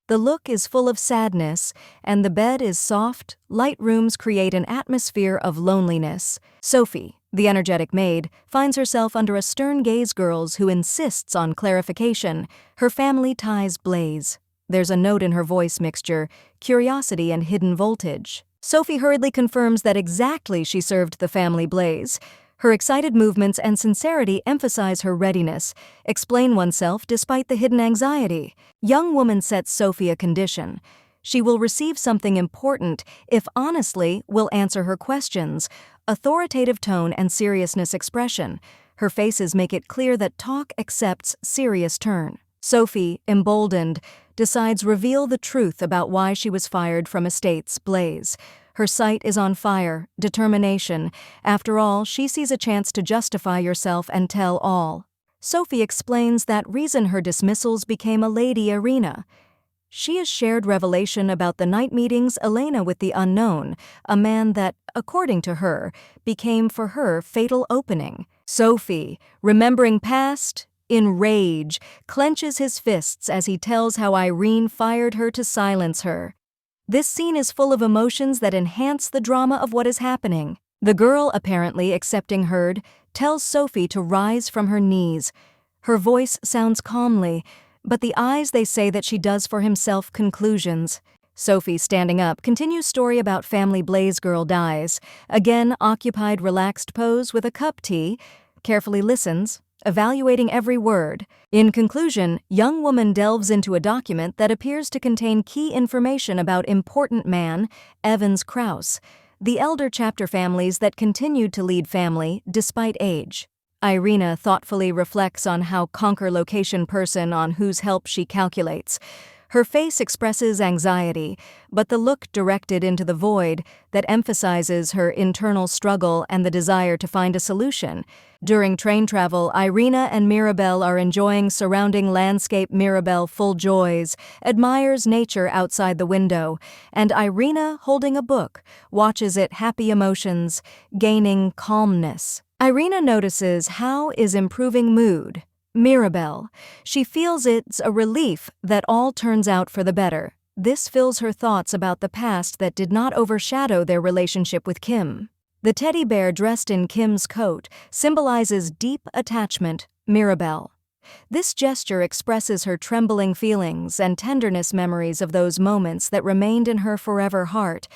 The look is full of sadness, and the bed is soft. Light rooms create an atmosphere of loneliness. Sophie, the energetic maid, finds herself under a stern gaze girls who insists on clarification. Her family ties blaze. There's a note in her voice mixture, curiosity and hidden voltage. Sophie hurriedly confirms that exactly she served the family blaze. Her excited movements and sincerity emphasize her readiness, explain oneself despite the hidden anxiety. Young woman sets Sophie a condition. She will receive something important if honestly will answer her questions. Authoritative tone and seriousness expression. Her faces make it clear that talk accepts serious turn. Sophie, emboldened, decides reveal the truth about why she was fired from estate's blaze. Her sight is on fire, determination. After all, she sees a chance to justify yourself and tell all. Sophie explains that reason her dismissals became a lady Irina. She has shared revelation about the night meetings Elena with the unknown, a man that, according to her, became for her fatal opening. Sophie, remembering past, in rage, clenches his fists as he tells how Irene fired her to silence her. This scene is full of emotions that enhance the drama of what is happening. The girl, apparently accepting Herd, tells Sophie to rise from her knees. Her voice sounds calmly, but the eyes they say that she does for himself conclusions. Sophie, standing up, continues story about family Blaze girl dies. Again, occupied relaxed pose with a cup tea, carefully listens, evaluating every word. In conclusion, young woman delves into a document that appears to contain key information about important man, Evans Krause, the elder chapter families that continued to lead family despite age. Irina thoughtfully reflects on how conquer location person on whose help she calculates. Her face expresses anxiety, but the look directed into the void that emphasizes her internal struggle and the desire to find a solution. During train travel, Irina and Mirabelle are enjoying surrounding landscape. Mirabelle, full joys, admires nature outside the window, and Irina, holding a book, watches it happy emotions, gaining calmness. Irina notices how is improving mood. Mirabelle. She feels it's a relief that all turns out for the better. This fills her thoughts about the past that did not overshadow their relationship with Kim. The teddy bear dressed in Kim's coat symbolizes deep attachment, Mirabelle. This gesture expresses her trembling feelings and tenderness memories of those moments that remained in her forever heart.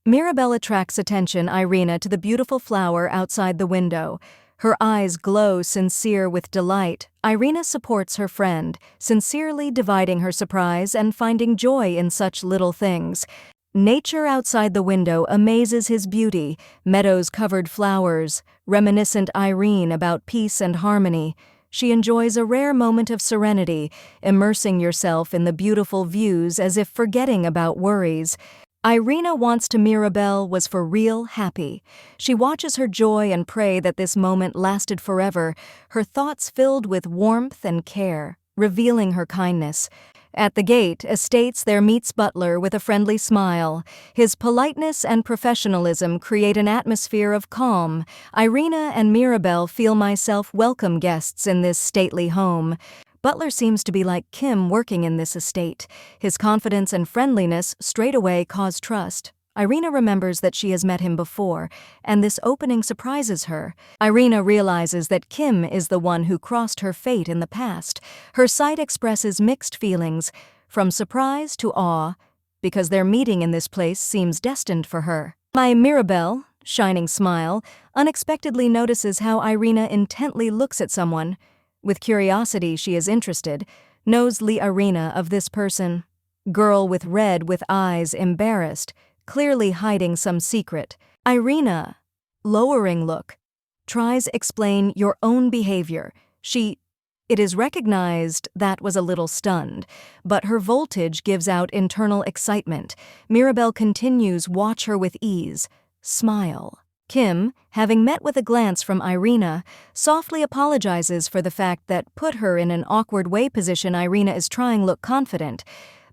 Mirabelle attracts attention Irina to the beautiful flower outside the window. Her eyes glow sincere with delight. Irina supports her friend, sincerely dividing her surprise and finding joy in such little things. Nature outside the window amazes his beauty, meadows covered flowers, reminiscent Irene about peace and harmony. She enjoys a rare moment of serenity, immersing yourself in the beautiful views as if forgetting about worries. Irina wants to Mirabelle was for real happy. She watches her joy and pray that this moment lasted forever, her thoughts filled with warmth and care, revealing her kindness. At the gate, Estates there meets Butler with a friendly smile. His politeness and professionalism create an atmosphere of calm. Irina and Mirabelle feel myself welcome guests in this stately home. Butler seems to be like Kim working in this estate. His confidence and friendliness straightaway cause trust. Irina remembers that she has met him before, and this opening surprises her. Irina realizes that Kim is the one who crossed her fate in the past. Her sight expresses mixed feelings, from surprise to awe, because their meeting in this place seems destined for her. Mirabelle, shining smile, unexpectedly notices how Irina intently looks at someone. With curiosity, she is interested, knows Irina of this person. Girl with red with eyes embarrassed, clearly hiding some secret. Irina, lowering look, tries explain your own behavior. It is recognized that was a little stunned, but her voltage gives out internal excitement. Mirabelle continues watch her with ease, smile. Kim, having met with a glance from Irina, softly apologizes for the fact that put her in an awkward way position. Irina is trying look confident,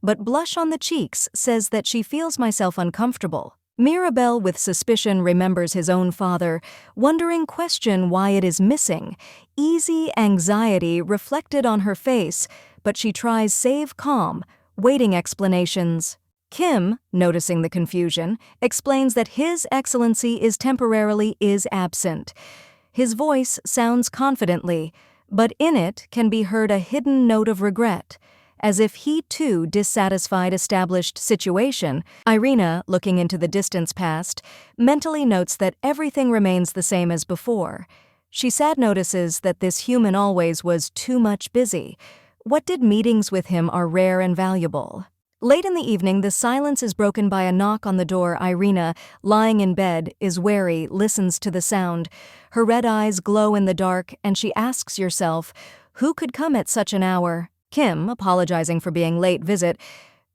but blush on the cheeks says that she feels myself uncomfortable. Mirabelle with suspicion remembers his own father, wondering question why it is missing. Easy anxiety reflected on her face, but she tries save calm, waiting explanations. Kim, noticing the confusion, explains that His Excellency is temporarily absent. His voice sounds confidently, but in it can be heard a hidden note of regret, as if he too dissatisfied established situation. Irina, looking into the distance past, mentally notes that everything remains the same as before. She sad notices that this human always was too much busy. What did meetings with him are rare and valuable. Late in the evening, the silence is broken by a knock on the door. Irina, lying in bed, is wary, listens to the sound. Her red eyes glow in the dark, and she asks herself, who could come at such an hour? Kim, apologizing for being late visit,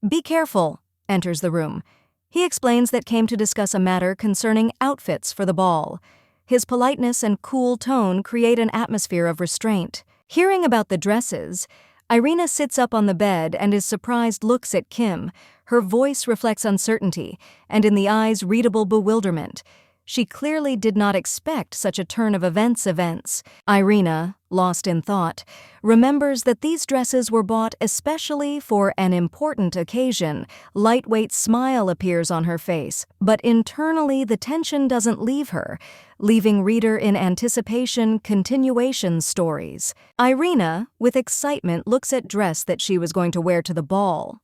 "Be careful," enters the room. He explains that came to discuss a matter concerning outfits for the ball. His politeness and cool tone create an atmosphere of restraint. Hearing about the dresses, Irina sits up on the bed and is surprised looks at Kim. Her voice reflects uncertainty, and in the eyes readable bewilderment. She clearly did not expect such a turn of events. Irina, lost in thought, remembers that these dresses were bought especially for an important occasion. Lightweight smile appears on her face, but internally the tension doesn't leave her, leaving reader in anticipation continuation stories. Irina, with excitement, looks at dress that she was going to wear to the ball.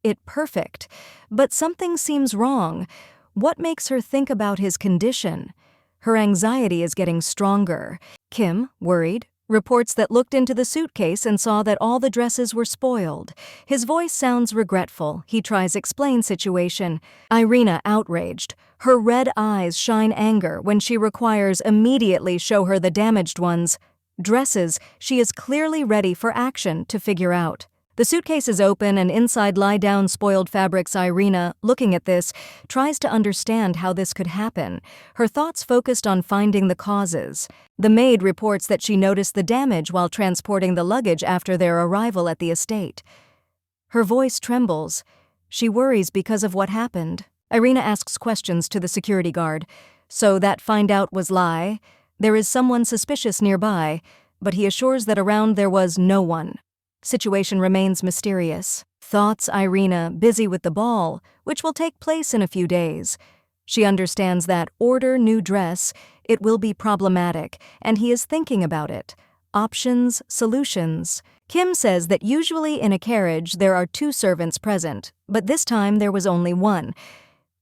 It perfect, but something seems wrong. What makes her think about his condition? Her anxiety is getting stronger. Kim, worried, reports that looked into the suitcase and saw that all the dresses were spoiled. His voice sounds regretful. He tries explain situation. Irina, outraged. Her red eyes shine anger when she requires immediately show her the damaged ones. Dresses she is clearly ready for action to figure out. The suitcase is open and inside lie down spoiled fabrics. Irina, looking at this, tries to understand how this could happen. Her thoughts focused on finding the causes. The maid reports that she noticed the damage while transporting the luggage after their arrival at the estate. Her voice trembles. She worries because of what happened. Irina asks questions to the security guard. So that find out was lie. There is someone suspicious nearby, but he assures that around there was no one. Situation remains mysterious. Thoughts Irina busy with the ball, which will take place in a few days. She understands that order new dress, it will be problematic, and he is thinking about it. Options, solutions. Kim says that usually in a carriage there are 2 servants present, but this time there was only 1.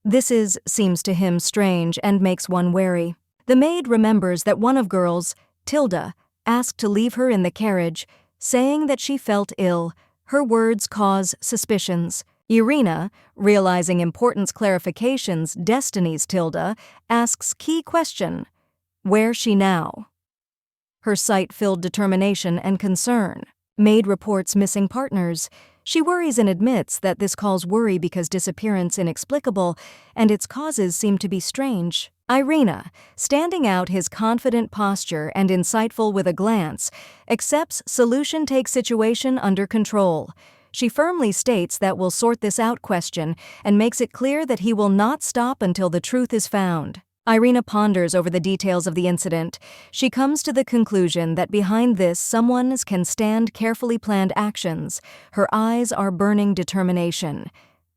This seems to him strange and makes one wary. The maid remembers that one of girls, Tilda, asked to leave her in the carriage, saying that she felt ill. Her words cause suspicions. Irina, realizing importance clarifications Destiny's Tilda, asks key question. Where's she now? Her sight filled determination and concern. Maid reports missing partners. She worries and admits that this calls worry because disappearance inexplicable and its causes seem to be strange. Irina, standing out his confident posture and insightful with a glance, accepts solution take situation under control. She firmly states that we'll sort this out question and makes it clear that he will not stop until the truth is found. Irina ponders over the details of the incident. She comes to the conclusion that behind this someone can stand carefully planned actions. Her eyes are burning determination,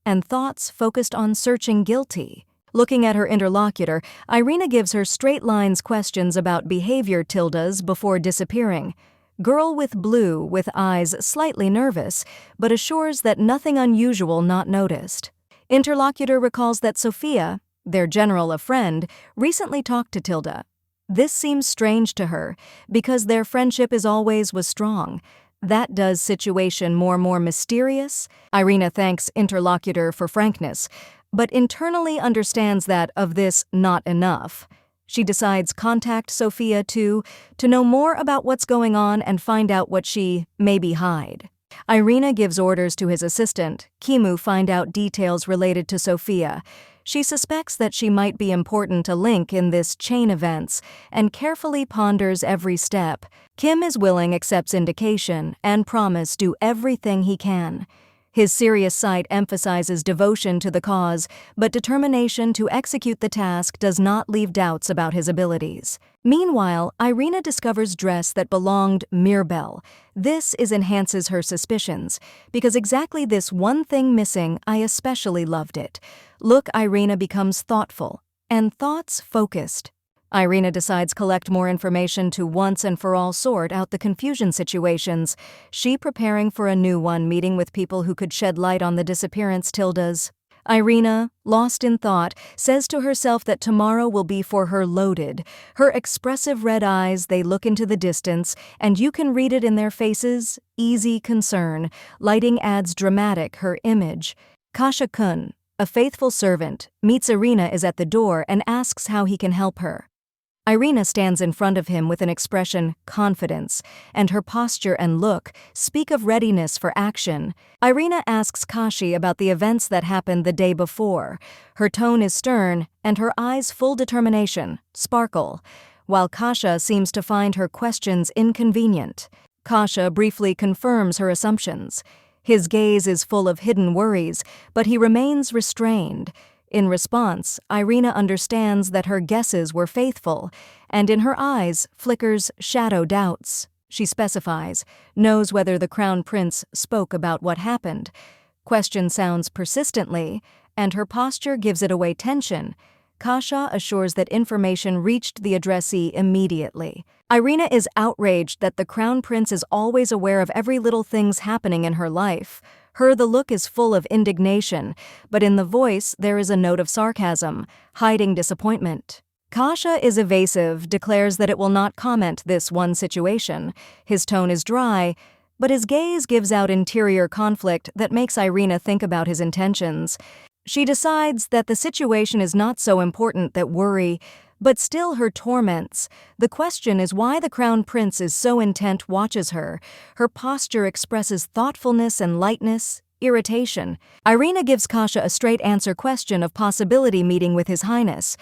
and thoughts focused on searching guilty. Looking at her interlocutor, Irina gives her straight lines questions about behavior Tilda's before disappearing. Girl with blue, with eyes slightly nervous, but assures that nothing unusual not noticed. Interlocutor recalls that Sophia, their general a friend, recently talked to Tilda. This seems strange to her, because their friendship was strong. That does situation more mysterious. Irina thanks interlocutor for frankness, but internally understands that of this not enough. She decides contact Sophia to know more about what's going on and find out what she maybe hide. Irina gives orders to his assistant, Kimu, find out details related to Sophia. She suspects that she might be important a link in this chain events and carefully ponders every step. Kim is willing, accepts indication, and promise do everything he can. His serious sight emphasizes devotion to the cause, but determination to execute the task does not leave doubts about his abilities. Meanwhile, Irina discovers dress that belonged Mirbel. This enhances her suspicions, because exactly this one thing missing, I especially loved it. Look, Irina becomes thoughtful, and thoughts focused. Irina decides collect more information to once and for all sort out the confusion situations. She preparing for a new one, meeting with people who could shed light on the disappearance Tilda's. Irina, lost in thought, says to herself that tomorrow will be for her loaded. Her expressive red eyes, they look into the distance, and you can read it in their faces, easy concern. Lighting adds dramatic her image. Kasha-kun, a faithful servant, meets Irina is at the door and asks how he can help her. Irina stands in front of him with an expression, confidence, and her posture and look speak of readiness for action. Irina asks Kashi about the events that happened the day before. Her tone is stern, and her eyes full determination, sparkle, while Kasha seems to find her questions inconvenient. Kasha briefly confirms her assumptions. His gaze is full of hidden worries, but he remains restrained. In response, Irina understands that her guesses were faithful, and in her eyes flickers shadow doubts. She specifies, knows whether the Crown Prince spoke about what happened. Question sounds persistently, and her posture gives it away tension. Kasha assures that information reached the addressee immediately. Irina is outraged that the Crown Prince is always aware of every little thing's happening in her life. The look is full of indignation, but in the voice there is a note of sarcasm, hiding disappointment. Kasha is evasive, declares that it will not comment this one situation. His tone is dry, but his gaze gives out interior conflict that makes Irina think about his intentions. She decides that the situation is not so important that worry, but still her torments. The question is why the Crown Prince is so intent watches her. Her posture expresses thoughtfulness and lightness, irritation. Irina gives Kasha a straight answer question of possibility meeting with His Highness.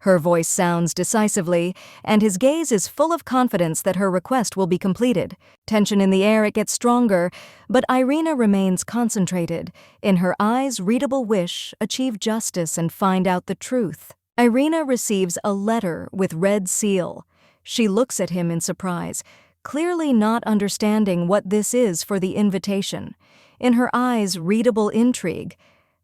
Her voice sounds decisively, and his gaze is full of confidence that her request will be completed. Tension in the air, it gets stronger, but Irina remains concentrated. In her eyes, readable wish, achieve justice and find out the truth. Irina receives a letter with red seal. She looks at him in surprise, clearly not understanding what this is for the invitation. In her eyes, readable intrigue,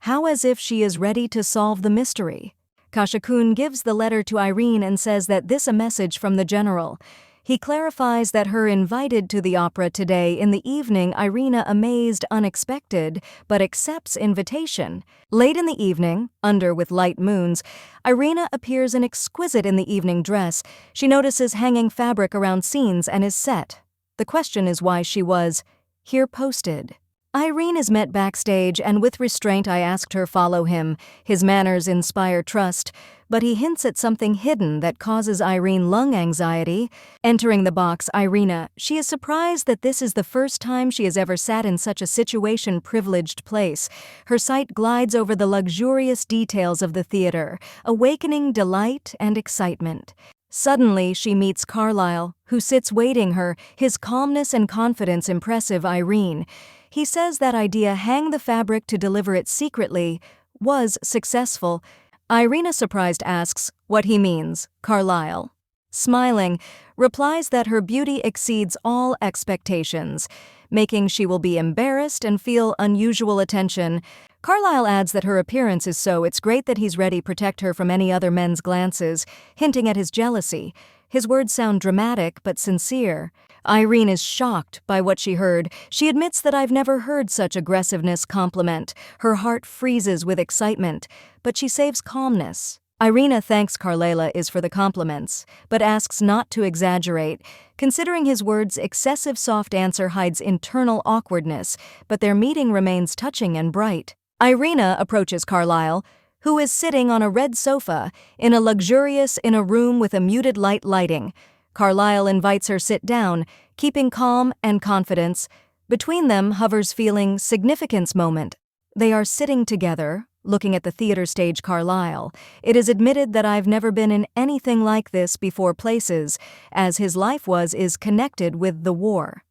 how as if she is ready to solve the mystery. Kasha-kun gives the letter to Irene and says that this a message from the general. He clarifies that her invited to the opera today in the evening. Irina amazed, unexpected, but accepts invitation. Late in the evening, under with light moons, Irina appears in exquisite in the evening dress. She notices hanging fabric around scenes and is set. The question is why she was here posted. Irene is met backstage, and with restraint I asked her follow him. His manners inspire trust, but he hints at something hidden that causes Irene lung anxiety. Entering the box, Irina, she is surprised that this is the first time she has ever sat in such a situation-privileged place. Her sight glides over the luxurious details of the theater, awakening delight and excitement. Suddenly, she meets Carlyle, who sits waiting her, his calmness and confidence impressive Irene. He says that idea, hang the fabric to deliver it secretly, was successful. Irina, surprised, asks what he means. Carlyle, smiling, replies that her beauty exceeds all expectations, making she will be embarrassed and feel unusual attention. Carlyle adds that her appearance is so it's great that he's ready to protect her from any other men's glances, hinting at his jealousy. His words sound dramatic but sincere. Irene is shocked by what she heard. She admits that I've never heard such aggressiveness compliment. Her heart freezes with excitement, but she saves calmness. Irina thanks Carlyle is for the compliments, but asks not to exaggerate. Considering his words, excessive soft answer hides internal awkwardness, but their meeting remains touching and bright. Irina approaches Carlyle, who is sitting on a red sofa in a room with a muted lighting. Carlyle invites her sit down, keeping calm and confidence. Between them hovers feeling significance moment. They are sitting together, looking at the theater stage. Carlyle, it is admitted that I've never been in anything like this before places, as his life is connected with the war.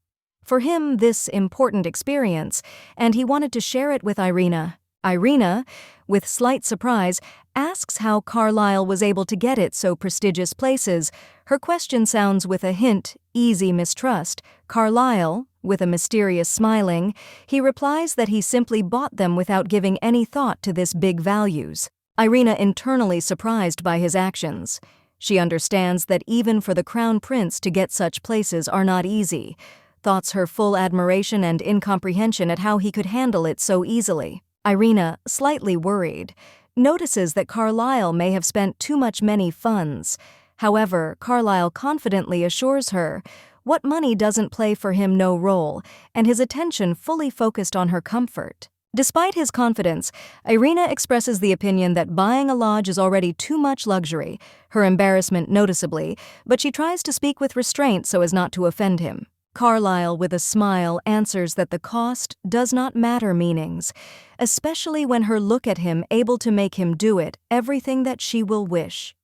For him, this important experience, and he wanted to share it with Irina. Irina, with slight surprise, asks how Carlyle was able to get it so prestigious places. Her question sounds with a hint, easy mistrust. Carlyle, with a mysterious smiling, he replies that he simply bought them without giving any thought to this big values. Irina internally surprised by his actions. She understands that even for the Crown Prince to get such places are not easy. Thoughts her full admiration and incomprehension at how he could handle it so easily. Irina, slightly worried, notices that Carlyle may have spent too much funds. However, Carlyle confidently assures her what money doesn't play for him no role, and his attention fully focused on her comfort. Despite his confidence, Irina expresses the opinion that buying a lodge is already too much luxury, her embarrassment noticeably, but she tries to speak with restraint so as not to offend him. Carlyle, with a smile, answers that the cost does not matter meanings, especially when her look at him able to make him do it, everything that she will wish.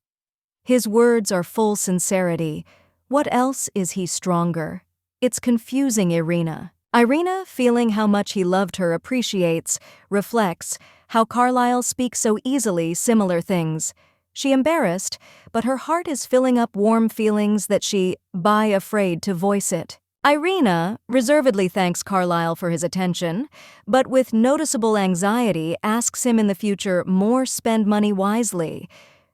His words are full sincerity. What else is he stronger? It's confusing Irina. Irina, feeling how much he loved her, appreciates, reflects, how Carlisle speaks so easily similar things. She embarrassed, but her heart is filling up warm feelings that she afraid to voice it. Irina reservedly thanks Carlisle for his attention, but with noticeable anxiety asks him in the future more spend money wisely.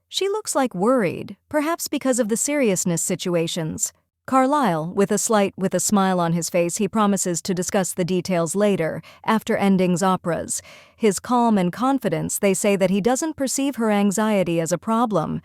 She looks like worried, perhaps because of the seriousness situations. Carlisle, with a smile on his face, he promises to discuss the details later, after Ending's operas. His calm and confidence, they say that he doesn't perceive her anxiety as a problem.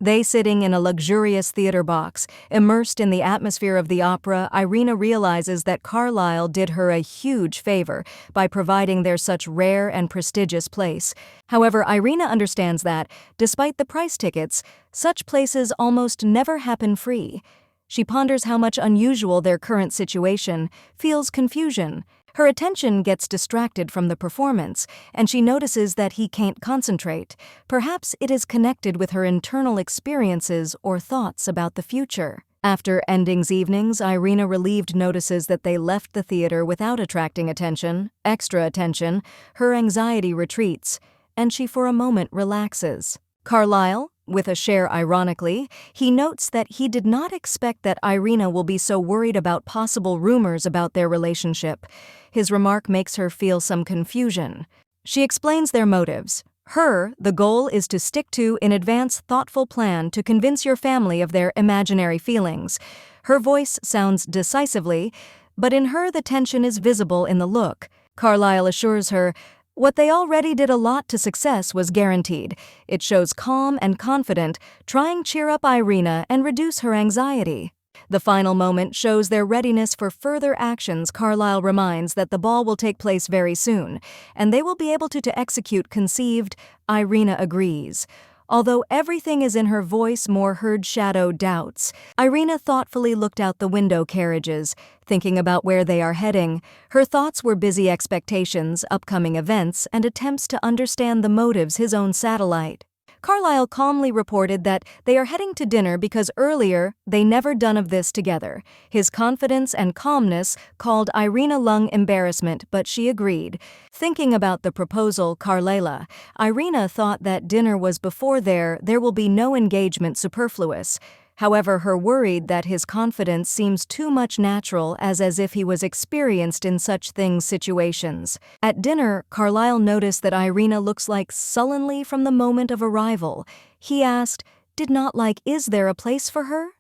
They sitting in a luxurious theater box, immersed in the atmosphere of the opera, Irina realizes that Carlisle did her a huge favor by providing their such rare and prestigious place. However, Irina understands that, despite the price tickets, such places almost never happen free. She ponders how much unusual their current situation, feels confusion. Her attention gets distracted from the performance, and she notices that he can't concentrate. Perhaps it is connected with her internal experiences or thoughts about the future. After Ending's evenings, Irina, relieved, notices that they left the theater without attracting extra attention. Her anxiety retreats, and she for a moment relaxes. Carlisle, with a share ironically, he notes that he did not expect that Irina will be so worried about possible rumors about their relationship. His remark makes her feel some confusion. She explains their motives. The goal is to stick to an advanced, thoughtful plan to convince your family of their imaginary feelings. Her voice sounds decisively, but in her the tension is visible in the look. Carlisle assures her, what they already did a lot to success was guaranteed. It shows calm and confident, trying cheer up Irina and reduce her anxiety. The final moment shows their readiness for further actions. Carlisle reminds that the ball will take place very soon, and they will be able to execute conceived. Irina agrees. Although everything is in her voice more heard shadow doubts. Irina thoughtfully looked out the window carriages, thinking about where they are heading. Her thoughts were busy expectations, upcoming events, and attempts to understand the motives his own satellite. Carlisle calmly reported that they are heading to dinner because earlier they never done of this together. His confidence and calmness called Irina lung embarrassment, but she agreed. Thinking about the proposal, Irina thought that dinner was before there will be no engagement superfluous. However, her worried that his confidence seems too much natural as if he was experienced in such situations. At dinner, Carlisle noticed that Irina looks like sullenly from the moment of arrival. He asked, is there a place for her?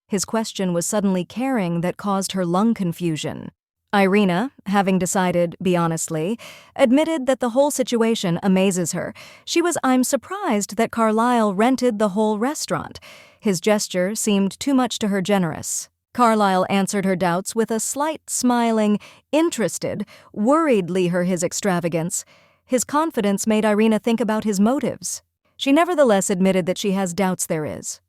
His question was suddenly caring that caused her lung confusion. Irina, having decided, honestly, admitted that the whole situation amazes her. I'm surprised that Carlisle rented the whole restaurant. His gesture seemed too much to her generous. Carlisle answered her doubts with a slight smiling, interested, worriedly his extravagance. His confidence made Irina think about his motives. She nevertheless admitted that she has doubts there is.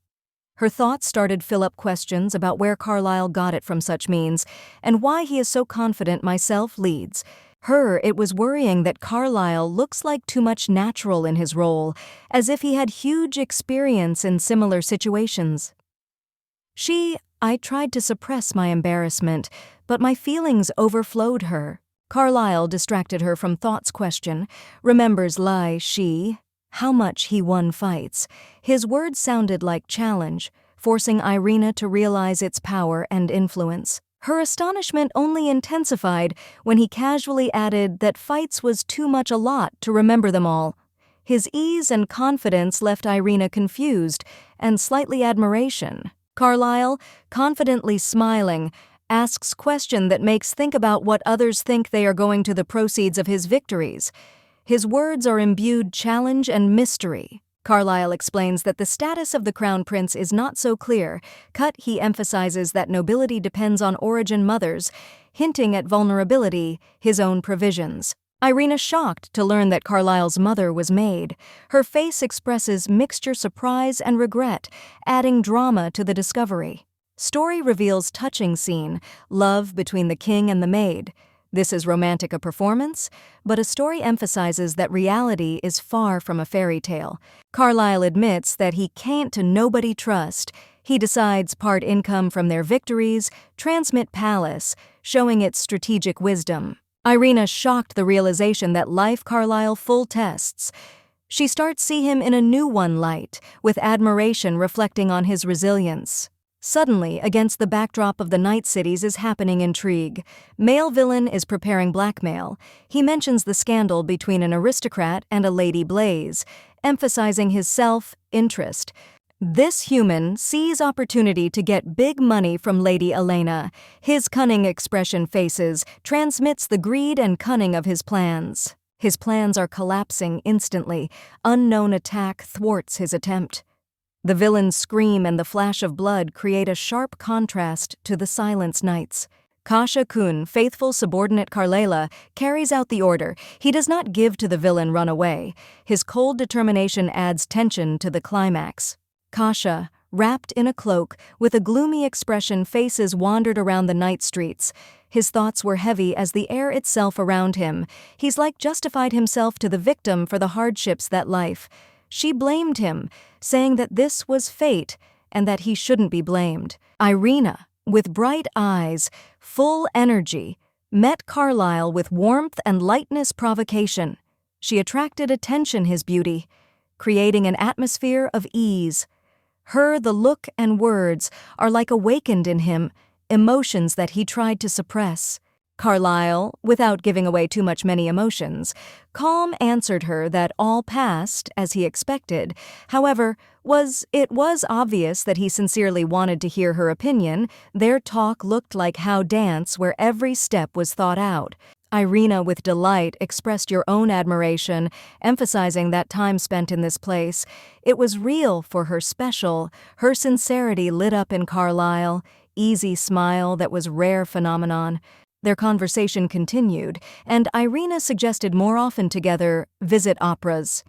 Her thoughts started fill up questions about where Carlisle got it from such means, and why he is so confident myself leads. It was worrying that Carlisle looks like too much natural in his role, as if he had huge experience in similar situations. I tried to suppress my embarrassment, but my feelings overflowed her. Carlisle distracted her from thought's question, remembers how much he won fights. His words sounded like challenge, forcing Irina to realize its power and influence. Her astonishment only intensified when he casually added that fights was too much a lot to remember them all. His ease and confidence left Irina confused and slightly admiration. Carlisle, confidently smiling, asks question that makes think about what others think they are going to the proceeds of his victories. His words are imbued challenge and mystery. Carlisle explains that the status of the crown prince is not so clear. He emphasizes that nobility depends on origin mothers, hinting at vulnerability, his own provisions. Irina shocked to learn that Carlisle's mother was maid. Her face expresses mixture surprise and regret, adding drama to the discovery. Story reveals touching scene, love between the king and the maid. This is romantic a performance, but a story emphasizes that reality is far from a fairy tale. Carlisle admits that he can't to nobody trust. He decides part income from their victories, transmit palace, showing its strategic wisdom. Irina shocked the realization that life Carlyle full tests. She starts see him in a new one light, with admiration reflecting on his resilience. Suddenly, against the backdrop of the night cities is happening intrigue. Male villain is preparing blackmail. He mentions the scandal between an aristocrat and a Lady Blaze, emphasizing his self-interest. This human sees opportunity to get big money from Lady Elena. His cunning expression faces transmits the greed and cunning of his plans. His plans are collapsing instantly. Unknown attack thwarts his attempt. The villain's scream and the flash of blood create a sharp contrast to the silence nights. Kasha-kun, faithful subordinate Carlela, carries out the order. He does not give to the villain run away. His cold determination adds tension to the climax. Kasha, wrapped in a cloak, with a gloomy expression, faces wandered around the night streets. His thoughts were heavy as the air itself around him. He's like justified himself to the victim for the hardships that life. She blamed him, saying that this was fate and that he shouldn't be blamed. Irina, with bright eyes, full energy, met Carlyle with warmth and lightness provocation. She attracted attention his beauty, creating an atmosphere of ease. The look and words are like awakened in him, emotions that he tried to suppress. Carlyle, without giving away too many emotions, calm answered her that all passed as he expected. However, it was obvious that he sincerely wanted to hear her opinion. Their talk looked like how dance where every step was thought out. Irina, with delight, expressed your own admiration, emphasizing that time spent in this place. It was real for her special. Her sincerity lit up in Carlyle, easy smile that was rare phenomenon. Their conversation continued, and Irina suggested more often together visit operas.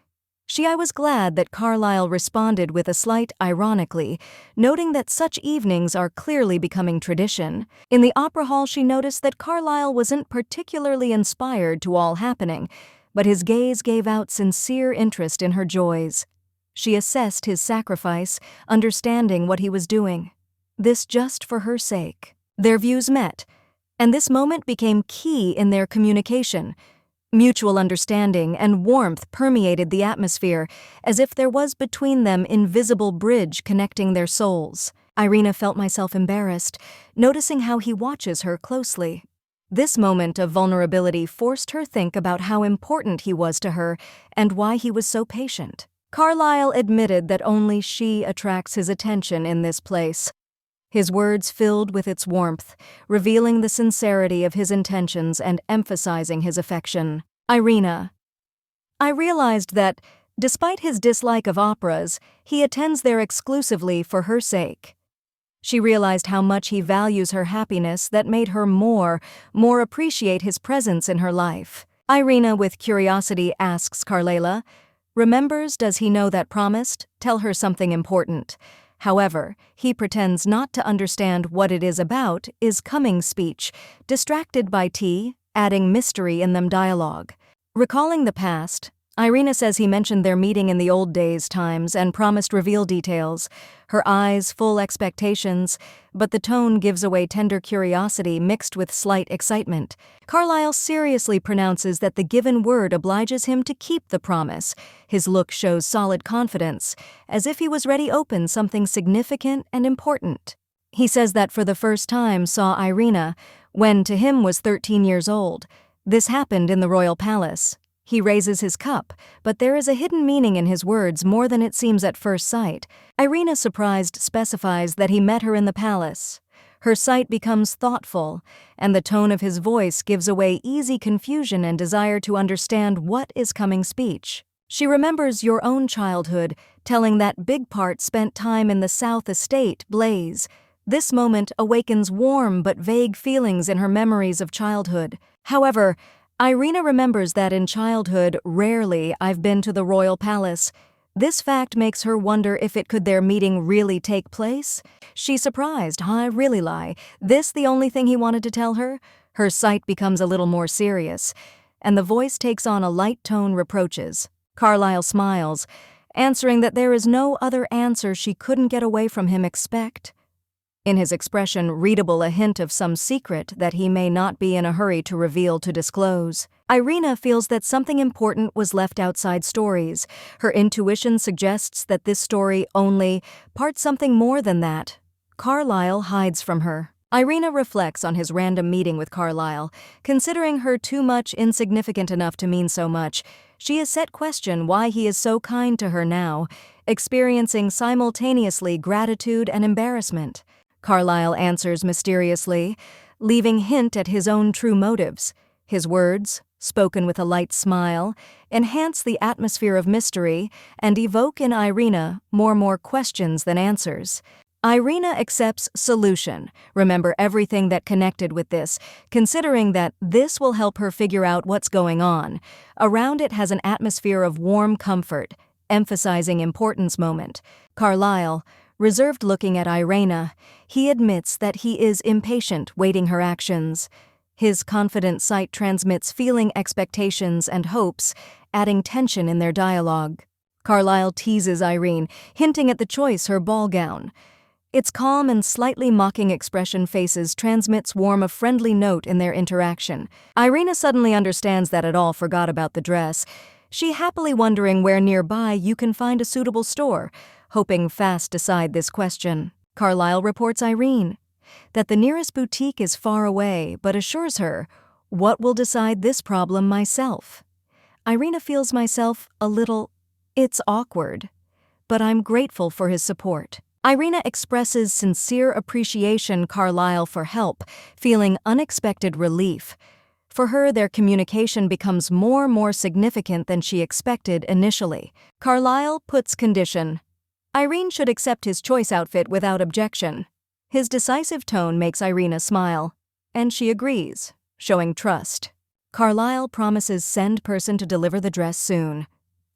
I was glad that Carlyle responded with a slight ironically, noting that such evenings are clearly becoming tradition. In the opera hall, she noticed that Carlyle wasn't particularly inspired to all happening, but his gaze gave out sincere interest in her joys. She assessed his sacrifice, understanding what he was doing. This just for her sake. Their views met, and this moment became key in their communication. Mutual understanding and warmth permeated the atmosphere, as if there was between them invisible bridge connecting their souls. Irina felt myself embarrassed, noticing how he watches her closely. This moment of vulnerability forced her think about how important he was to her and why he was so patient. Carlyle admitted that only she attracts his attention in this place. His words filled with its warmth, revealing the sincerity of his intentions and emphasizing his affection. Irina. I realized that, despite his dislike of operas, he attends there exclusively for her sake. She realized how much he values her happiness that made her more appreciate his presence in her life. Irina, with curiosity, asks Carlela, does he know that promised? Tell her something important. However, he pretends not to understand what it is about, is coming speech, distracted by tea, adding mystery in them dialogue. Recalling the past, Irina says he mentioned their meeting in the old days times and promised reveal details, her eyes full expectations, but the tone gives away tender curiosity mixed with slight excitement. Carlyle seriously pronounces that the given word obliges him to keep the promise. His look shows solid confidence, as if he was ready to open something significant and important. He says that for the first time saw Irina when to him was 13 years old. This happened in the royal palace. He raises his cup, but there is a hidden meaning in his words more than it seems at first sight. Irina, surprised, specifies that he met her in the palace. Her sight becomes thoughtful, and the tone of his voice gives away easy confusion and desire to understand what is coming speech. She remembers your own childhood, telling that big part spent time in the South Estate, Blaze. This moment awakens warm but vague feelings in her memories of childhood. However, Irina remembers that in childhood, rarely I've been to the royal palace. This fact makes her wonder if their meeting really take place. She's surprised, really lie. This the only thing he wanted to tell her? Her sight becomes a little more serious, and the voice takes on a light tone reproaches. Carlyle smiles, answering that there is no other answer she couldn't get away from him expect. in his expression readable a hint of some secret that he may not be in a hurry to reveal to disclose. Irina feels that something important was left outside stories. Her intuition suggests that this story only part something more than that. Carlyle hides from her. Irina reflects on his random meeting with Carlyle. Considering her too much insignificant enough to mean so much, she has set question why he is so kind to her now, experiencing simultaneously gratitude and embarrassment. Carlyle answers mysteriously, leaving hint at his own true motives. His words, spoken with a light smile, enhance the atmosphere of mystery and evoke in Irina more questions than answers. Irina accepts solution. Remember everything that connected with this, considering that this will help her figure out what's going on. Around it has an atmosphere of warm comfort, emphasizing importance moment. Carlyle, reserved looking at Irina, he admits that he is impatient waiting her actions. His confident sight transmits feeling expectations and hopes, adding tension in their dialogue. Carlyle teases Irene, hinting at the choice her ball gown. Its calm and slightly mocking expression faces transmits warm a friendly note in their interaction. Irina suddenly understands that it all forgot about the dress. She happily wondering where nearby you can find a suitable store, hoping fast decide this question. Carlyle reports Irene that the nearest boutique is far away, but assures her, "What will decide this problem myself?" Irina feels myself a little, "It's awkward," but I'm grateful for his support. Irina expresses sincere appreciation Carlyle for help, feeling unexpected relief. For her, their communication becomes more significant than she expected initially. Carlyle puts condition. Irene should accept his choice outfit without objection. His decisive tone makes Irina smile, and she agrees, showing trust. Carlyle promises send person to deliver the dress soon.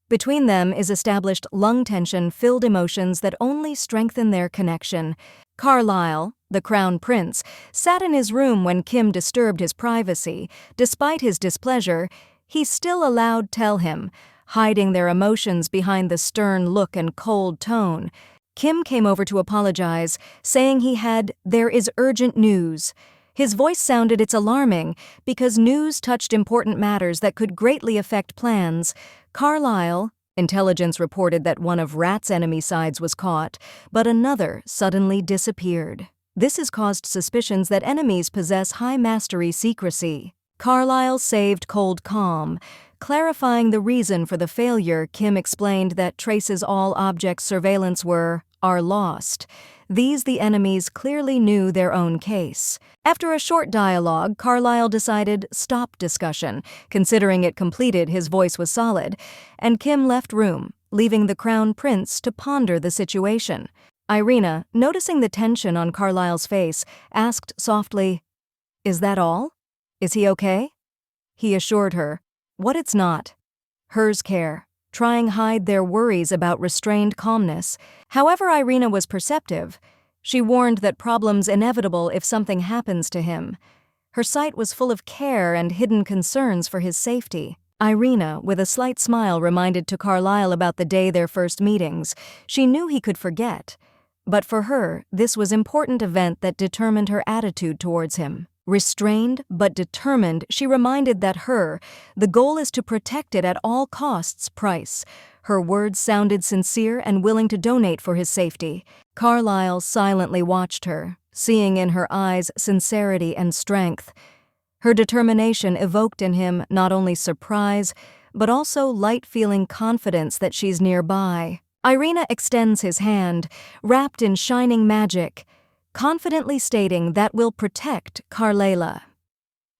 Between them is established lung tension-filled emotions that only strengthen their connection. Carlyle, the Crown Prince, sat in his room when Kim disturbed his privacy. Despite his displeasure, he still allowed tell him, hiding their emotions behind the stern look and cold tone. Kim came over to apologize, saying he had, "There is urgent news." His voice sounded it's alarming, because news touched important matters that could greatly affect plans. Carlyle, intelligence reported that one of Rat's enemy sides was caught, but another suddenly disappeared. This has caused suspicions that enemies possess high mastery secrecy. Carlyle saved cold calm. Clarifying the reason for the failure, Kim explained that traces all objects surveillance are lost. These the enemies clearly knew their own case. After a short dialogue, Carlyle decided stop discussion. Considering it completed, his voice was solid, and Kim left room, leaving the Crown Prince to ponder the situation. Irina, noticing the tension on Carlyle's face, asked softly, "Is that all? Is he okay?" He assured her, "What it's not." Hers care, trying hide their worries about restrained calmness. However, Irina was perceptive. She warned that problems inevitable if something happens to him. Her sight was full of care and hidden concerns for his safety. Irina, with a slight smile, reminded to Carlyle about the day their first meetings. She knew he could forget. But for her, this was an important event that determined her attitude towards him. Restrained but determined, she reminded that the goal is to protect it at all costs price. Her words sounded sincere and willing to donate for his safety. Carlyle silently watched her, seeing in her eyes sincerity and strength. Her determination evoked in him not only surprise, but also light-feeling confidence that she's nearby. Irina extends his hand, wrapped in shining magic, confidently stating that will protect Carlyle.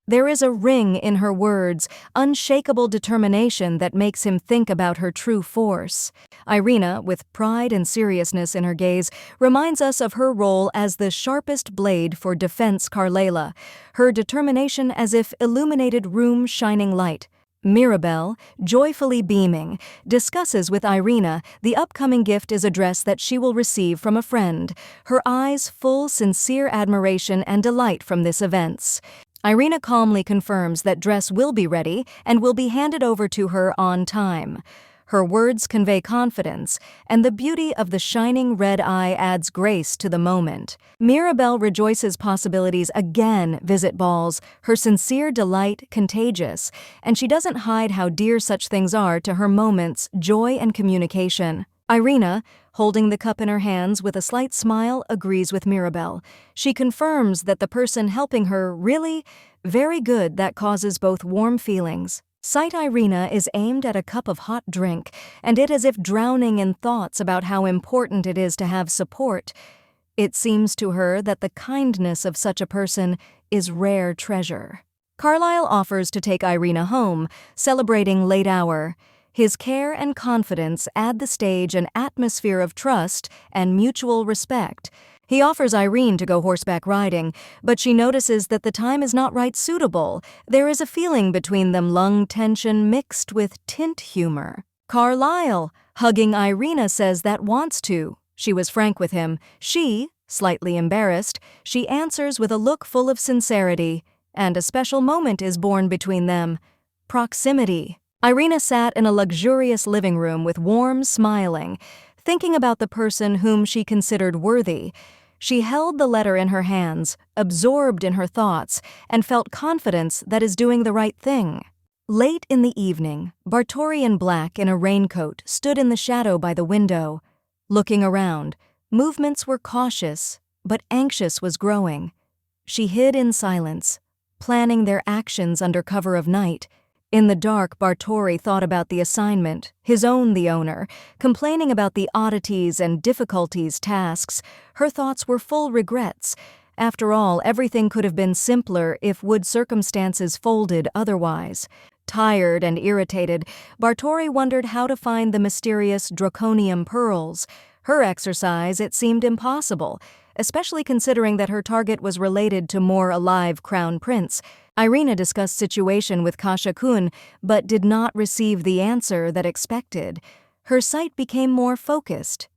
There is a ring in her words, unshakable determination that makes him think about her true force. Irina, with pride and seriousness in her gaze, reminds us of her role as the sharpest blade for defense Carlyle, her determination as if illuminated room shining light. Mirabelle, joyfully beaming, discusses with Irina the upcoming gift is a dress that she will receive from a friend, her eyes full sincere admiration and delight from this events. Irina calmly confirms that dress will be ready and will be handed over to her on time. Her words convey confidence, and the beauty of the shining red eye adds grace to the moment. Mirabelle rejoices possibilities again visit balls, her sincere delight contagious, and she doesn't hide how dear such things are to her moments, joy and communication. Irina, holding the cup in her hands with a slight smile, agrees with Mirabelle. She confirms that the person helping her really, very good, that causes both warm feelings. Sight Irina is aimed at a cup of hot drink, and it as if drowning in thoughts about how important it is to have support. It seems to her that the kindness of such a person is rare treasure. Carlyle offers to take Irina home, celebrating late hour. His care and confidence add the stage an atmosphere of trust and mutual respect. He offers Irene to go horseback riding, but she notices that the time is not right suitable. There is a feeling between them, lung tension mixed with tint humor. Carlyle, hugging Irina, says that wants to. She was frank with him. She, slightly embarrassed, she answers with a look full of sincerity, and a special moment is born between them. Proximity. Irina sat in a luxurious living room with warm smiling, thinking about the person whom she considered worthy. She held the letter in her hands, absorbed in her thoughts, and felt confidence that is doing the right thing. Late in the evening, Bartori in black in a raincoat stood in the shadow by the window. Looking around, movements were cautious, but anxious was growing. She hid in silence, planning their actions under cover of night. In the dark, Bartori thought about the assignment, his own the owner, complaining about the oddities and difficulties tasks. Her thoughts were full regrets. After all, everything could have been simpler if would circumstances folded otherwise. Tired and irritated, Bartori wondered how to find the mysterious draconium pearls. Her exercise, it seemed impossible, especially considering that her target was related to more alive crown prince. Irina discussed situation with Kasha-kun, but did not receive the answer that expected. Her sight became more focused,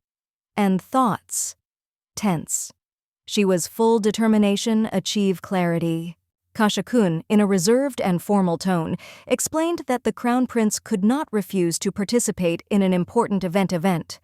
and thoughts tense. She was full determination, achieve clarity. Kasha-kun, in a reserved and formal tone, explained that the crown prince could not refuse to participate in an important event.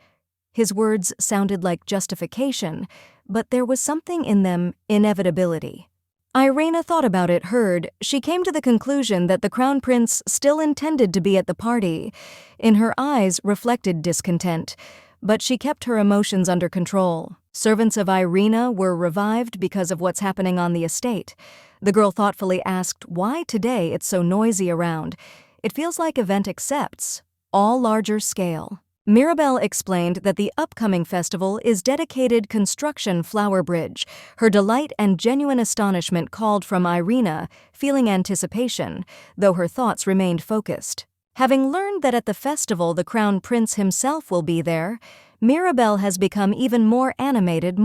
His words sounded like justification, but there was something in them, inevitability. Irina thought about it, heard. She came to the conclusion that the crown prince still intended to be at the party. In her eyes reflected discontent, but she kept her emotions under control. Servants of Irina were revived because of what's happening on the estate. The girl thoughtfully asked why today it's so noisy around. It feels like event accepts, all larger scale. Mirabelle explained that the upcoming festival is dedicated construction flower bridge. Her delight and genuine astonishment called from Irina, feeling anticipation, though her thoughts remained focused. Having learned that at the festival the crown prince himself will be there, Mirabelle has become even more animated.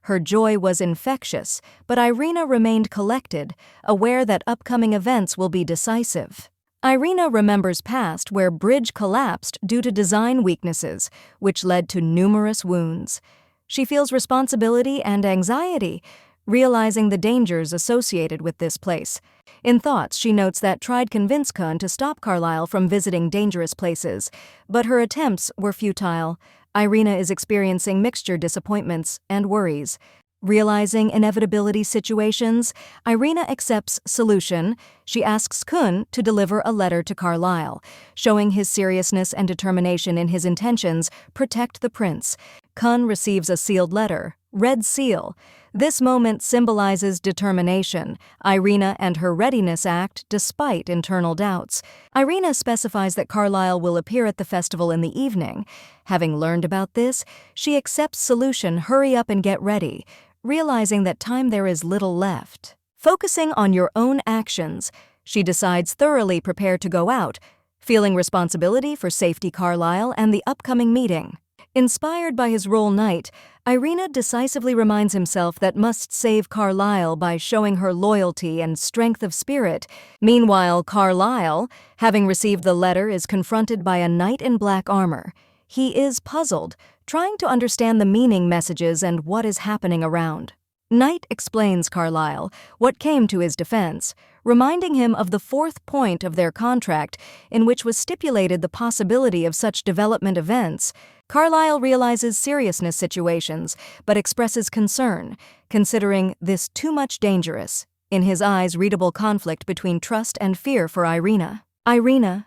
Her joy was infectious, but Irina remained collected, aware that upcoming events will be decisive. Irina remembers past where bridge collapsed due to design weaknesses, which led to numerous wounds. She feels responsibility and anxiety, realizing the dangers associated with this place. In thoughts, she notes that tried convince Kun to stop Carlyle from visiting dangerous places, but her attempts were futile. Irina is experiencing mixture disappointments and worries. Realizing inevitability situations, Irina accepts solution. She asks Kun to deliver a letter to Carlyle, showing his seriousness and determination in his intentions, protect the prince. Kun receives a sealed letter, red seal. This moment symbolizes determination. Irina and her readiness act despite internal doubts. Irina specifies that Carlyle will appear at the festival in the evening. Having learned about this, she accepts solution, hurry up and get ready, realizing that time there is little left. Focusing on your own actions, she decides thoroughly prepared to go out, feeling responsibility for safety Carlyle and the upcoming meeting. Inspired by his role knight, Irina decisively reminds himself that must save Carlyle by showing her loyalty and strength of spirit. Meanwhile, Carlyle, having received the letter, is confronted by a knight in black armor. He is puzzled, trying to understand the meaning messages and what is happening around. Knight explains Carlyle what came to his defense, reminding him of the fourth point of their contract, in which was stipulated the possibility of such development events. Carlyle realizes seriousness situations, but expresses concern, considering this too much dangerous. In his eyes, readable conflict between trust and fear for Irina. Irina,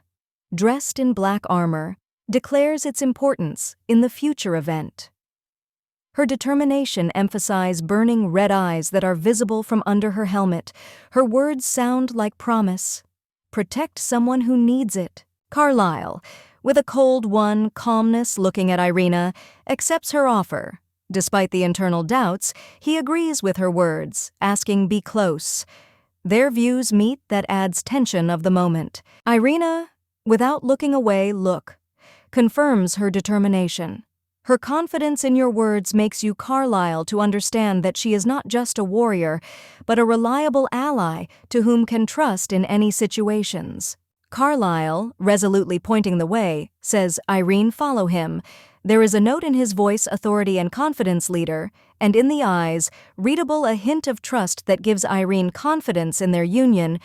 dressed in black armor, declares its importance in the future event. Her determination emphasizes burning red eyes that are visible from under her helmet. Her words sound like promise. Protect someone who needs it. Carlyle, with a cold-won calmness looking at Irina, accepts her offer. Despite the internal doubts, he agrees with her words, asking be close. Their views meet that adds tension of the moment. Irina, without looking away, confirms her determination. Her confidence in your words makes you Carlyle to understand that she is not just a warrior, but a reliable ally to whom can trust in any situations. Carlyle, resolutely pointing the way, says, Irene, follow him. There is a note in his voice, authority and confidence leader, and in the eyes, readable a hint of trust that gives Irene confidence in their union.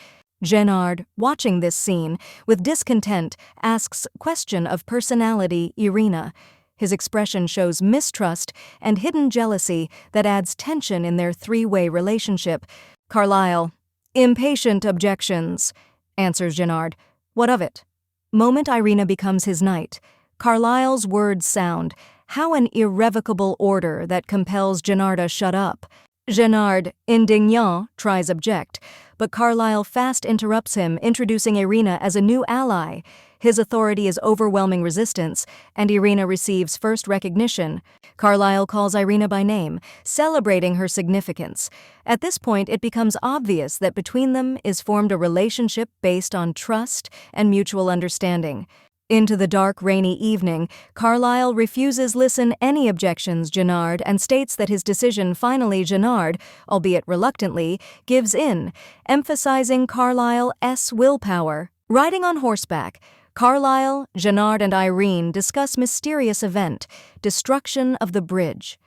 Genard, watching this scene, with discontent, asks question of personality Irina. His expression shows mistrust and hidden jealousy that adds tension in their three-way relationship. Carlyle, impatient objections, answers Genard. What of it? Moment Irina becomes his knight. Carlyle's words sound, how an irrevocable order that compels Genard shut up. Genard, indignant, tries object, but Carlyle fast interrupts him, introducing Irina as a new ally. His authority is overwhelming resistance, and Irina receives first recognition. Carlyle calls Irina by name, celebrating her significance. At this point, it becomes obvious that between them is formed a relationship based on trust and mutual understanding. Into the dark, rainy evening, Carlyle refuses listen any objections Genard and states that his decision finally Genard, albeit reluctantly, gives in, emphasizing Carlyle's willpower. Riding on horseback, Carlyle, Genard and Irene discuss mysterious event, destruction of the bridge.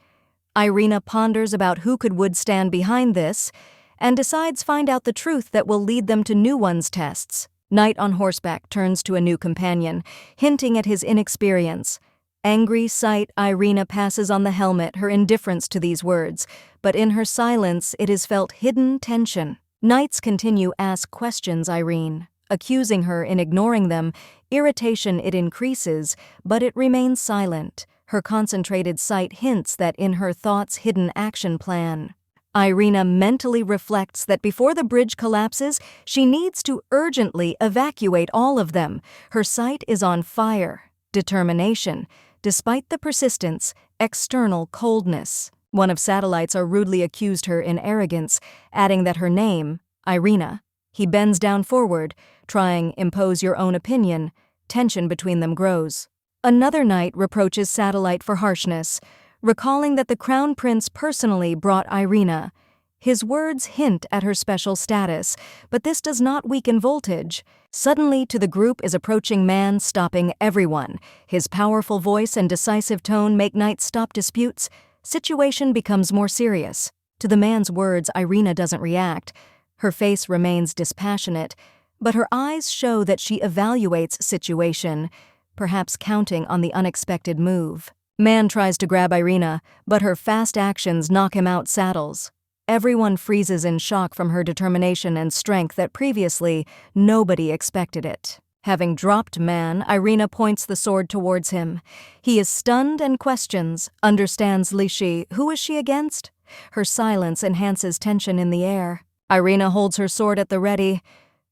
Irina ponders about who could stand behind this, and decides find out the truth that will lead them to new ones tests. Knight on horseback turns to a new companion, hinting at his inexperience. Angry sight, Irina passes on the helmet her indifference to these words, but in her silence it is felt hidden tension. Knights continue ask questions Irene, accusing her in ignoring them. Irritation it increases, but it remains silent. Her concentrated sight hints that in her thoughts hidden action plan. Irina mentally reflects that before the bridge collapses, she needs to urgently evacuate all of them. Her sight is on fire. Determination, despite the persistence, external coldness. One of satellites are rudely accused her in arrogance, adding that her name, Irina. He bends down forward, trying impose your own opinion. Tension between them grows. Another knight reproaches satellite for harshness, recalling that the Crown Prince personally brought Irina. His words hint at her special status, but this does not weaken voltage. Suddenly, to the group is approaching man, stopping everyone. His powerful voice and decisive tone make knights stop disputes. Situation becomes more serious. To the man's words, Irina doesn't react. Her face remains dispassionate, but her eyes show that she evaluates situation, perhaps counting on the unexpected move. Man tries to grab Irina, but her fast actions knock him out saddles. Everyone freezes in shock from her determination and strength that previously nobody expected it. Having dropped Man, Irina points the sword towards him. He is stunned and questions, understands Lishi. Who is she against? Her silence enhances tension in the air. Irina holds her sword at the ready.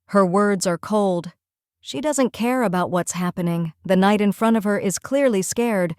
Her words are cold. She doesn't care about what's happening. The knight in front of her is clearly scared,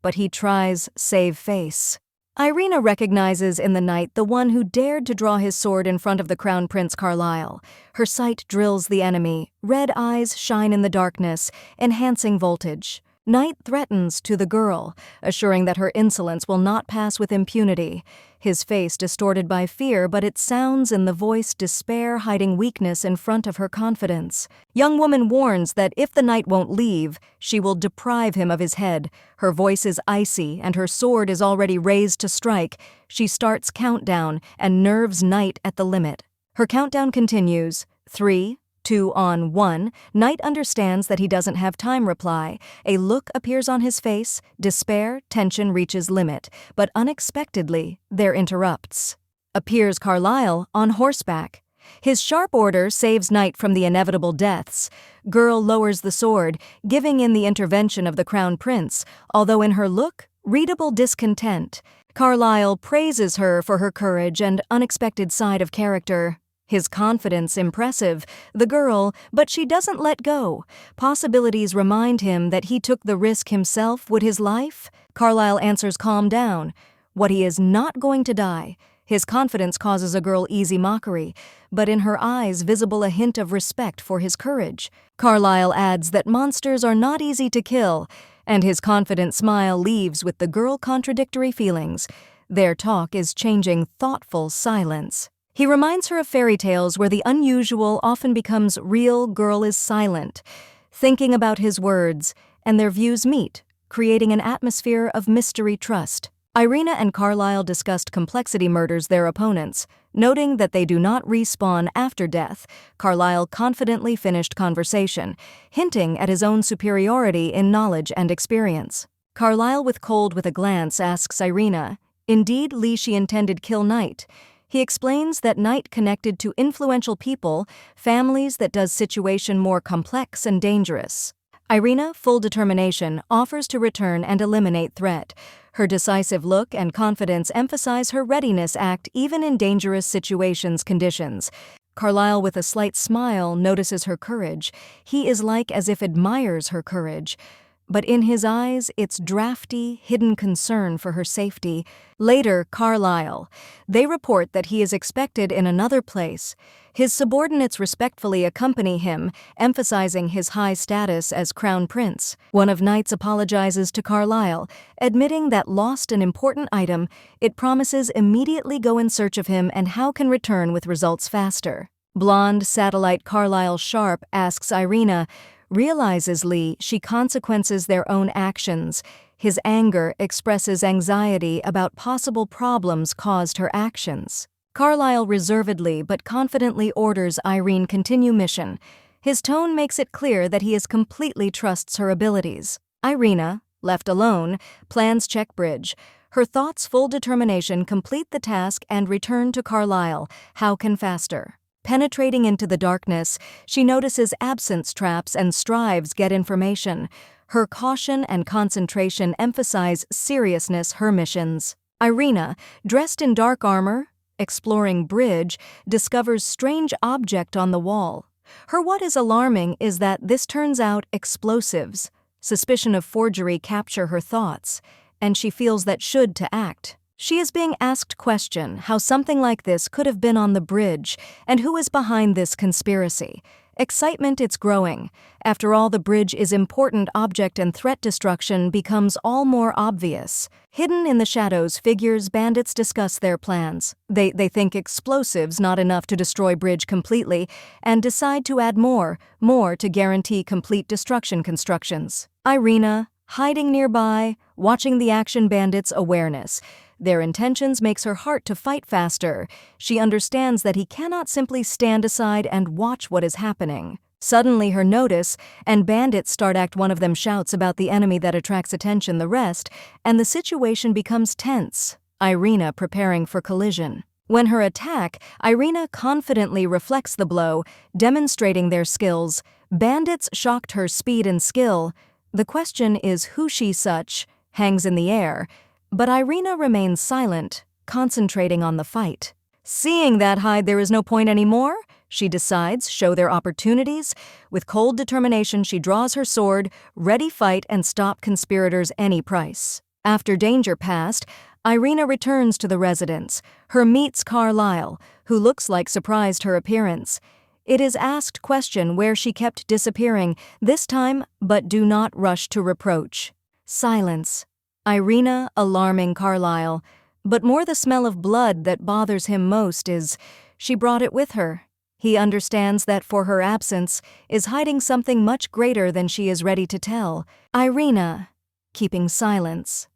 but he tries save face. Irina recognizes in the knight the one who dared to draw his sword in front of the Crown Prince Carlyle. Her sight drills the enemy. Red eyes shine in the darkness, enhancing voltage. Knight threatens to the girl, assuring that her insolence will not pass with impunity. His face distorted by fear, but it sounds in the voice despair hiding weakness in front of her confidence. Young woman warns that if the knight won't leave, she will deprive him of his head. Her voice is icy, and her sword is already raised to strike. She starts countdown and nerves knight at the limit. Her countdown continues. 3, 2 on 1, Knight understands that he doesn't have time reply. A look appears on his face, despair, tension reaches limit, but unexpectedly, there interrupts. Appears Carlyle on horseback. His sharp order saves Knight from the inevitable deaths. Girl lowers the sword, giving in the intervention of the Crown Prince, although in her look, readable discontent. Carlyle praises her for her courage and unexpected side of character. His confidence impressive, the girl, but she doesn't let go. Possibilities remind him that he took the risk himself. Would his life? Carlyle answers calm down. What he is not going to die. His confidence causes a girl easy mockery, but in her eyes visible a hint of respect for his courage. Carlyle adds that monsters are not easy to kill, and his confident smile leaves with the girl contradictory feelings. Their talk is changing thoughtful silence. He reminds her of fairy tales where the unusual often becomes real. Girl is silent, thinking about his words, and their views meet, creating an atmosphere of mystery trust. Irina and Carlyle discussed complexity murders their opponents, noting that they do not respawn after death. Carlyle confidently finished conversation, hinting at his own superiority in knowledge and experience. Carlyle withhold with a glance asks Irina, "Indeed, Lee she intended kill Knight." He explains that Knight connected to influential people, families that does situation more complex and dangerous. Irina, full determination, offers to return and eliminate threat. Her decisive look and confidence emphasize her readiness act even in dangerous conditions. Carlyle, with a slight smile, notices her courage. He is like as if admires her courage. But in his eyes, it's drafty, hidden concern for her safety. Later, Carlyle. They report that he is expected in another place. His subordinates respectfully accompany him, emphasizing his high status as Crown Prince. One of Knight's apologizes to Carlyle, admitting that lost an important item. It promises immediately go in search of him and how can return with results faster. Blonde satellite Carlyle Sharp asks Irina, realizes Lee she consequences their own actions. His anger expresses anxiety about possible problems caused her actions. Carlyle reservedly but confidently orders Irene continue mission. His tone makes it clear that he completely trusts her abilities. Irina, left alone, plans check bridge. Her thoughts full determination complete the task and return to Carlyle. How can faster? Penetrating into the darkness, she notices absence traps and strives get information. Her caution and concentration emphasize seriousness her missions. Irina, dressed in dark armor, exploring bridge, discovers strange object on the wall. Her what is alarming is that this turns out explosives. Suspicion of forgery capture her thoughts, and she feels that should to act. She is being asked question how something like this could have been on the bridge and who is behind this conspiracy. Excitement it's growing. After all, the bridge is important object and threat destruction becomes all more obvious. Hidden in the shadows figures bandits discuss their plans. They think explosives not enough to destroy bridge completely and decide to add more to guarantee complete destruction constructions. Irina, hiding nearby, watching the action bandits' awareness. Their intentions makes her heart to fight faster. She understands that he cannot simply stand aside and watch what is happening. Suddenly her notice, and bandits start act. One of them shouts about the enemy that attracts attention the rest, and the situation becomes tense. Irina preparing for collision. When her attack, Irina confidently reflects the blow, demonstrating their skills. Bandits shocked her speed and skill. The question is who she such hangs in the air. But Irina remains silent, concentrating on the fight. Seeing that hide there is no point anymore, she decides show their opportunities. With cold determination she draws her sword, ready fight and stop conspirators any price. After danger passed, Irina returns to the residence. Her meets Carlyle, who looks like surprised her appearance. It is asked question where she kept disappearing, this time, but do not rush to reproach. Silence. Irina alarming Carlyle, but more the smell of blood that bothers him most is she brought it with her. He understands that for her absence is hiding something much greater than she is ready to tell. Irina, keeping silence,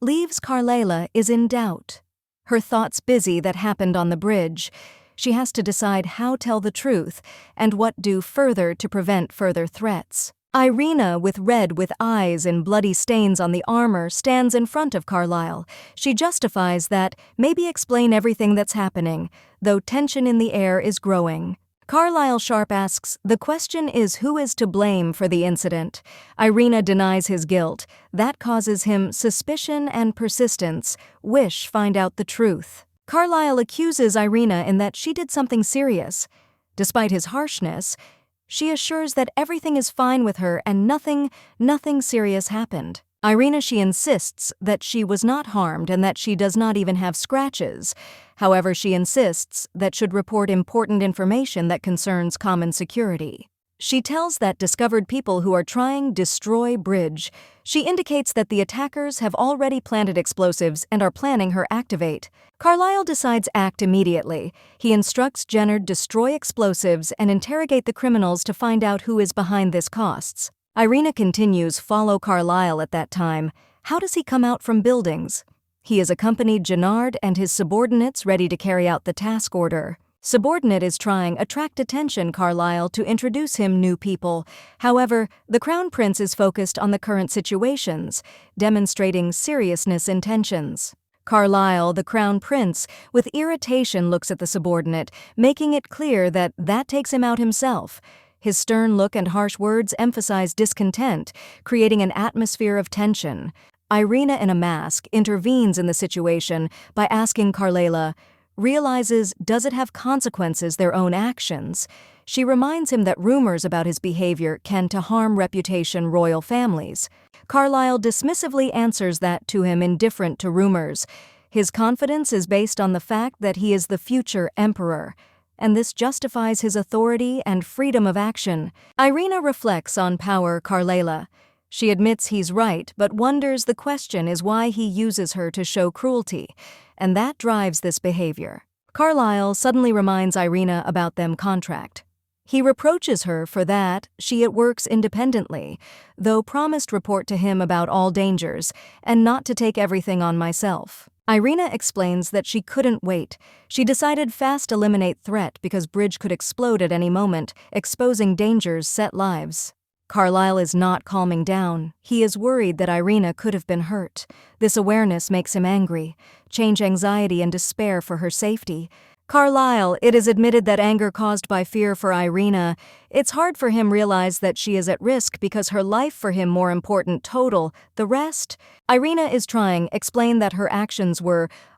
leaves Carlyle is in doubt. Her thoughts busy that happened on the bridge. She has to decide how tell the truth and what do further to prevent further threats. Irina, with eyes and bloody stains on the armor, stands in front of Carlyle. She justifies that, maybe explain everything that's happening, though tension in the air is growing. Carlyle sharp asks, the question is who is to blame for the incident. Irina denies his guilt. That causes him suspicion and persistence. Find out the truth. Carlyle accuses Irina in that she did something serious. Despite his harshness, she assures that everything is fine with her and nothing serious happened. Irina, she insists that she was not harmed and that she does not even have scratches. However, she insists that should report important information that concerns common security. She tells that discovered people who are trying destroy bridge. She indicates that the attackers have already planted explosives and are planning her activate. Carlyle decides act immediately. He instructs Jennard destroy explosives and interrogate the criminals to find out who is behind this costs. Irina continues follow Carlyle at that time. How does he come out from buildings? He has accompanied Jennard and his subordinates ready to carry out the task order. Subordinate is trying attract attention Carlyle to introduce him new people. However, the Crown Prince is focused on the current situations, demonstrating seriousness intentions. Carlyle, the Crown Prince, with irritation looks at the subordinate, making it clear that takes him out himself. His stern look and harsh words emphasize discontent, creating an atmosphere of tension. Irina, in a mask, intervenes in the situation by asking Carlyle, realizes does it have consequences their own actions? She reminds him that rumors about his behavior can to harm reputation royal families. Carlyle dismissively answers that to him indifferent to rumors. His confidence is based on the fact that he is the future emperor, and this justifies his authority and freedom of action. Irina reflects on power Carlyle. She admits he's right, but wonders the question is why he uses her to show cruelty, and that drives this behavior. Carlyle suddenly reminds Irina about them contract. He reproaches her for that she works independently, though promised report to him about all dangers and not to take everything on myself. Irina explains that she couldn't wait. She decided fast eliminate threat because bridge could explode at any moment, exposing dangers set lives. Carlyle is not calming down. He is worried that Irina could have been hurt. This awareness makes him angry, change anxiety and despair for her safety. Carlyle, it is admitted that anger caused by fear for Irina. It's hard for him realize that she is at risk because her life for him more important total. The rest? Irina is trying, explain that her actions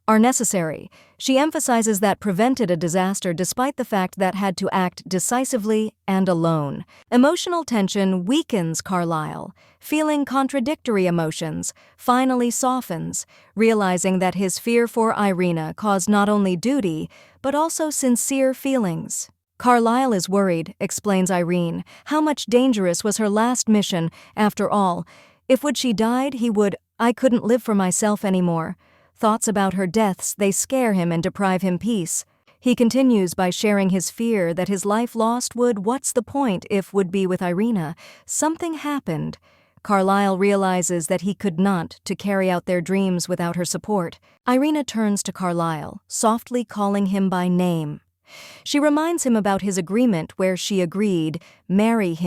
are necessary. She emphasizes that prevented a disaster despite the fact that had to act decisively and alone. Emotional tension weakens Carlyle. Feeling contradictory emotions, finally softens, realizing that his fear for Irina caused not only duty, but also sincere feelings. Carlyle is worried, explains Irene, how much dangerous was her last mission, after all. If she died, I couldn't live for myself anymore. Thoughts about her deaths, they scare him and deprive him peace. He continues by sharing his fear that his life lost what's the point if would be with Irina. Something happened. Carlyle realizes that he could not to carry out their dreams without her support. Irina turns to Carlyle, softly calling him by name. She reminds him about his agreement where she agreed, married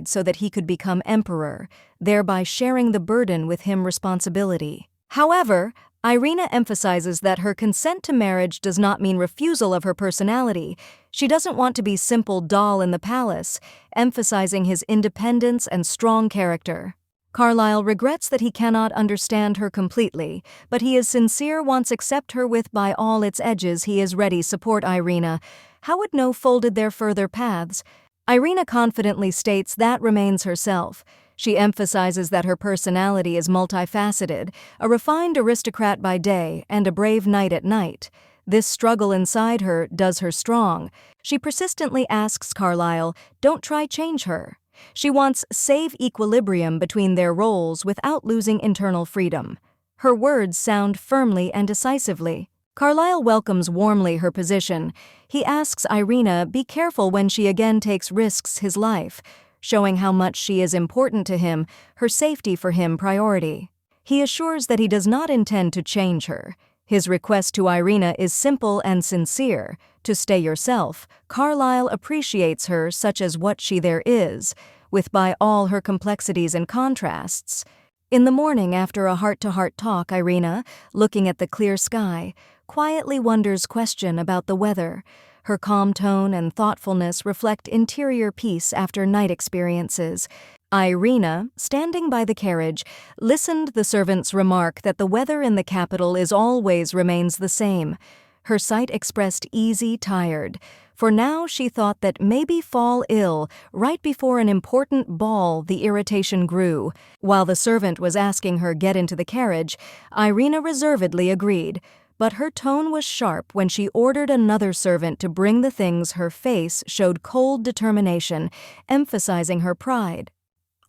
so that he could become emperor, thereby sharing the burden with him responsibility. However, Irina emphasizes that her consent to marriage does not mean refusal of her personality. She doesn't want to be simple doll in the palace, emphasizing his independence and strong character. Carlyle regrets that he cannot understand her completely, but he is sincere wants accept her with by all its edges he is ready support Irina. How would know folded their further paths? Irina confidently states that remains herself. She emphasizes that her personality is multifaceted, a refined aristocrat by day and a brave knight at night. This struggle inside her does her strong. She persistently asks Carlyle, don't try change her. She wants save equilibrium between their roles without losing internal freedom. Her words sound firmly and decisively. Carlyle welcomes warmly her position. He asks Irina be careful when she again takes risks his life, showing how much she is important to him, her safety for him priority. He assures that he does not intend to change her. His request to Irina is simple and sincere: to stay yourself. Carlyle appreciates her such as what she there is, with by all her complexities and contrasts. In the morning after a heart-to-heart talk, Irina, looking at the clear sky, quietly wonders question about the weather. Her calm tone and thoughtfulness reflect interior peace after night experiences. Irina, standing by the carriage, listened the servant's remark that the weather in the capital always remains the same. Her sight expressed easy, tired, for now she thought that maybe fall ill right before an important ball. The irritation grew. While the servant was asking her get into the carriage, Irina reservedly agreed, but her tone was sharp when she ordered another servant to bring the things. Her face showed cold determination, emphasizing her pride.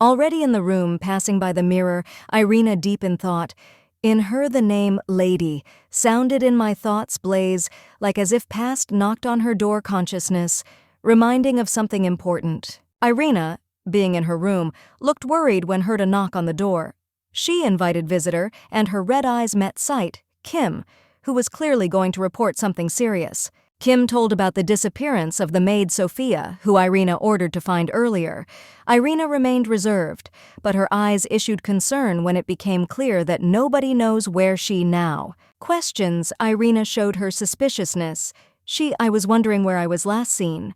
Already in the room, passing by the mirror, Irina, deep in thought, in her the name Lady sounded in my thoughts blaze, like as if past knocked on her door consciousness, reminding of something important. Irina, being in her room, looked worried when heard a knock on the door. She invited visitor, and her red eyes met sight, Kim, who was clearly going to report something serious. Kim told about the disappearance of the maid Sophia, who Irina ordered to find earlier. Irina remained reserved, but her eyes issued concern when it became clear that nobody knows where she now. Questions. Irina showed her suspiciousness. I was wondering where I was last seen.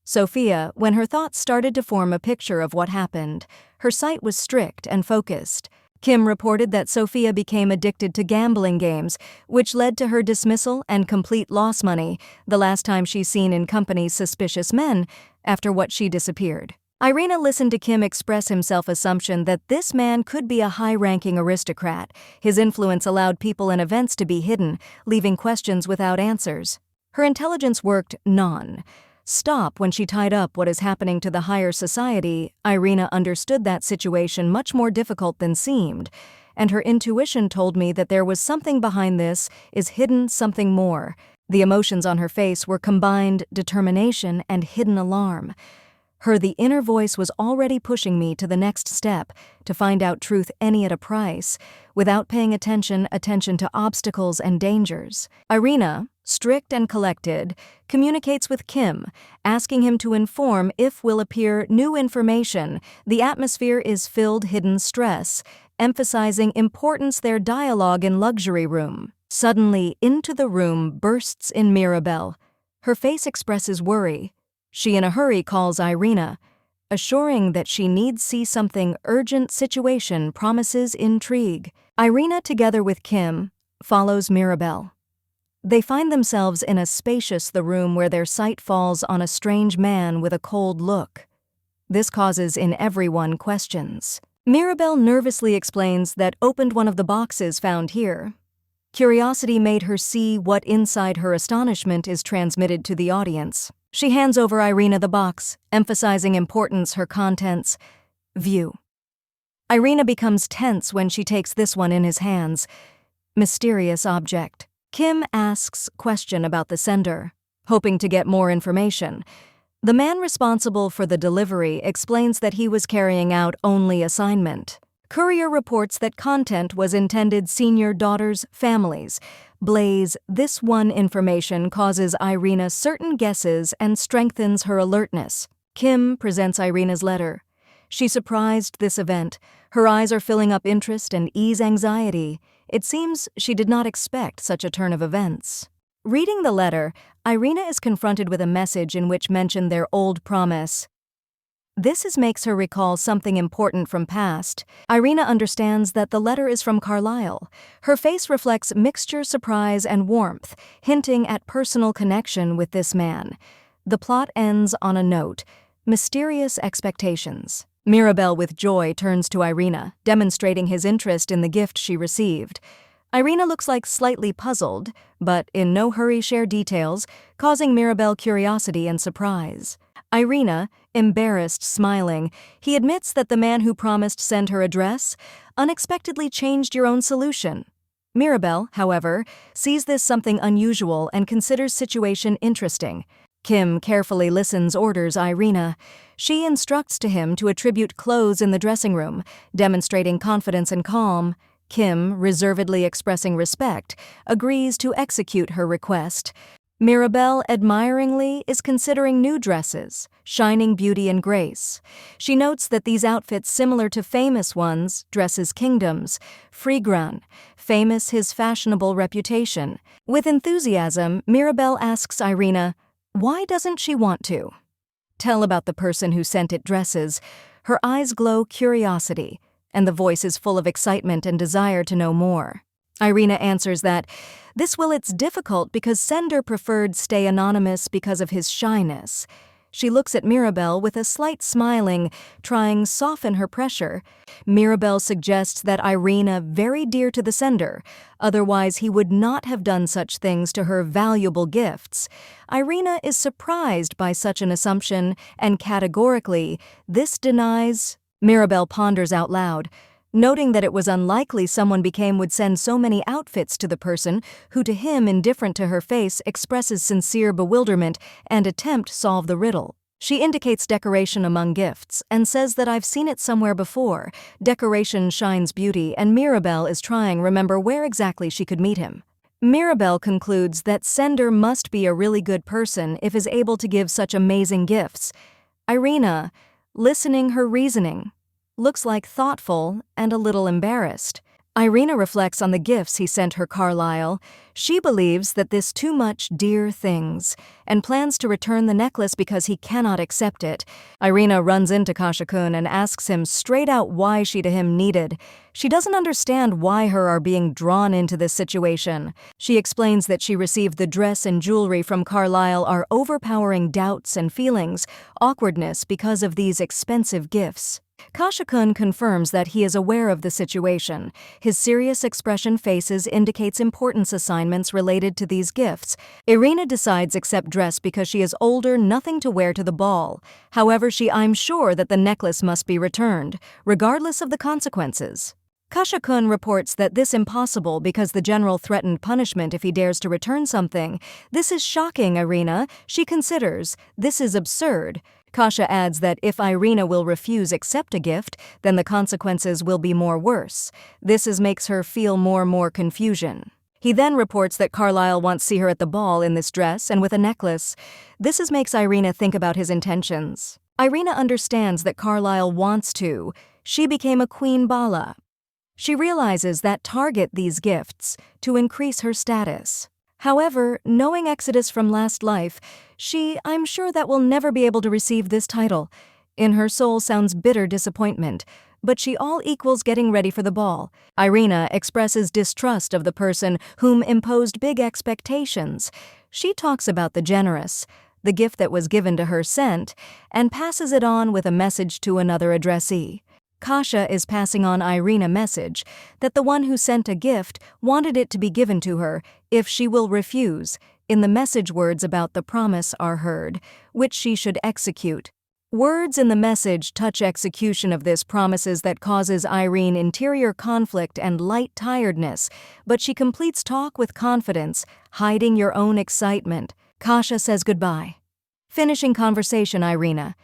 Sophia, when her thoughts started to form a picture of what happened, her sight was strict and focused. Kim reported that Sophia became addicted to gambling games, which led to her dismissal and complete loss money, the last time she's seen in company suspicious men, after what she disappeared. Irina listened to Kim express himself assumption that this man could be a high-ranking aristocrat. His influence allowed people and events to be hidden, leaving questions without answers. Her intelligence worked non-stop when she tied up what is happening to the higher society. Irina understood that situation much more difficult than seemed, and her intuition told me that there was something behind this, is hidden something more. The emotions on her face were combined determination and hidden alarm. The inner voice was already pushing me to the next step, to find out truth any at a price, without paying attention to obstacles and dangers. Irina, strict and collected, communicates with Kim, asking him to inform if will appear new information. The atmosphere is filled hidden stress, emphasizing importance their dialogue in luxury room. Suddenly, into the room bursts in Mirabelle. Her face expresses worry. She in a hurry calls Irina, assuring that she needs see something urgent. Situation promises intrigue. Irina, together with Kim, follows Mirabelle. They find themselves in a spacious the room where their sight falls on a strange man with a cold look. This causes in everyone questions. Mirabelle nervously explains that opened one of the boxes found here. Curiosity made her see what inside. Her astonishment is transmitted to the audience. She hands over Irina the box, emphasizing importance. Her contents. View. Irina becomes tense when she takes this one in his hands. Mysterious object. Kim asks question about the sender, hoping to get more information. The man responsible for the delivery explains that he was carrying out only assignment. Courier reports that content was intended senior daughters' families. Blaze, this one information causes Irina certain guesses and strengthens her alertness. Kim presents Irina's letter. She surprised this event. Her eyes are filling up interest and ease anxiety. It seems she did not expect such a turn of events. Reading the letter, Irina is confronted with a message in which mentioned their old promise. This makes her recall something important from past. Irina understands that the letter is from Carlyle. Her face reflects mixture surprise and warmth, hinting at personal connection with this man. The plot ends on a note: mysterious expectations. Mirabelle with joy turns to Irina, demonstrating his interest in the gift she received. Irina looks like slightly puzzled, but in no hurry share details, causing Mirabelle curiosity and surprise. Irina, embarrassed, smiling, he admits that the man who promised send her address unexpectedly changed your own solution. Mirabelle, however, sees this something unusual and considers situation interesting. Kim carefully listens, orders Irina. She instructs to him to attribute clothes in the dressing room, demonstrating confidence and calm. Kim, reservedly expressing respect, agrees to execute her request. Mirabelle admiringly is considering new dresses, shining beauty and grace. She notes that these outfits similar to famous ones, dresses kingdoms, Frigran, famous his fashionable reputation. With enthusiasm, Mirabelle asks Irina, why doesn't she want to? Tell about the person who sent it dresses. Her eyes glow curiosity, and the voice is full of excitement and desire to know more. Irina answers that it's difficult because sender preferred stay anonymous because of his shyness. She looks at Mirabelle with a slight smiling, trying soften her pressure. Mirabelle suggests that Irina very dear to the sender, otherwise he would not have done such things to her valuable gifts. Irina is surprised by such an assumption, and categorically, this denies. Mirabelle ponders out loud, noting that it was unlikely someone would send so many outfits to the person who to him, indifferent to her face, expresses sincere bewilderment and attempt solve the riddle. She indicates decoration among gifts and says that I've seen it somewhere before. Decoration shines beauty, and Mirabelle is trying remember where exactly she could meet him. Mirabelle concludes that sender must be a really good person if is able to give such amazing gifts. Irina, listening her reasoning, looks like thoughtful and a little embarrassed. Irina reflects on the gifts he sent her Carlyle. She believes that this too much dear things, and plans to return the necklace because he cannot accept it. Irina runs into Kasha-kun and asks him straight out why she to him needed. She doesn't understand why her are being drawn into this situation. She explains that she received the dress and jewelry from Carlyle are overpowering doubts and feelings, awkwardness because of these expensive gifts. Kasha-kun confirms that he is aware of the situation. His serious expression faces indicates importance assignments related to these gifts. Irina decides accept dress because she is older, nothing to wear to the ball. However, I'm sure that the necklace must be returned, regardless of the consequences. Kasha-kun reports that this impossible because the general threatened punishment if he dares to return something. This is shocking, Irina. She considers, this is absurd. Kasha adds that if Irina will refuse accept a gift, then the consequences will be more worse. This makes her feel more confusion. He then reports that Carlyle wants to see her at the ball in this dress and with a necklace. This makes Irina think about his intentions. Irina understands that Carlyle wants to. She became a Queen Bala. She realizes that target these gifts to increase her status. However, knowing Exodus from last life, I'm sure that will never be able to receive this title. In her soul sounds bitter disappointment, but she all equals getting ready for the ball. Irina expresses distrust of the person whom imposed big expectations. She talks about the generous, the gift that was given to her sent, and passes it on with a message to another addressee. Kasha is passing on Irina message that the one who sent a gift wanted it to be given to her if she will refuse. In the message words about the promise are heard, which she should execute. Words in the message touch execution of this promises that causes Irene interior conflict and light tiredness, but she completes talk with confidence, hiding your own excitement. Kasha says goodbye. Finishing conversation, Irina.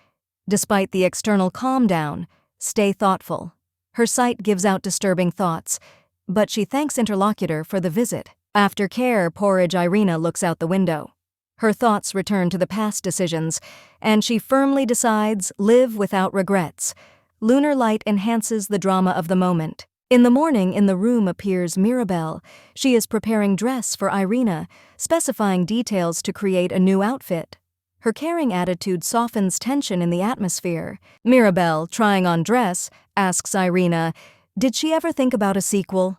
Despite the external calm down, stay thoughtful. Her sight gives out disturbing thoughts, but she thanks interlocutor for the visit. After care, porridge, Irina looks out the window. Her thoughts return to the past decisions, and she firmly decides live without regrets. Lunar light enhances the drama of the moment. In the morning, in the room appears Mirabelle. She is preparing dress for Irina, specifying details to create a new outfit. Her caring attitude softens tension in the atmosphere. Mirabelle, trying on dress, asks Irina, did she ever think about a sequel?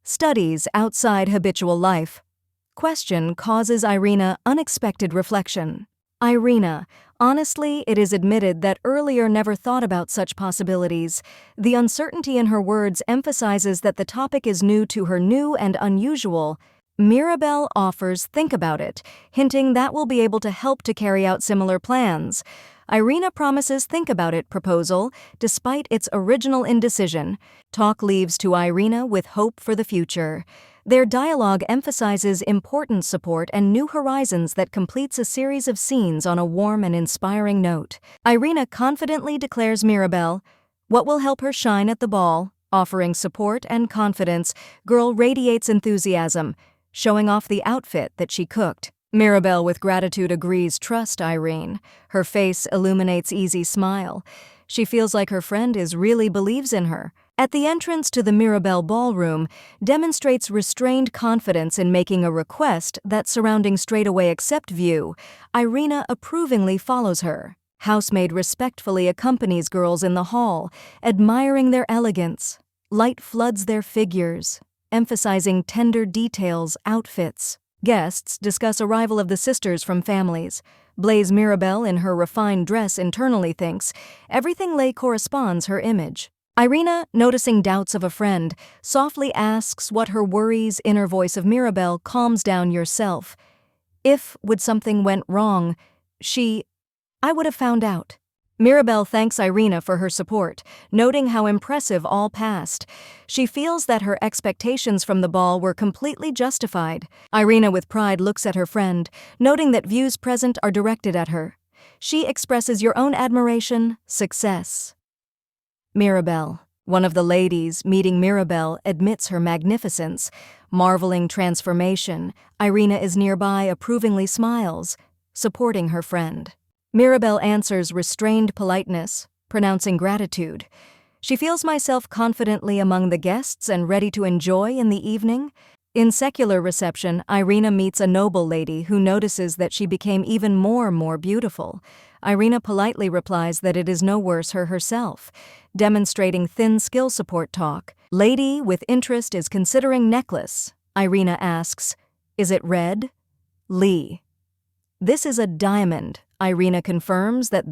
Studies outside habitual life. Question causes Irina unexpected reflection. Irina, honestly, it is admitted that earlier never thought about such possibilities. The uncertainty in her words emphasizes that the topic is new to her, new and unusual. Mirabelle offers think about it, hinting that will be able to help to carry out similar plans. Irina promises think about it proposal, despite its original indecision. Talk leaves to Irina with hope for the future. Their dialogue emphasizes important support and new horizons that completes a series of scenes on a warm and inspiring note. Irina confidently declares Mirabelle what will help her shine at the ball, Offering support and confidence, girl radiates enthusiasm, showing off the outfit that she cooked. Mirabelle with gratitude agrees trust Irene. Her face illuminates easy smile. She feels like her friend really believes in her. At the entrance to the Mirabelle ballroom, demonstrates restrained confidence in making a request that surrounding straightaway accept view. Irina approvingly follows her. Housemaid respectfully accompanies girls in the hall, admiring their elegance. Light floods their figures, emphasizing tender details, outfits. Guests discuss arrival of the sisters from families. Blaise Mirabelle in her refined dress internally thinks everything corresponds her image. Irina, noticing doubts of a friend, softly asks what her worries. Inner voice of Mirabelle calms down yourself. If, would something went wrong, I would have found out. Mirabelle thanks Irina for her support, noting how impressive all passed. She feels that her expectations from the ball were completely justified. Irina with pride looks at her friend, noting that views present are directed at her. She expresses your own admiration, success. Mirabelle. One of the ladies, meeting Mirabelle, admits her magnificence. Marveling transformation, Irina is nearby approvingly smiles, supporting her friend. Mirabelle answers restrained politeness, pronouncing gratitude. She feels myself confidently among the guests and ready to enjoy in the evening. In secular reception, Irina meets a noble lady who notices that she became even more beautiful. Irina politely replies that it is no worse herself, demonstrating thin skill support talk. Lady with interest is considering necklace. Irina asks, "Is it red?" Lee. "This is a diamond." Irina confirms that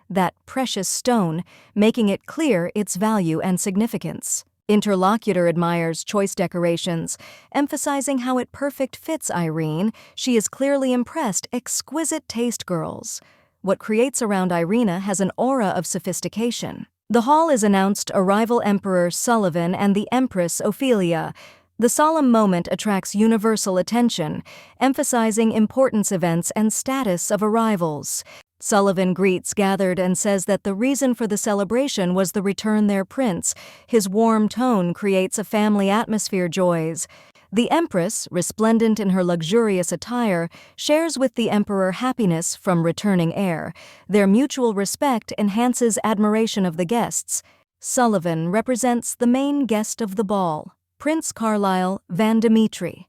that precious stone, making it clear its value and significance. Interlocutor admires choice decorations, emphasizing how it perfect fits Irene. She is clearly impressed. Exquisite taste, girls. What creates around Irina has an aura of sophistication. The hall is announced arrival Emperor Sullivan and the Empress Ophelia. The solemn moment attracts universal attention, emphasizing importance events and status of arrivals. Sullivan greets gathered and says that the reason for the celebration was the return their prince. His warm tone creates a family atmosphere joys. The Empress, resplendent in her luxurious attire, shares with the Emperor happiness from returning heir. Their mutual respect enhances admiration of the guests. Sullivan represents the main guest of the ball, Prince Carlisle Van Dimitri.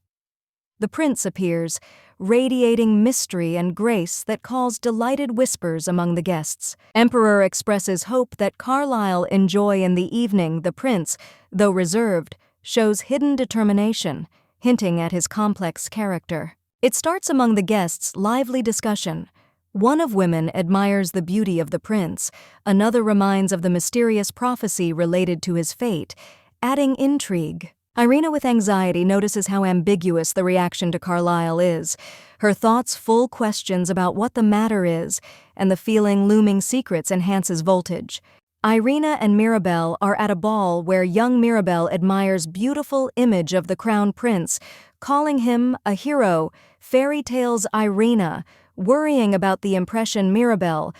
The prince appears, radiating mystery and grace that calls delighted whispers among the guests. Emperor expresses hope that Carlisle enjoy in the evening. The prince, though reserved, shows hidden determination, hinting at his complex character. It starts among the guests' lively discussion. One of women admires the beauty of the prince, another reminds of the mysterious prophecy related to his fate, adding intrigue. Irina with anxiety notices how ambiguous the reaction to Carlisle is. Her thoughts full questions about what the matter is, and the feeling looming secrets enhances voltage. Irina and Mirabelle are at a ball where young Mirabelle admires beautiful image of the crown prince, calling him a hero. Fairy tales Irina, worrying about the impression Mirabelle.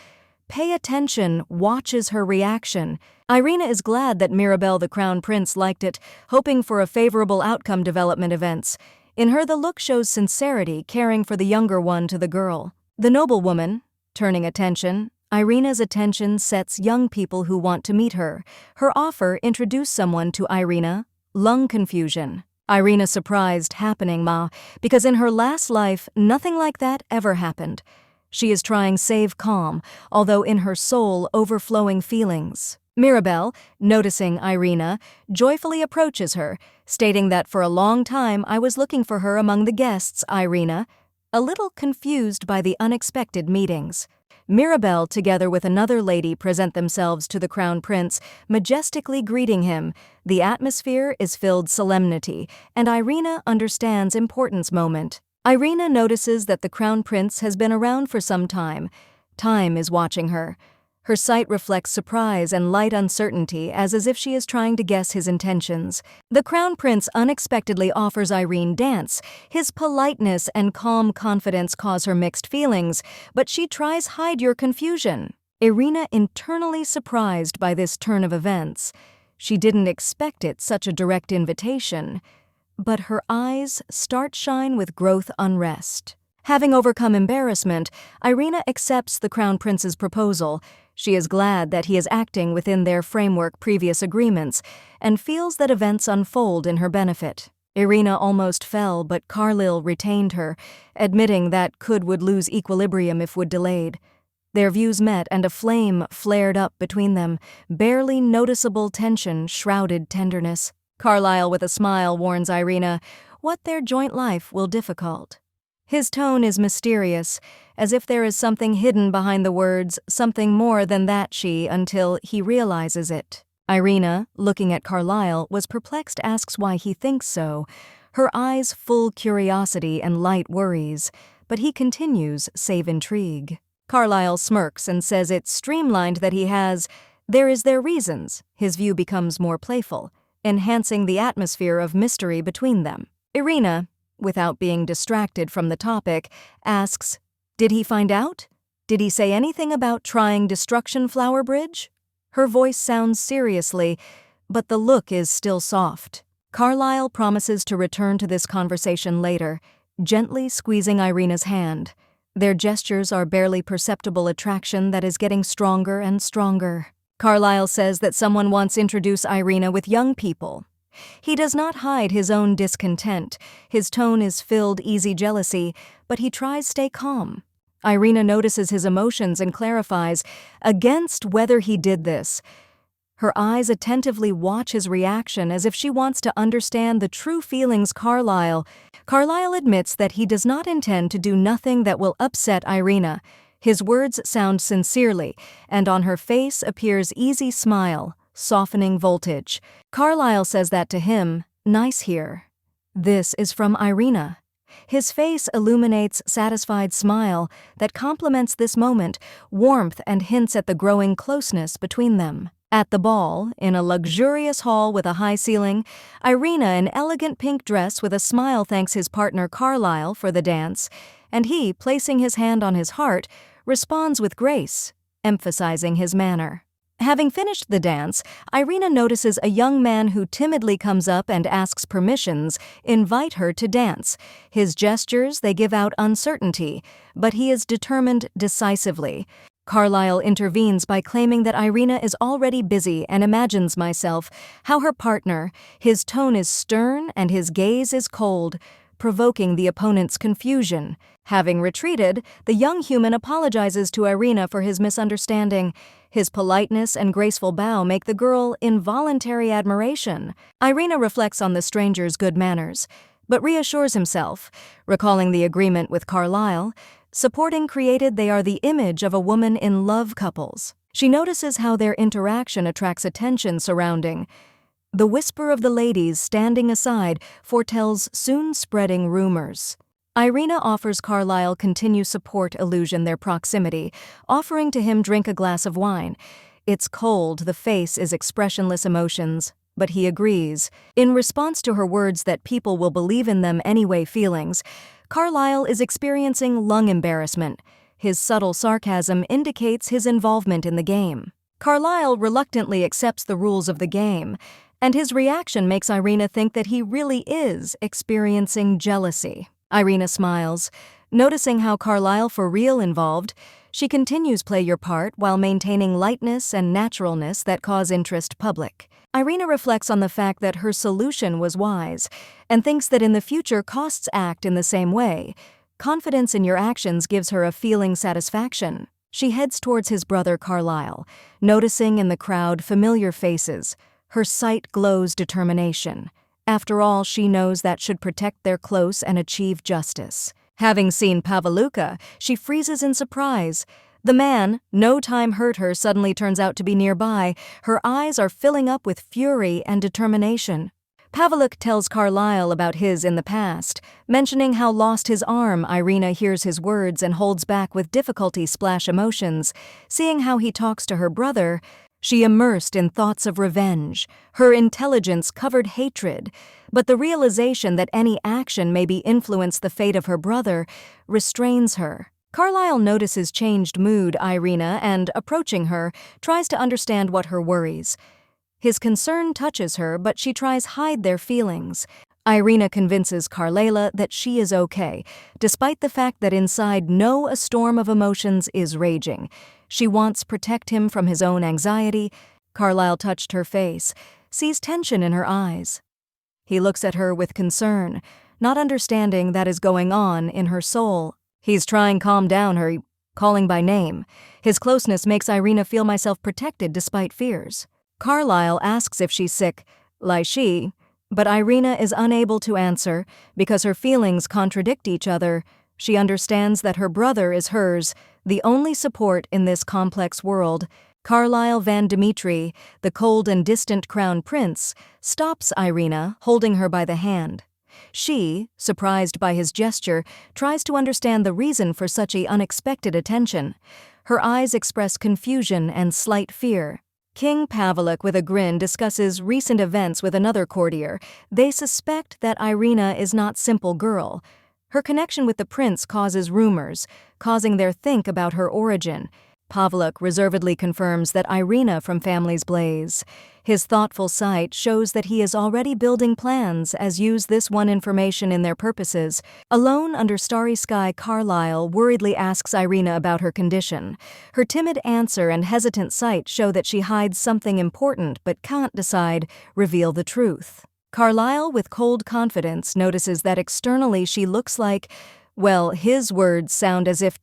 Pay attention, watches her reaction. Irina is glad that Mirabelle the crown prince liked it, hoping for a favorable outcome development events. In her the look shows sincerity, caring for the younger one to the girl. The noblewoman, turning attention. Irina's attention sets young people who want to meet her. Her offer introduce someone to Irina. Lung confusion. Irina surprised happening, because in her last life nothing like that ever happened. She is trying save calm, although in her soul overflowing feelings. Mirabelle, noticing Irina, joyfully approaches her, stating that for a long time I was looking for her among the guests. Irina, a little confused by the unexpected meetings. Mirabelle, together with another lady, present themselves to the crown prince, majestically greeting him. The atmosphere is filled solemnity, and Irina understands importance moment. Irina notices that the crown prince has been around for some time. Time is watching her. Her sight reflects surprise and light uncertainty as if she is trying to guess his intentions. The crown prince unexpectedly offers Irene dance. His politeness and calm confidence cause her mixed feelings, but she tries hide your confusion. Irina internally surprised by this turn of events. She didn't expect it, such a direct invitation, but her eyes start shine with growth unrest. Having overcome embarrassment, Irina accepts the Crown Prince's proposal. She is glad that he is acting within their framework previous agreements and feels that events unfold in her benefit. Irina almost fell, but Carlyle retained her, admitting that would lose equilibrium if would delayed. Their views met and a flame flared up between them, barely noticeable tension shrouded tenderness. Carlyle with a smile warns Irina what their joint life will difficult. His tone is mysterious, as if there is something hidden behind the words, something more than that until he realizes it. Irina, looking at Carlyle, was perplexed, asks why he thinks so, her eyes full curiosity and light worries, but he continues, save intrigue. Carlyle smirks and says it's streamlined that he has. There is their reasons. His view becomes more playful, enhancing the atmosphere of mystery between them. Irina, without being distracted from the topic, asks, "Did he find out? Did he say anything about trying Destruction Flower Bridge?" Her voice sounds seriously, but the look is still soft. Carlyle promises to return to this conversation later, gently squeezing Irina's hand. Their gestures are barely perceptible attraction that is getting stronger and stronger. Carlyle says that someone once introduced Irina with young people. He does not hide his own discontent. His tone is filled easy jealousy, but he tries stay calm. Irina notices his emotions and clarifies against whether he did this. Her eyes attentively watch his reaction as if she wants to understand the true feelings. Carlyle admits that he does not intend to do nothing that will upset Irina. His words sound sincerely, and on her face appears easy smile, softening voltage. Carlyle says that to him, "Nice here." This is from Irina. His face illuminates satisfied smile that complements this moment, warmth and hints at the growing closeness between them. At the ball, in a luxurious hall with a high ceiling, Irina, in elegant pink dress with a smile, thanks his partner Carlyle for the dance, and he, placing his hand on his heart, responds with grace, emphasizing his manner. Having finished the dance, Irina notices a young man who timidly comes up and asks permissions, invite her to dance. His gestures, they give out uncertainty, but he is determined decisively. Carlyle intervenes by claiming that Irina is already busy and imagines how her partner, his tone is stern and his gaze is cold, provoking the opponent's confusion. Having retreated, the young human apologizes to Irina for his misunderstanding. His politeness and graceful bow make the girl involuntary admiration. Irina reflects on the stranger's good manners, but reassures himself, recalling the agreement with Carlyle, supporting created they are the image of a woman in love couples. She notices how their interaction attracts attention surrounding. The whisper of the ladies standing aside foretells soon spreading rumors. Irina offers Carlyle continued support, illusion their proximity, offering to him drink a glass of wine. It's cold, the face is expressionless emotions, but he agrees. In response to her words that people will believe in them anyway feelings, Carlyle is experiencing lung embarrassment. His subtle sarcasm indicates his involvement in the game. Carlyle reluctantly accepts the rules of the game, and his reaction makes Irina think that he really is experiencing jealousy. Irina smiles, noticing how Carlyle for real involved. She continues play your part while maintaining lightness and naturalness that cause interest public. Irina reflects on the fact that her solution was wise and thinks that in the future costs act in the same way. Confidence in your actions gives her a feeling satisfaction. She heads towards his brother Carlyle, noticing in the crowd familiar faces. Her sight glows determination. After all, she knows that should protect their close and achieve justice. Having seen Paveluka, she freezes in surprise. The man, no time hurt her, suddenly turns out to be nearby. Her eyes are filling up with fury and determination. Paveluk tells Carlyle about his in the past, mentioning how lost his arm. Irina hears his words and holds back with difficulty splash emotions. Seeing how he talks to her brother, she immersed in thoughts of revenge. Her intelligence covered hatred, but the realization that any action may influence the fate of her brother restrains her. Carlyle notices changed mood Irina and, approaching her, tries to understand what her worries. His concern touches her, but she tries hide their feelings. Irina convinces Carlela that she is okay, despite the fact that inside a storm of emotions is raging. She wants to protect him from his own anxiety. Carlyle touched her face, sees tension in her eyes. He looks at her with concern, not understanding that is going on in her soul. He's trying to calm down her, calling by name. His closeness makes Irina feel myself protected despite fears. Carlyle asks if she's sick, like she, but Irina is unable to answer because her feelings contradict each other. She understands that her brother is hers, the only support in this complex world. Carlyle Van Dimitri, the cold and distant crown prince, stops Irina, holding her by the hand. She, surprised by his gesture, tries to understand the reason for such an unexpected attention. Her eyes express confusion and slight fear. King Pavlik, with a grin, discusses recent events with another courtier. They suspect that Irina is not simple girl. Her connection with the prince causes rumors, causing their think about her origin. Pavlik reservedly confirms that Irina from Family's Blaze. His thoughtful sight shows that he is already building plans as use this one information in their purposes. Alone under starry sky, Carlyle worriedly asks Irina about her condition. Her timid answer and hesitant sight show that she hides something important but can't reveal the truth. Carlyle, with cold confidence, notices that externally she looks like, well, his words sound as if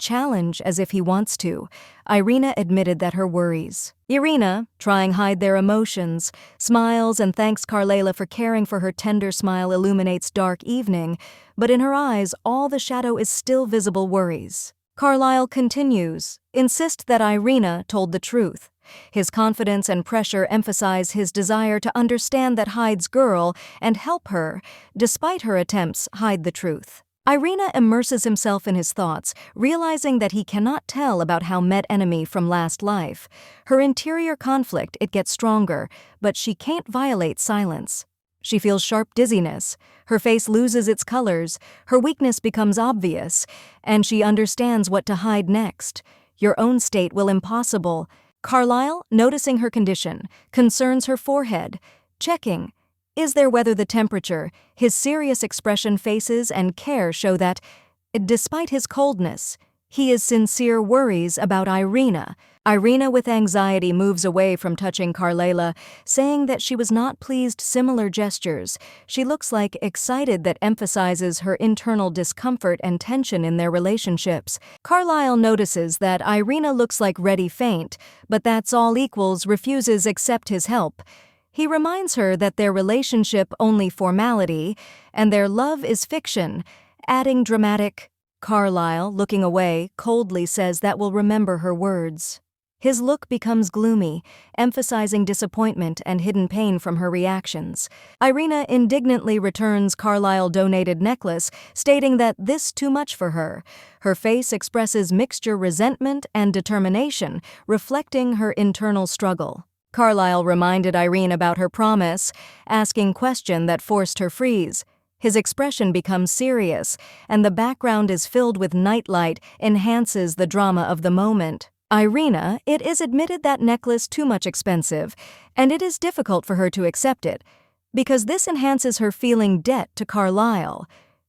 he wants to. Irina admitted that her worries. Irina, trying to hide their emotions, smiles and thanks Carlela for caring for her. Tender smile illuminates dark evening, but in her eyes all the shadow is still visible worries. Carlyle continues, insist that Irina told the truth. His confidence and pressure emphasize his desire to understand that Hyde's girl and help her, despite her attempts hide the truth. Irina immerses himself in his thoughts, realizing that he cannot tell about how met enemy from last life. Her interior conflict, it gets stronger, but she can't violate silence. She feels sharp dizziness, her face loses its colors, her weakness becomes obvious, and she understands what to hide next. Your own state will impossible. Carlyle, noticing her condition, concerns her forehead, checking. Is there whether the temperature, his serious expression, faces, and care show that, despite his coldness, he is sincere worries about Irina. Irina, with anxiety, moves away from touching Carlela, saying that she was not pleased. Similar gestures. She looks like excited that emphasizes her internal discomfort and tension in their relationships. Carlyle notices that Irina looks like ready faint, but that's all equals refuses accept his help. He reminds her that their relationship only formality, and their love is fiction, adding dramatic. Carlyle, looking away, coldly says that will remember her words. His look becomes gloomy, emphasizing disappointment and hidden pain from her reactions. Irina indignantly returns Carlyle-donated necklace, stating that this too much for her. Her face expresses mixture resentment and determination, reflecting her internal struggle. Carlyle reminded Irene about her promise, asking question that forced her freeze. His expression becomes serious, and the background is filled with nightlight, enhances the drama of the moment. Irina, it is admitted that necklace too much expensive, and it is difficult for her to accept it, because this enhances her feeling debt to Carlyle.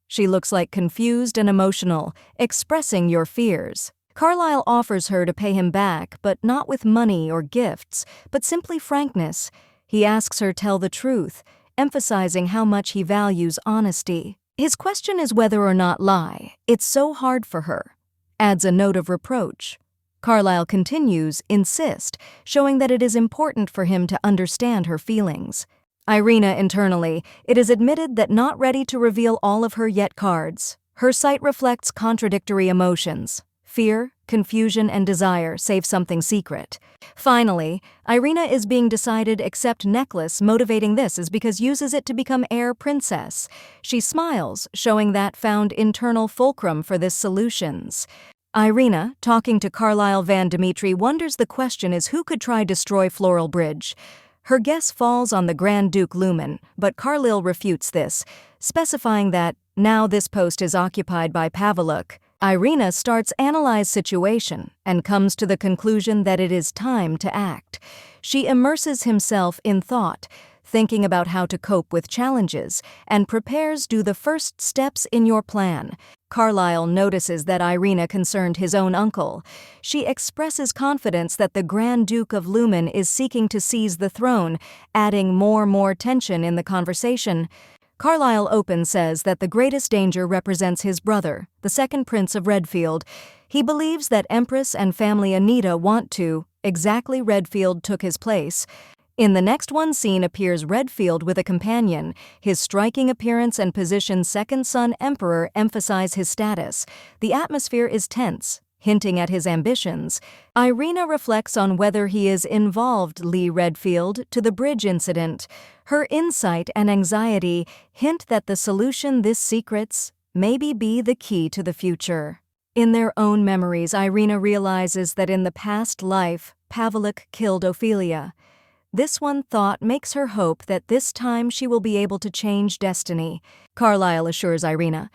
She looks like confused and emotional, expressing your fears. Carlyle offers her to pay him back, but not with money or gifts, but simply frankness. He asks her tell the truth, emphasizing how much he values honesty. His question is whether or not lie. It's so hard for her. Adds a note of reproach. Carlyle continues, insist, showing that it is important for him to understand her feelings. Irina internally, it is admitted that not ready to reveal all of her yet cards. Her sight reflects contradictory emotions. Fear, confusion, and desire save something secret. Finally, Irina is being decided except necklace. Motivating this is because uses it to become heir princess. She smiles, showing that found internal fulcrum for this solutions. Irina, talking to Carlyle Van Dimitri, wonders the question is who could try destroy Floral Bridge. Her guess falls on the Grand Duke Lumen, but Carlyle refutes this, specifying that now this post is occupied by Pavlik. Irina starts analyze situation and comes to the conclusion that it is time to act. She immerses himself in thought, thinking about how to cope with challenges, and prepares do the first steps in your plan. Carlyle notices that Irina concerned his own uncle. She expresses confidence that the Grand Duke of Lumen is seeking to seize the throne, adding more tension in the conversation. Carlyle open says that the greatest danger represents his brother, the second Prince of Redfield. He believes that Empress and family Anita want to. Exactly, Redfield took his place. In the next one scene appears Redfield with a companion. His striking appearance and position second son Emperor emphasize his status. The atmosphere is tense, hinting at his ambitions. Irina reflects on whether he is involved Lee Redfield to the bridge incident. Her insight and anxiety hint that the solution this secrets maybe be the key to the future. In their own memories, Irina realizes that in the past life, Pavlik killed Ophelia. This one thought makes her hope that this time she will be able to change destiny. Carlyle assures Irina,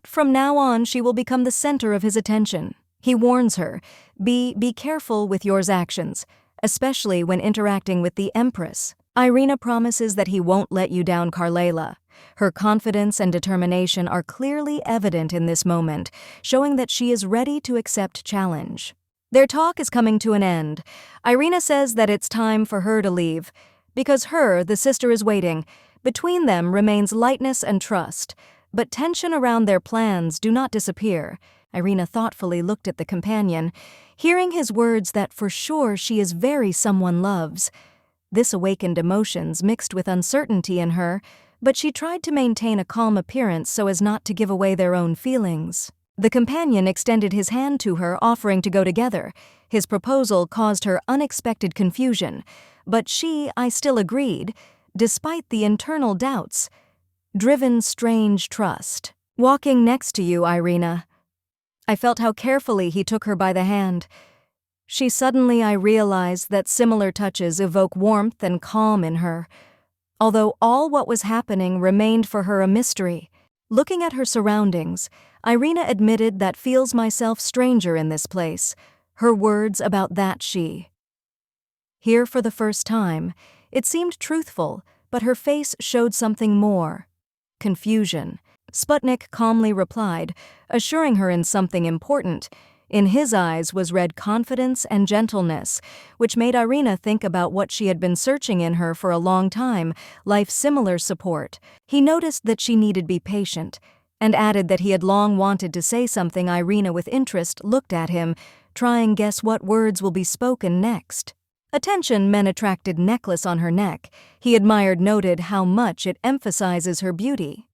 from now on she will become the center of his attention. He warns her, be careful with your actions, especially when interacting with the Empress. Irina promises that he won't let you down, Carlyle. Her confidence and determination are clearly evident in this moment, showing that she is ready to accept challenge. Their talk is coming to an end. Irina says that it's time for her to leave. Because the sister is waiting. Between them remains lightness and trust. But tension around their plans do not disappear. Irina thoughtfully looked at the companion, hearing his words that for sure she is very someone loves. This awakened emotions mixed with uncertainty in her, but she tried to maintain a calm appearance so as not to give away their own feelings. The companion extended his hand to her, offering to go together. His proposal caused her unexpected confusion, but I still agreed, despite the internal doubts. Driven strange trust. Walking next to you, Irina. I felt how carefully he took her by the hand. I realized that similar touches evoke warmth and calm in her, although all what was happening remained for her a mystery. Looking at her surroundings, Irina admitted that feels myself stranger in this place. Her words about that here for the first time, it seemed truthful, but her face showed something more. Confusion. Sputnik calmly replied, assuring her in something important. In his eyes was read confidence and gentleness, which made Irina think about what she had been searching in her for a long time, life-similar support. He noticed that she needed be patient, and added that he had long wanted to say something. Irina with interest looked at him, trying guess what words will be spoken next. Attention men attracted necklace on her neck. He noted how much it emphasizes her beauty.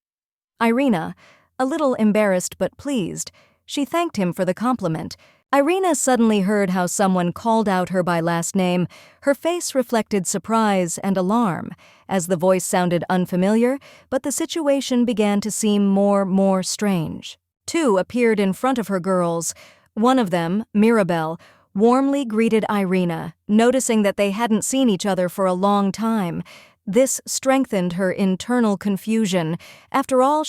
Irina, a little embarrassed but pleased, she thanked him for the compliment. Irina suddenly heard how someone called out her by last name. Her face reflected surprise and alarm, as the voice sounded unfamiliar, but the situation began to seem more strange. Two appeared in front of her girls. One of them, Mirabelle, warmly greeted Irina, noticing that they hadn't seen each other for a long time. This strengthened her internal confusion. After all,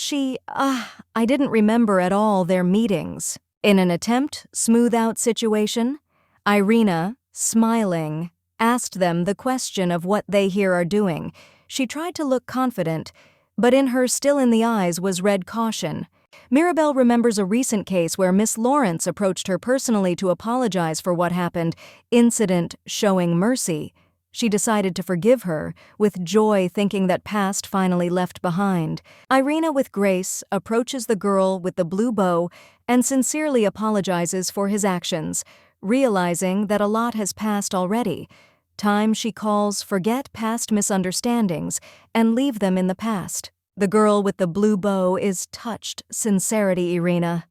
I didn't remember at all their meetings. In an attempt smooth out situation, Irina, smiling, asked them the question of what they here are doing. She tried to look confident, but in her still in the eyes was read caution. Mirabelle remembers a recent case where Miss Lawrence approached her personally to apologize for what happened, incident showing mercy. She decided to forgive her, with joy thinking that past finally left behind. Irina with grace approaches the girl with the blue bow and sincerely apologizes for his actions, realizing that a lot has passed already. Time, she calls, forget past misunderstandings and leave them in the past. The girl with the blue bow is touched. Sincerity, Irina.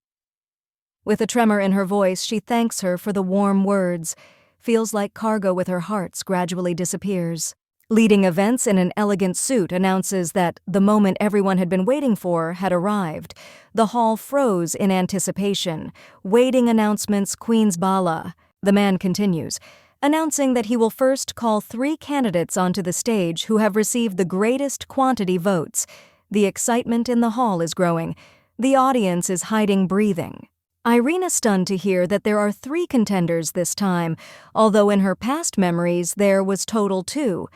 With a tremor in her voice, she thanks her for the warm words. Feels like cargo with her hearts gradually disappears. Leading events in an elegant suit announces that the moment everyone had been waiting for had arrived. The hall froze in anticipation. Waiting announcements, Queen's Bala. The man continues, announcing that he will first call 3 candidates onto the stage who have received the greatest quantity votes. The excitement in the hall is growing. The audience is hiding breathing. Irina stunned to hear that there are 3 contenders this time, although in her past memories there was total 2.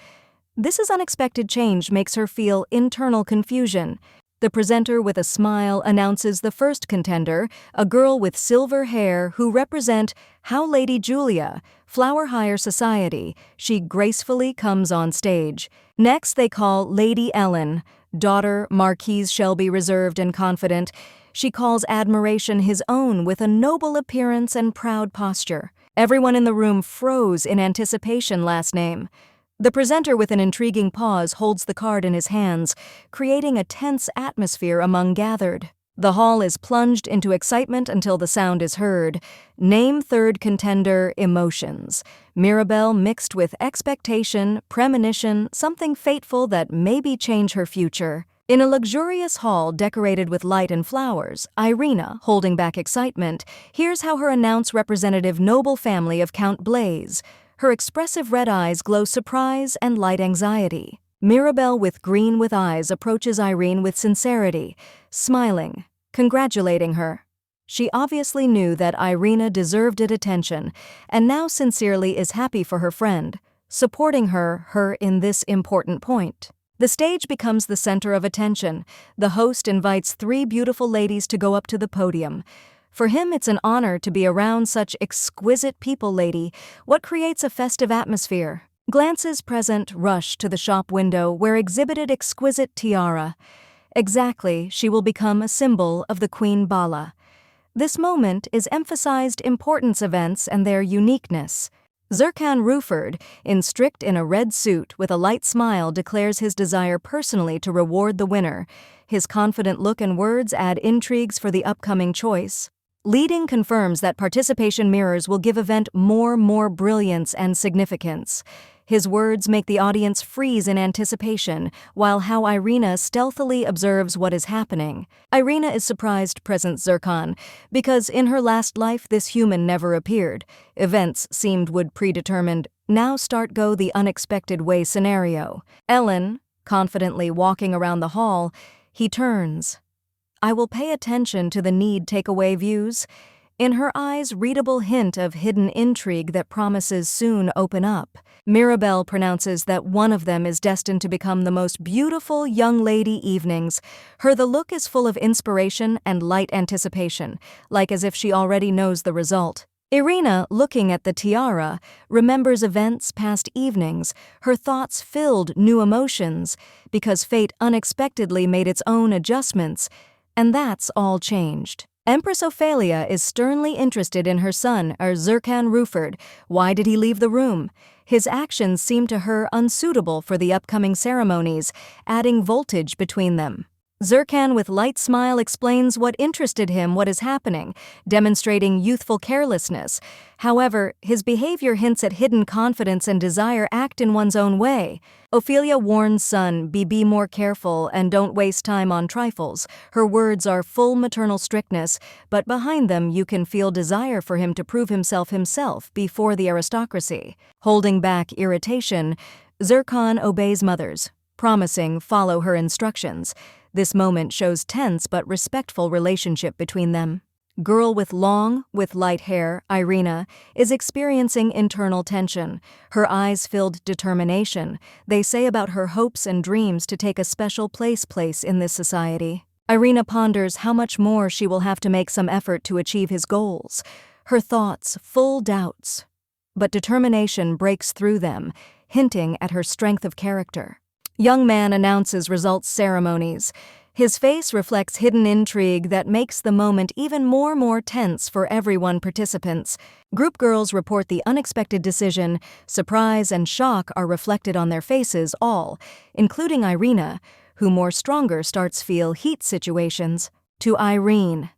This unexpected change makes her feel internal confusion. The presenter with a smile announces the first contender, a girl with silver hair who represent How Lady Julia, Flower Higher Society. She gracefully comes on stage. Next they call Lady Ellen, daughter Marquise Shelby, reserved and confident. She calls admiration his own with a noble appearance and proud posture. Everyone in the room froze in anticipation. Last name. The presenter with an intriguing pause holds the card in his hands, creating a tense atmosphere among gathered. The hall is plunged into excitement until the sound is heard. Name third contender, emotions. Mirabelle mixed with expectation, premonition, something fateful that maybe change her future. In a luxurious hall decorated with light and flowers, Irina, holding back excitement, hears how her announce representative noble family of Count Blaise. Her expressive red eyes glow surprise and light anxiety. Mirabelle with green with eyes approaches Irene with sincerity, smiling, congratulating her. She obviously knew that Irina deserved attention, and now sincerely is happy for her friend, supporting her in this important point. The stage becomes the center of attention. The host invites 3 beautiful ladies to go up to the podium. For him, it's an honor to be around such exquisite people. Lady, what creates a festive atmosphere? Glances present rush to the shop window where exhibited exquisite tiara. Exactly, she will become a symbol of the Queen Bala. This moment is emphasized importance events and their uniqueness. Zurkan Ruford, in a red suit with a light smile, declares his desire personally to reward the winner. His confident look and words add intrigues for the upcoming choice. Leading confirms that participation mirrors will give event more brilliance and significance. His words make the audience freeze in anticipation, while how Irina stealthily observes what is happening. Irina is surprised presents Zurkan, because in her last life this human never appeared. Events seemed would predetermined. Now start go the unexpected way scenario. Ellen, confidently walking around the hall, he turns. I will pay attention to the need takeaway views. In her eyes, readable hint of hidden intrigue that promises soon open up. Mirabelle pronounces that one of them is destined to become the most beautiful young lady evenings. The look is full of inspiration and light anticipation, like as if she already knows the result. Irina, looking at the tiara, remembers events, past evenings, her thoughts filled new emotions, because fate unexpectedly made its own adjustments, and that's all changed. Empress Ophelia is sternly interested in her son, Zurkan Ruford. Why did he leave the room? His actions seem to her unsuitable for the upcoming ceremonies, adding voltage between them. Zurkan with light smile explains what interested him, what is happening, demonstrating youthful carelessness. However, his behavior hints at hidden confidence and desire act in one's own way. Ophelia warns son, be more careful and don't waste time on trifles. Her words are full maternal strictness, but behind them you can feel desire for him to prove himself before the aristocracy. Holding back irritation, Zurkan obeys mothers, promising follow her instructions. This moment shows tense but respectful relationship between them. Girl with light hair, Irina, is experiencing internal tension, her eyes filled determination. They say about her hopes and dreams to take a special place in this society. Irina ponders how much more she will have to make some effort to achieve his goals. Her thoughts full doubts, but determination breaks through them, hinting at her strength of character. Young man announces results ceremonies. His face reflects hidden intrigue that makes the moment even more tense for everyone participants. Group girls report the unexpected decision. Surprise and shock are reflected on their faces, all, including Irina, who more stronger starts feel heat situations. To Irene.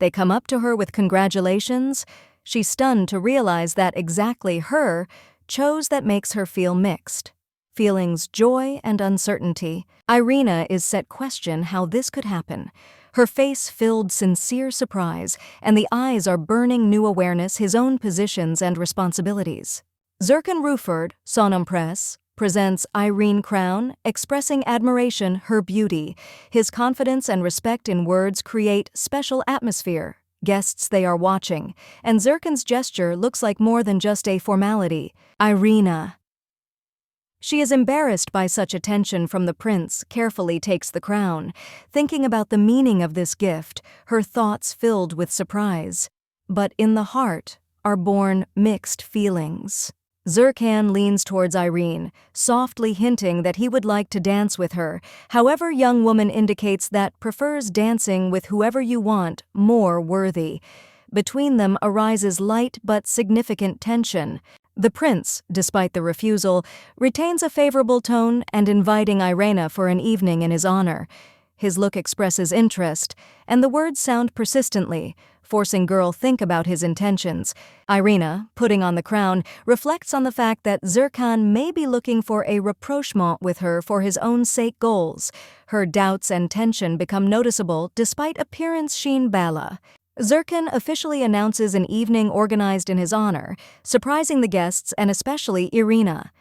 They come up to her with congratulations. She's stunned to realize that exactly her chose that makes her feel mixed. Feelings joy and uncertainty. Irina is set question how this could happen. Her face filled sincere surprise, and the eyes are burning new awareness his own positions and responsibilities. Zurkan Ruford, son empress, presents Irene crown, expressing admiration her beauty. His confidence and respect in words create special atmosphere. guests they are watching, and Zircon's gesture looks like more than just a formality. Irina. She is embarrassed by such attention from the prince, carefully takes the crown. Thinking about the meaning of this gift, her thoughts filled with surprise. But in the heart are born mixed feelings. Zircan leans towards Irene, softly hinting that he would like to dance with her. However, young woman indicates that prefers dancing with whoever you want, more worthy. Between them arises light but significant tension. The prince, despite the refusal, retains a favorable tone and inviting Irina for an evening in his honor. His look expresses interest, and the words sound persistently, forcing girl think about his intentions. Irina, putting on the crown, reflects on the fact that Zircan may be looking for a rapprochement with her for his own sake goals. Her doubts and tension become noticeable despite appearance sheen bala. Zircan officially announces an evening organized in his honor, surprising the guests and especially Irina.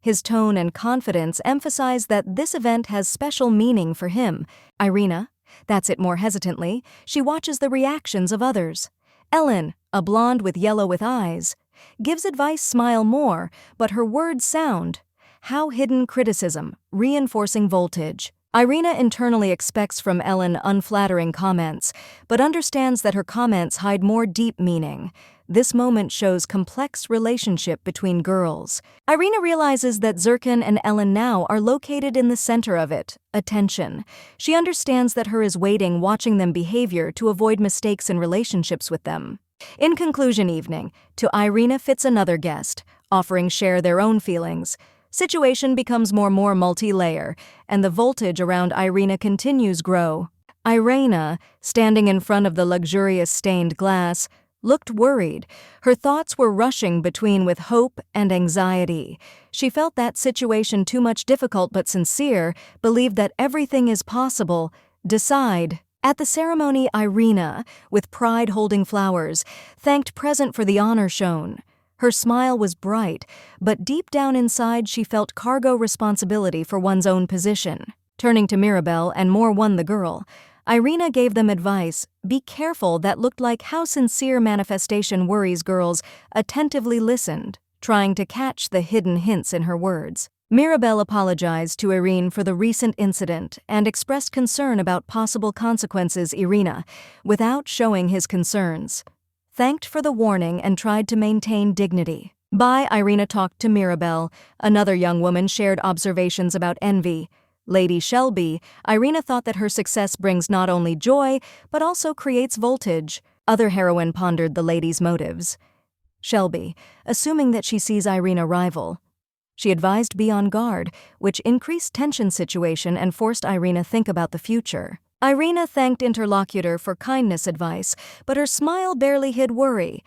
His tone and confidence emphasize that this event has special meaning for him. Irina, that's it more hesitantly, she watches the reactions of others. Ellen, a blonde with yellow eyes, gives advice smile more, but her words sound. How hidden criticism, reinforcing voltage. Irina internally expects from Ellen unflattering comments, but understands that her comments hide more deep meaning. This moment shows complex relationship between girls. Irina realizes that Zircan and Ellen now are located in the center of it, attention. She understands that her is waiting, watching them behavior to avoid mistakes in relationships with them. In conclusion evening, to Irina fits another guest, offering share their own feelings. Situation becomes more multi-layer, and the voltage around Irina continues grow. Irina, standing in front of the luxurious stained glass, looked worried. Her thoughts were rushing between with hope and anxiety. She felt that situation too much difficult but sincere, believed that everything is possible. Decide. At the ceremony, Irina, with pride holding flowers, thanked present for the honor shown. Her smile was bright, but deep down inside she felt cargo responsibility for one's own position. Turning to Mirabelle and more won the girl, Irina gave them advice. Be careful that looked like how sincere manifestation worries girls, attentively listened, trying to catch the hidden hints in her words. Mirabelle apologized to Irene for the recent incident and expressed concern about possible consequences Irina, without showing his concerns. Thanked for the warning and tried to maintain dignity. Irina talked to Mirabelle. Another young woman shared observations about envy. Lady Shelby, Irina thought that her success brings not only joy, but also creates voltage. Other heroine pondered the lady's motives. Shelby, assuming that she sees Irina rival. She advised be on guard, which increased tension situation and forced Irina think about the future. Irina thanked interlocutor for kindness advice, but her smile barely hid worry.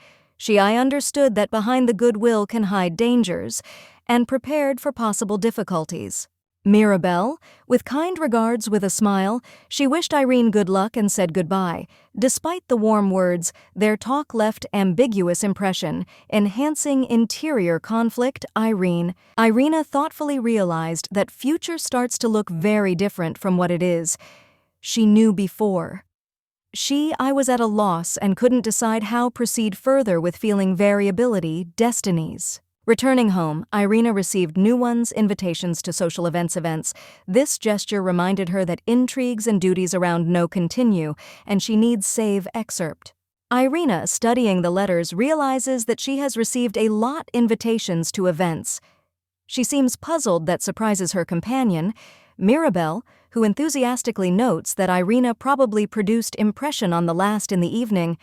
I understood that behind the goodwill can hide dangers, and prepared for possible difficulties. Mirabelle, with kind regards with a smile, she wished Irene good luck and said goodbye. Despite the warm words, their talk left ambiguous impression, enhancing interior conflict. Irina thoughtfully realized that future starts to look very different from what it is. She knew before. I was at a loss and couldn't decide how proceed further with feeling variability, destinies. Returning home, Irina received new ones, invitations to social events. This gesture reminded her that intrigues and duties around no continue, and she needs save excerpt. Irina, studying the letters, realizes that she has received a lot invitations to events. She seems puzzled that surprises her companion, Mirabelle, who enthusiastically notes that Irina probably produced impression on the last in the evening.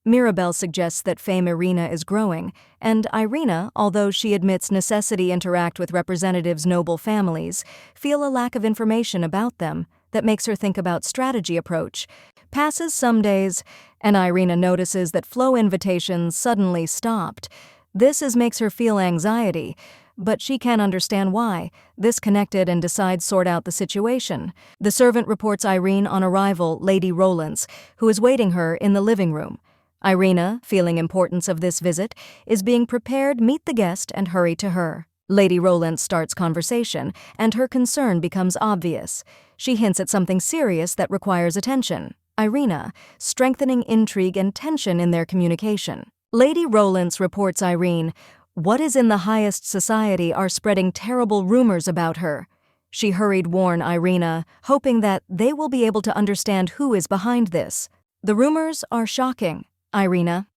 Mirabelle suggests that fame Irina is growing, and Irina, although she admits necessity interact with representatives' noble families, feel a lack of information about them that makes her think about strategy approach. Passes some days, and Irina notices that flow invitations suddenly stopped. Makes her feel anxiety, but she can't understand why. This connected and decides sort out the situation. The servant reports Irene on arrival, Lady Rowlands, who is waiting her in the living room. Irina, feeling importance of this visit, is being prepared, meet the guest and hurry to her. Lady Rowlands starts conversation, and her concern becomes obvious. She hints at something serious that requires attention. Irina, strengthening intrigue and tension in their communication. Lady Rowlands reports Irene, "What is in the highest society are spreading terrible rumors about her." She hurried warn Irina, hoping that they will be able to understand who is behind this. "The rumors are shocking, Irina."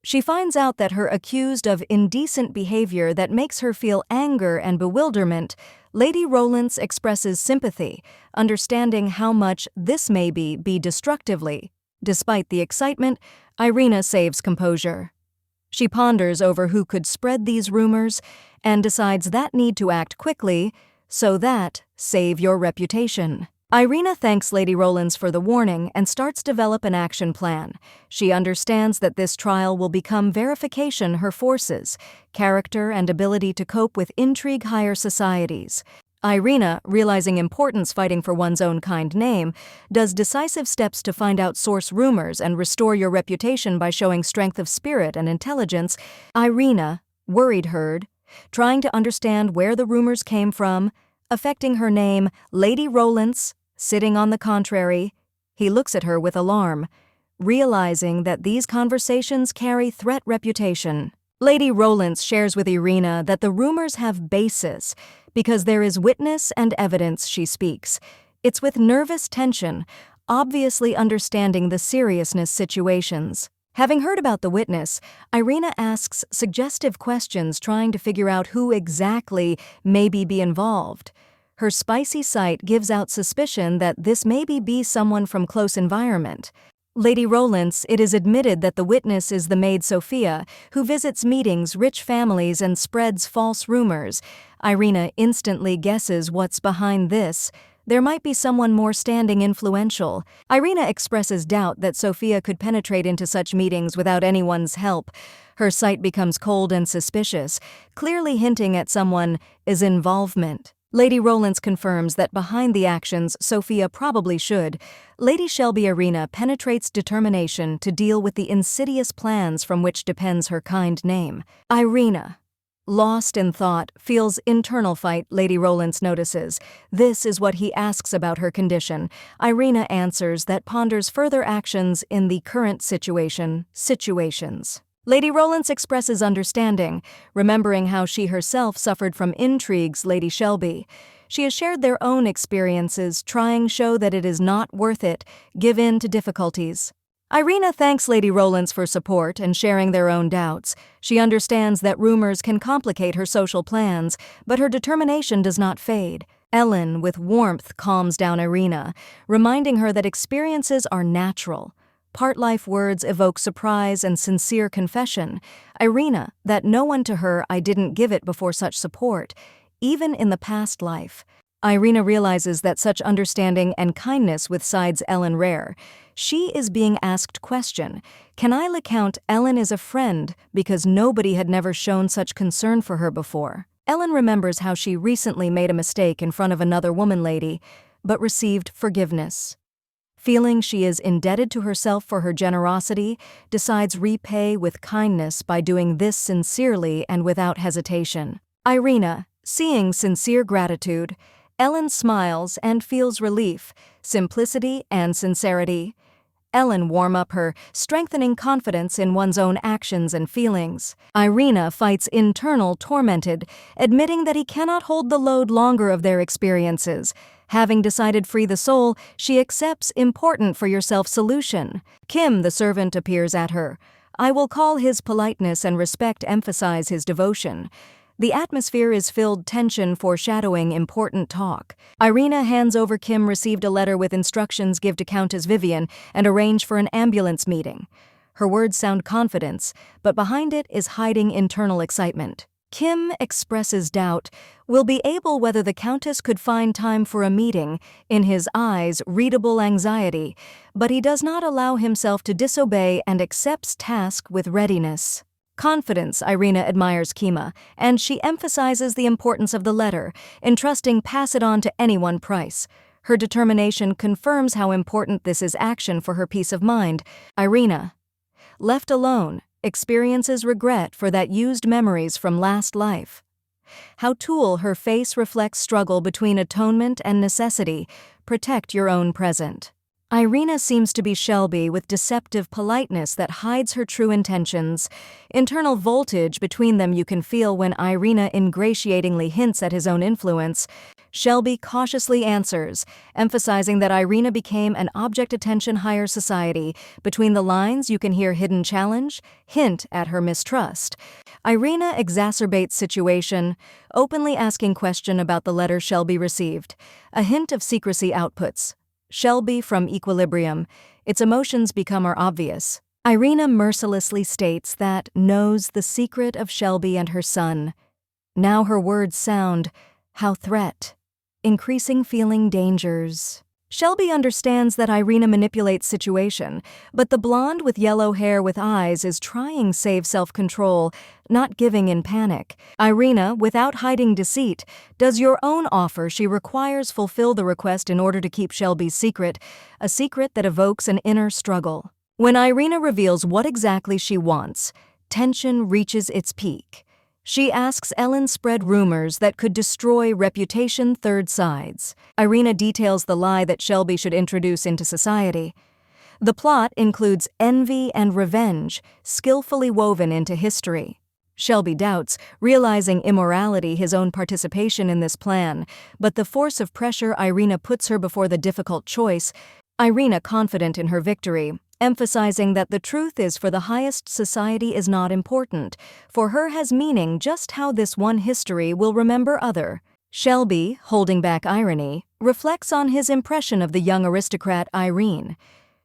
She finds out that her accused of indecent behavior that makes her feel anger and bewilderment. Lady Rowlands expresses sympathy, understanding how much this may be destructively. Despite the excitement, Irina saves composure. She ponders over who could spread these rumors and decides that need to act quickly so that save your reputation. Irina thanks Lady Rowlands for the warning and starts to develop an action plan. She understands that this trial will become verification her forces, character, and ability to cope with intrigue higher societies. Irina, realizing importance fighting for one's own kind name, does decisive steps to find out source rumors and restore your reputation by showing strength of spirit and intelligence. Irina, worried Herd, trying to understand where the rumors came from, affecting her name. Lady Rowlands, sitting on the contrary. He looks at her with alarm, realizing that these conversations carry threat reputation. Lady Rowlands shares with Irina that the rumors have basis because there is witness and evidence. She speaks. It's with nervous tension, obviously understanding the seriousness situations. Having heard about the witness, Irina asks suggestive questions trying to figure out who exactly may be involved. Her spicy sight gives out suspicion that this may be someone from close environment. Lady Rowlands, it is admitted that the witness is the maid Sophia, who visits meetings, rich families, and spreads false rumors. Irina instantly guesses what's behind this. There might be someone more standing influential. Irina expresses doubt that Sophia could penetrate into such meetings without anyone's help. Her sight becomes cold and suspicious, clearly hinting at someone's involvement. Lady Rowlands confirms that behind the actions Sophia probably should. Lady Shelby Irina penetrates determination to deal with the insidious plans from which depends her kind name. Irina, lost in thought, feels internal fight. Lady Rowlands notices. This is what he asks about her condition. Irina answers that ponders further actions in the current situations. Lady Rowlands expresses understanding, remembering how she herself suffered from intrigues. Lady Shelby. She has shared their own experiences, trying to show that it is not worth it, give in to difficulties. Irina thanks Lady Rowlands for support and sharing their own doubts. She understands that rumors can complicate her social plans, but her determination does not fade. Ellen, with warmth, calms down Irina, reminding her that experiences are natural. Part-life words evoke surprise and sincere confession. Irina, that no one to her I didn't give it before such support, even in the past life. Irina realizes that such understanding and kindness with sides Ellen rare. She is being asked question, can I count Ellen as a friend because nobody had never shown such concern for her before? Ellen remembers how she recently made a mistake in front of another woman lady, but received forgiveness. Feeling she is indebted to herself for her generosity, decides repay with kindness by doing this sincerely and without hesitation. Irina, seeing sincere gratitude, Ellen smiles and feels relief, simplicity and sincerity. Ellen warm up her, strengthening confidence in one's own actions and feelings. Irina fights internal tormented, admitting that he cannot hold the load longer of their experiences. Having decided free the soul, she accepts important for yourself solution. Kim, the servant, appears at her. I will call his politeness and respect emphasize his devotion. The atmosphere is filled tension foreshadowing important talk. Irina hands over Kim received a letter with instructions give to Countess Vivian and arrange for an ambulance meeting. Her words sound confidence, but behind it is hiding internal excitement. Kim expresses doubt, will be able whether the Countess could find time for a meeting, in his eyes readable anxiety, but he does not allow himself to disobey and accepts task with readiness. Confidence, Irina admires Kima, and she emphasizes the importance of the letter, entrusting pass it on to anyone Price. Her determination confirms how important this is action for her peace of mind. Irina, left alone, experiences regret for that used memories from last life. How Tool, her face reflects struggle between atonement and necessity, protect your own present. Irina seems to be Shelby with deceptive politeness that hides her true intentions. Internal voltage between them you can feel when Irina ingratiatingly hints at his own influence. Shelby cautiously answers, emphasizing that Irina became an object attention higher society. Between the lines you can hear hidden challenge, hint at her mistrust. Irina exacerbates situation, openly asking question about the letter Shelby received. A hint of secrecy outputs. Shelby from equilibrium. Its emotions become are obvious. Irina mercilessly states that knows the secret of Shelby and her son. Now her words sound, how threat. Increasing feeling dangers. Shelby understands that Irina manipulates situation, but the blonde with yellow hair with eyes is trying save self-control, not giving in panic. Irina, without hiding deceit, does your own offer she requires fulfill the request in order to keep Shelby's secret, a secret that evokes an inner struggle. When Irina reveals what exactly she wants, tension reaches its peak. She asks Ellen spread rumors that could destroy reputation third sides. Irina details the lie that Shelby should introduce into society. The plot includes envy and revenge, skillfully woven into history. Shelby doubts, realizing immorality his own participation in this plan, but the force of pressure Irina puts her before the difficult choice. Irina confident in her victory, emphasizing that the truth is for the highest society is not important. For her has meaning just how this one history will remember other. Shelby, holding back irony, reflects on his impression of the young aristocrat Irene.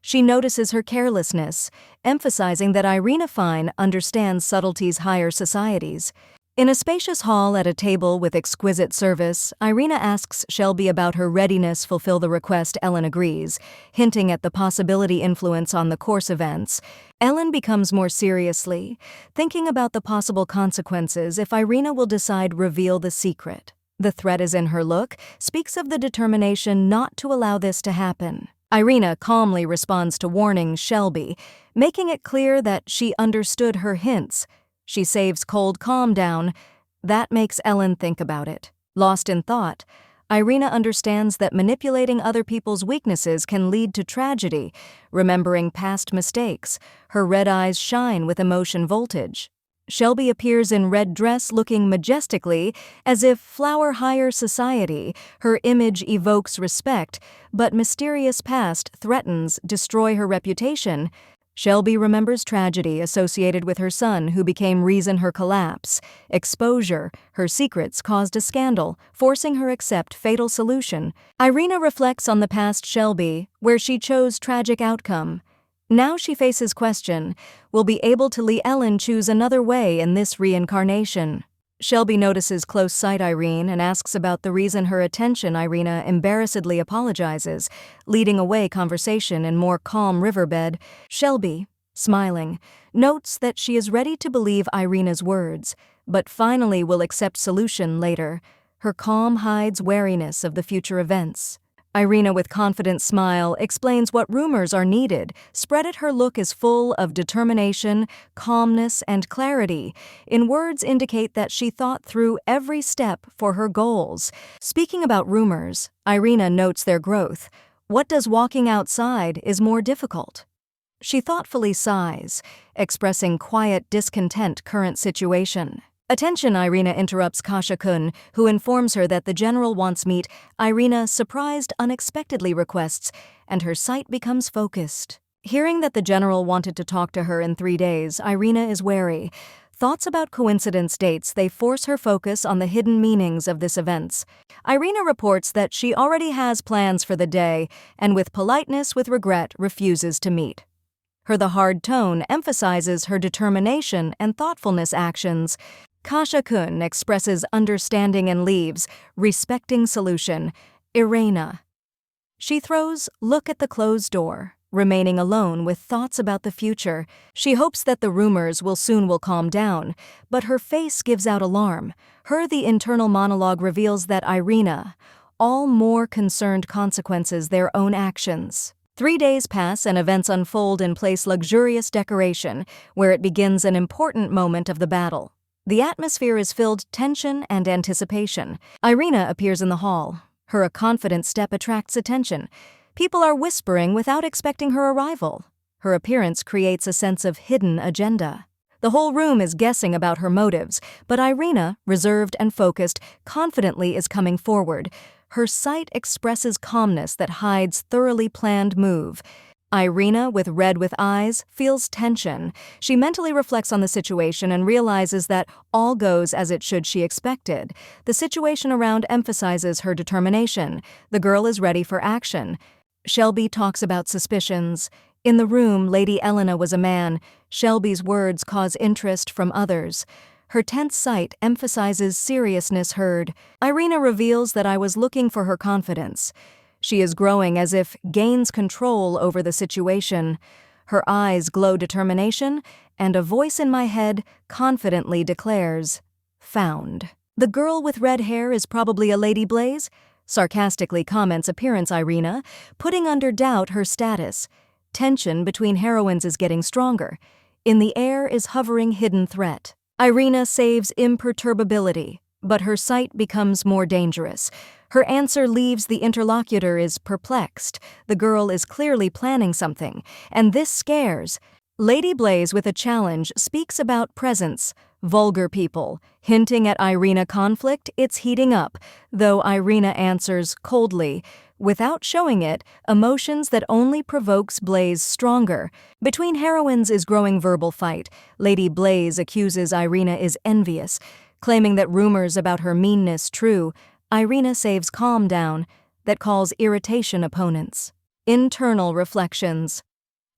She notices her carelessness, emphasizing that Irina Fine understands subtleties higher societies. In a spacious hall at a table with exquisite service, Irina asks Shelby about her readiness fulfill the request. Ellen agrees, hinting at the possibility influence on the course events. Ellen becomes more seriously, thinking about the possible consequences if Irina will decide reveal the secret. The threat is in her look, speaks of the determination not to allow this to happen. Irina calmly responds to warning Shelby, making it clear that she understood her hints. She saves cold calm down. That makes Ellen think about it. Lost in thought, Irina understands that manipulating other people's weaknesses can lead to tragedy. Remembering past mistakes, her red eyes shine with emotion voltage. Shelby appears in red dress looking majestically, as if flower higher society. Her image evokes respect, but mysterious past threatens destroy her reputation. Shelby remembers tragedy associated with her son who became reason her collapse. Exposure, her secrets caused a scandal, forcing her accept fatal solution. Irina reflects on the past Shelby, where she chose tragic outcome. Now she faces question, will be able to let Ellen choose another way in this reincarnation. Shelby notices close-sight Irene and asks about the reason her attention. Irina embarrassedly apologizes, leading away conversation in more calm riverbed. Shelby, smiling, notes that she is ready to believe Irina's words, but finally will accept solution later. Her calm hides wariness of the future events. Irina, with confident smile, explains what rumors are needed. Spread it, her look is full of determination, calmness, and clarity. In words indicate that she thought through every step for her goals. Speaking about rumors, Irina notes their growth. What does walking outside is more difficult? She thoughtfully sighs, expressing quiet discontent current situation. Attention, Irina interrupts Kasha-kun, who informs her that the general wants meet. Irina, surprised, unexpectedly requests, and her sight becomes focused. Hearing that the general wanted to talk to her in 3 days, Irina is wary. Thoughts about coincidence dates, they force her focus on the hidden meanings of this events. Irina reports that she already has plans for the day, and with politeness with regret refuses to meet. The hard tone emphasizes her determination and thoughtfulness actions. Kasha-kun expresses understanding and leaves, respecting solution. Irena. She throws look at the closed door, remaining alone with thoughts about the future. She hopes that the rumors will calm down, but her face gives out alarm. The internal monologue reveals that Irena, all more concerned consequences their own actions. 3 days pass and events unfold in place luxurious decoration, where it begins an important moment of the battle. The atmosphere is filled tension and anticipation. Irina appears in the hall. Her confident step attracts attention. People are whispering without expecting her arrival. Her appearance creates a sense of hidden agenda. The whole room is guessing about her motives, but Irina, reserved and focused, confidently is coming forward. Her sight expresses calmness that hides thoroughly planned move. Irina, with red with eyes, feels tension. She mentally reflects on the situation and realizes that all goes as it should she expected. The situation around emphasizes her determination. The girl is ready for action. Shelby talks about suspicions. In the room, Lady Elena was a man. Shelby's words cause interest from others. Her tense sight emphasizes seriousness heard. Irina reveals that I was looking for her confidence. She is growing as if gains control over the situation. Her eyes glow determination, and a voice in my head confidently declares, "Found." "The girl with red hair is probably a Lady Blaze?" sarcastically comments appearance Irina, putting under doubt her status. Tension between heroines is getting stronger. In the air is hovering hidden threat. Irina saves imperturbability, but her sight becomes more dangerous. Her answer leaves the interlocutor is perplexed. The girl is clearly planning something, and this scares. Lady Blaze, with a challenge, speaks about presence. Vulgar people, hinting at Irina conflict, it's heating up, though Irina answers coldly. Without showing it, emotions that only provokes Blaze stronger. Between heroines is growing verbal fight. Lady Blaze accuses Irina is envious, claiming that rumors about her meanness true. Irina saves calm down, that calls irritation opponents. Internal reflections.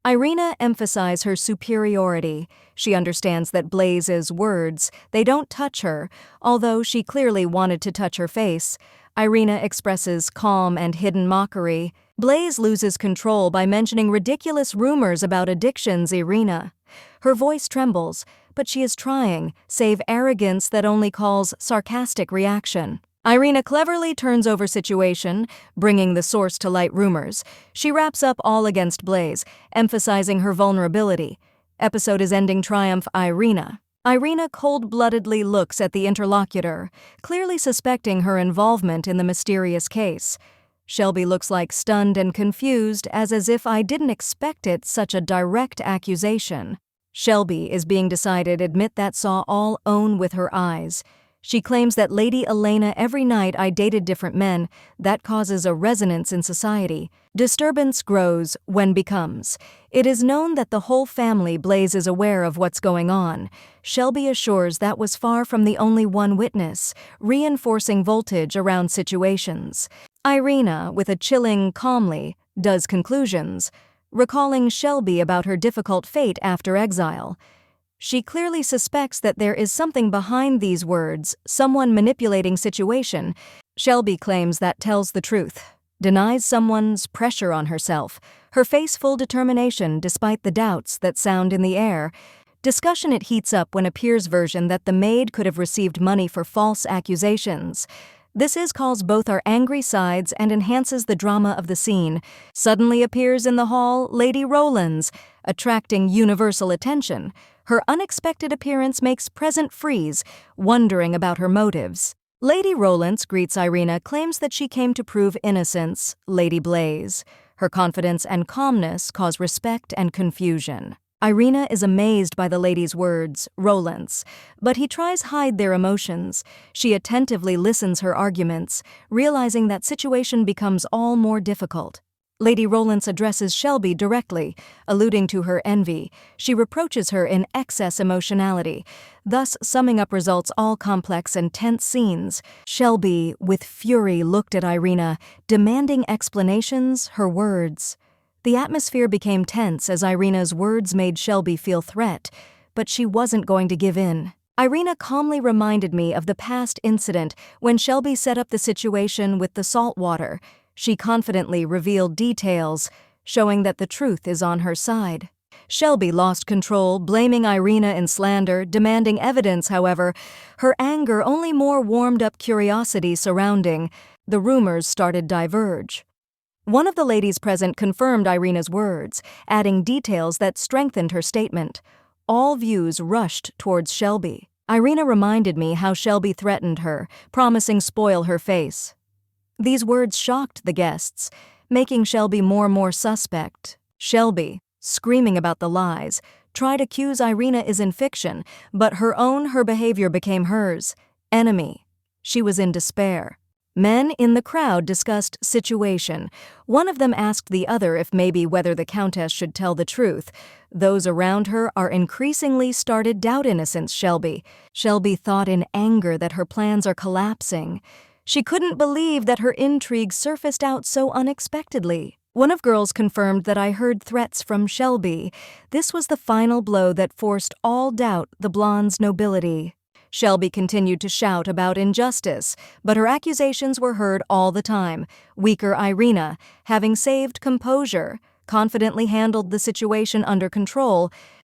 Irina emphasizes her superiority. She understands that Blaze's words, they don't touch her, although she clearly wanted to touch her face. Irina expresses calm and hidden mockery. Blaze loses control by mentioning ridiculous rumors about addictions Irina. Her voice trembles, but she is trying, save arrogance that only calls sarcastic reaction. Irina cleverly turns over situation, bringing the source to light rumors. She wraps up all against Blaze, emphasizing her vulnerability. Episode is ending triumph Irina. Irina cold-bloodedly looks at the interlocutor, clearly suspecting her involvement in the mysterious case. Shelby looks like stunned and confused, as if I didn't expect it, such a direct accusation. Shelby is being decided admit that saw all own with her eyes. She claims that Lady Elena every night I dated different men, that causes a resonance in society. Disturbance grows when becomes. It is known that the whole family Blaze is aware of what's going on. Shelby assures that was far from the only one witness, reinforcing voltage around situations. Irina, with a chilling calmly, does conclusions, recalling Shelby about her difficult fate after exile. She clearly suspects that there is something behind these words, someone manipulating situation. Shelby claims that tells the truth, denies someone's pressure on herself, her face full determination despite the doubts that sound in the air. Discussion it heats up when appears version that the maid could have received money for false accusations. This calls both our angry sides and enhances the drama of the scene. Suddenly appears in the hall Lady Rowlands, attracting universal attention. Her unexpected appearance makes present freeze, wondering about her motives. Lady Rowlands greets Irina, claims that she came to prove innocence, Lady Blaze. Her confidence and calmness cause respect and confusion. Irina is amazed by the lady's words, Rowlands, but he tries hide their emotions. She attentively listens her arguments, realizing that situation becomes all more difficult. Lady Rowlands addresses Shelby directly, alluding to her envy. She reproaches her in excess emotionality, thus summing up results all complex and tense scenes. Shelby, with fury, looked at Irina, demanding explanations, her words. The atmosphere became tense as Irina's words made Shelby feel threat, but she wasn't going to give in. Irina calmly reminded me of the past incident when Shelby set up the situation with the salt water. She confidently revealed details, showing that the truth is on her side. Shelby lost control, blaming Irina in slander, demanding evidence, however. Her anger only more warmed up curiosity surrounding. The rumors started diverge. One of the ladies present confirmed Irina's words, adding details that strengthened her statement. All views rushed towards Shelby. Irina reminded me how Shelby threatened her, promising spoil her face. These words shocked the guests. making Shelby more and more suspect. Shelby, screaming about the lies, tried to accuse Irina is in fiction, but her behavior became hers. Enemy. She was in despair. Men in the crowd discussed situation. One of them asked the other if maybe whether the Countess should tell the truth. Those around her are increasingly started doubt innocence Shelby. Shelby thought in anger that her plans are collapsing. She couldn't believe that her intrigue surfaced out so unexpectedly. One of girls confirmed that I heard threats from Shelby. This was the final blow that forced all doubt the blonde's nobility. Shelby continued to shout about injustice, but her accusations were heard all the time. Weaker Irina, having saved composure, confidently handled the situation under control.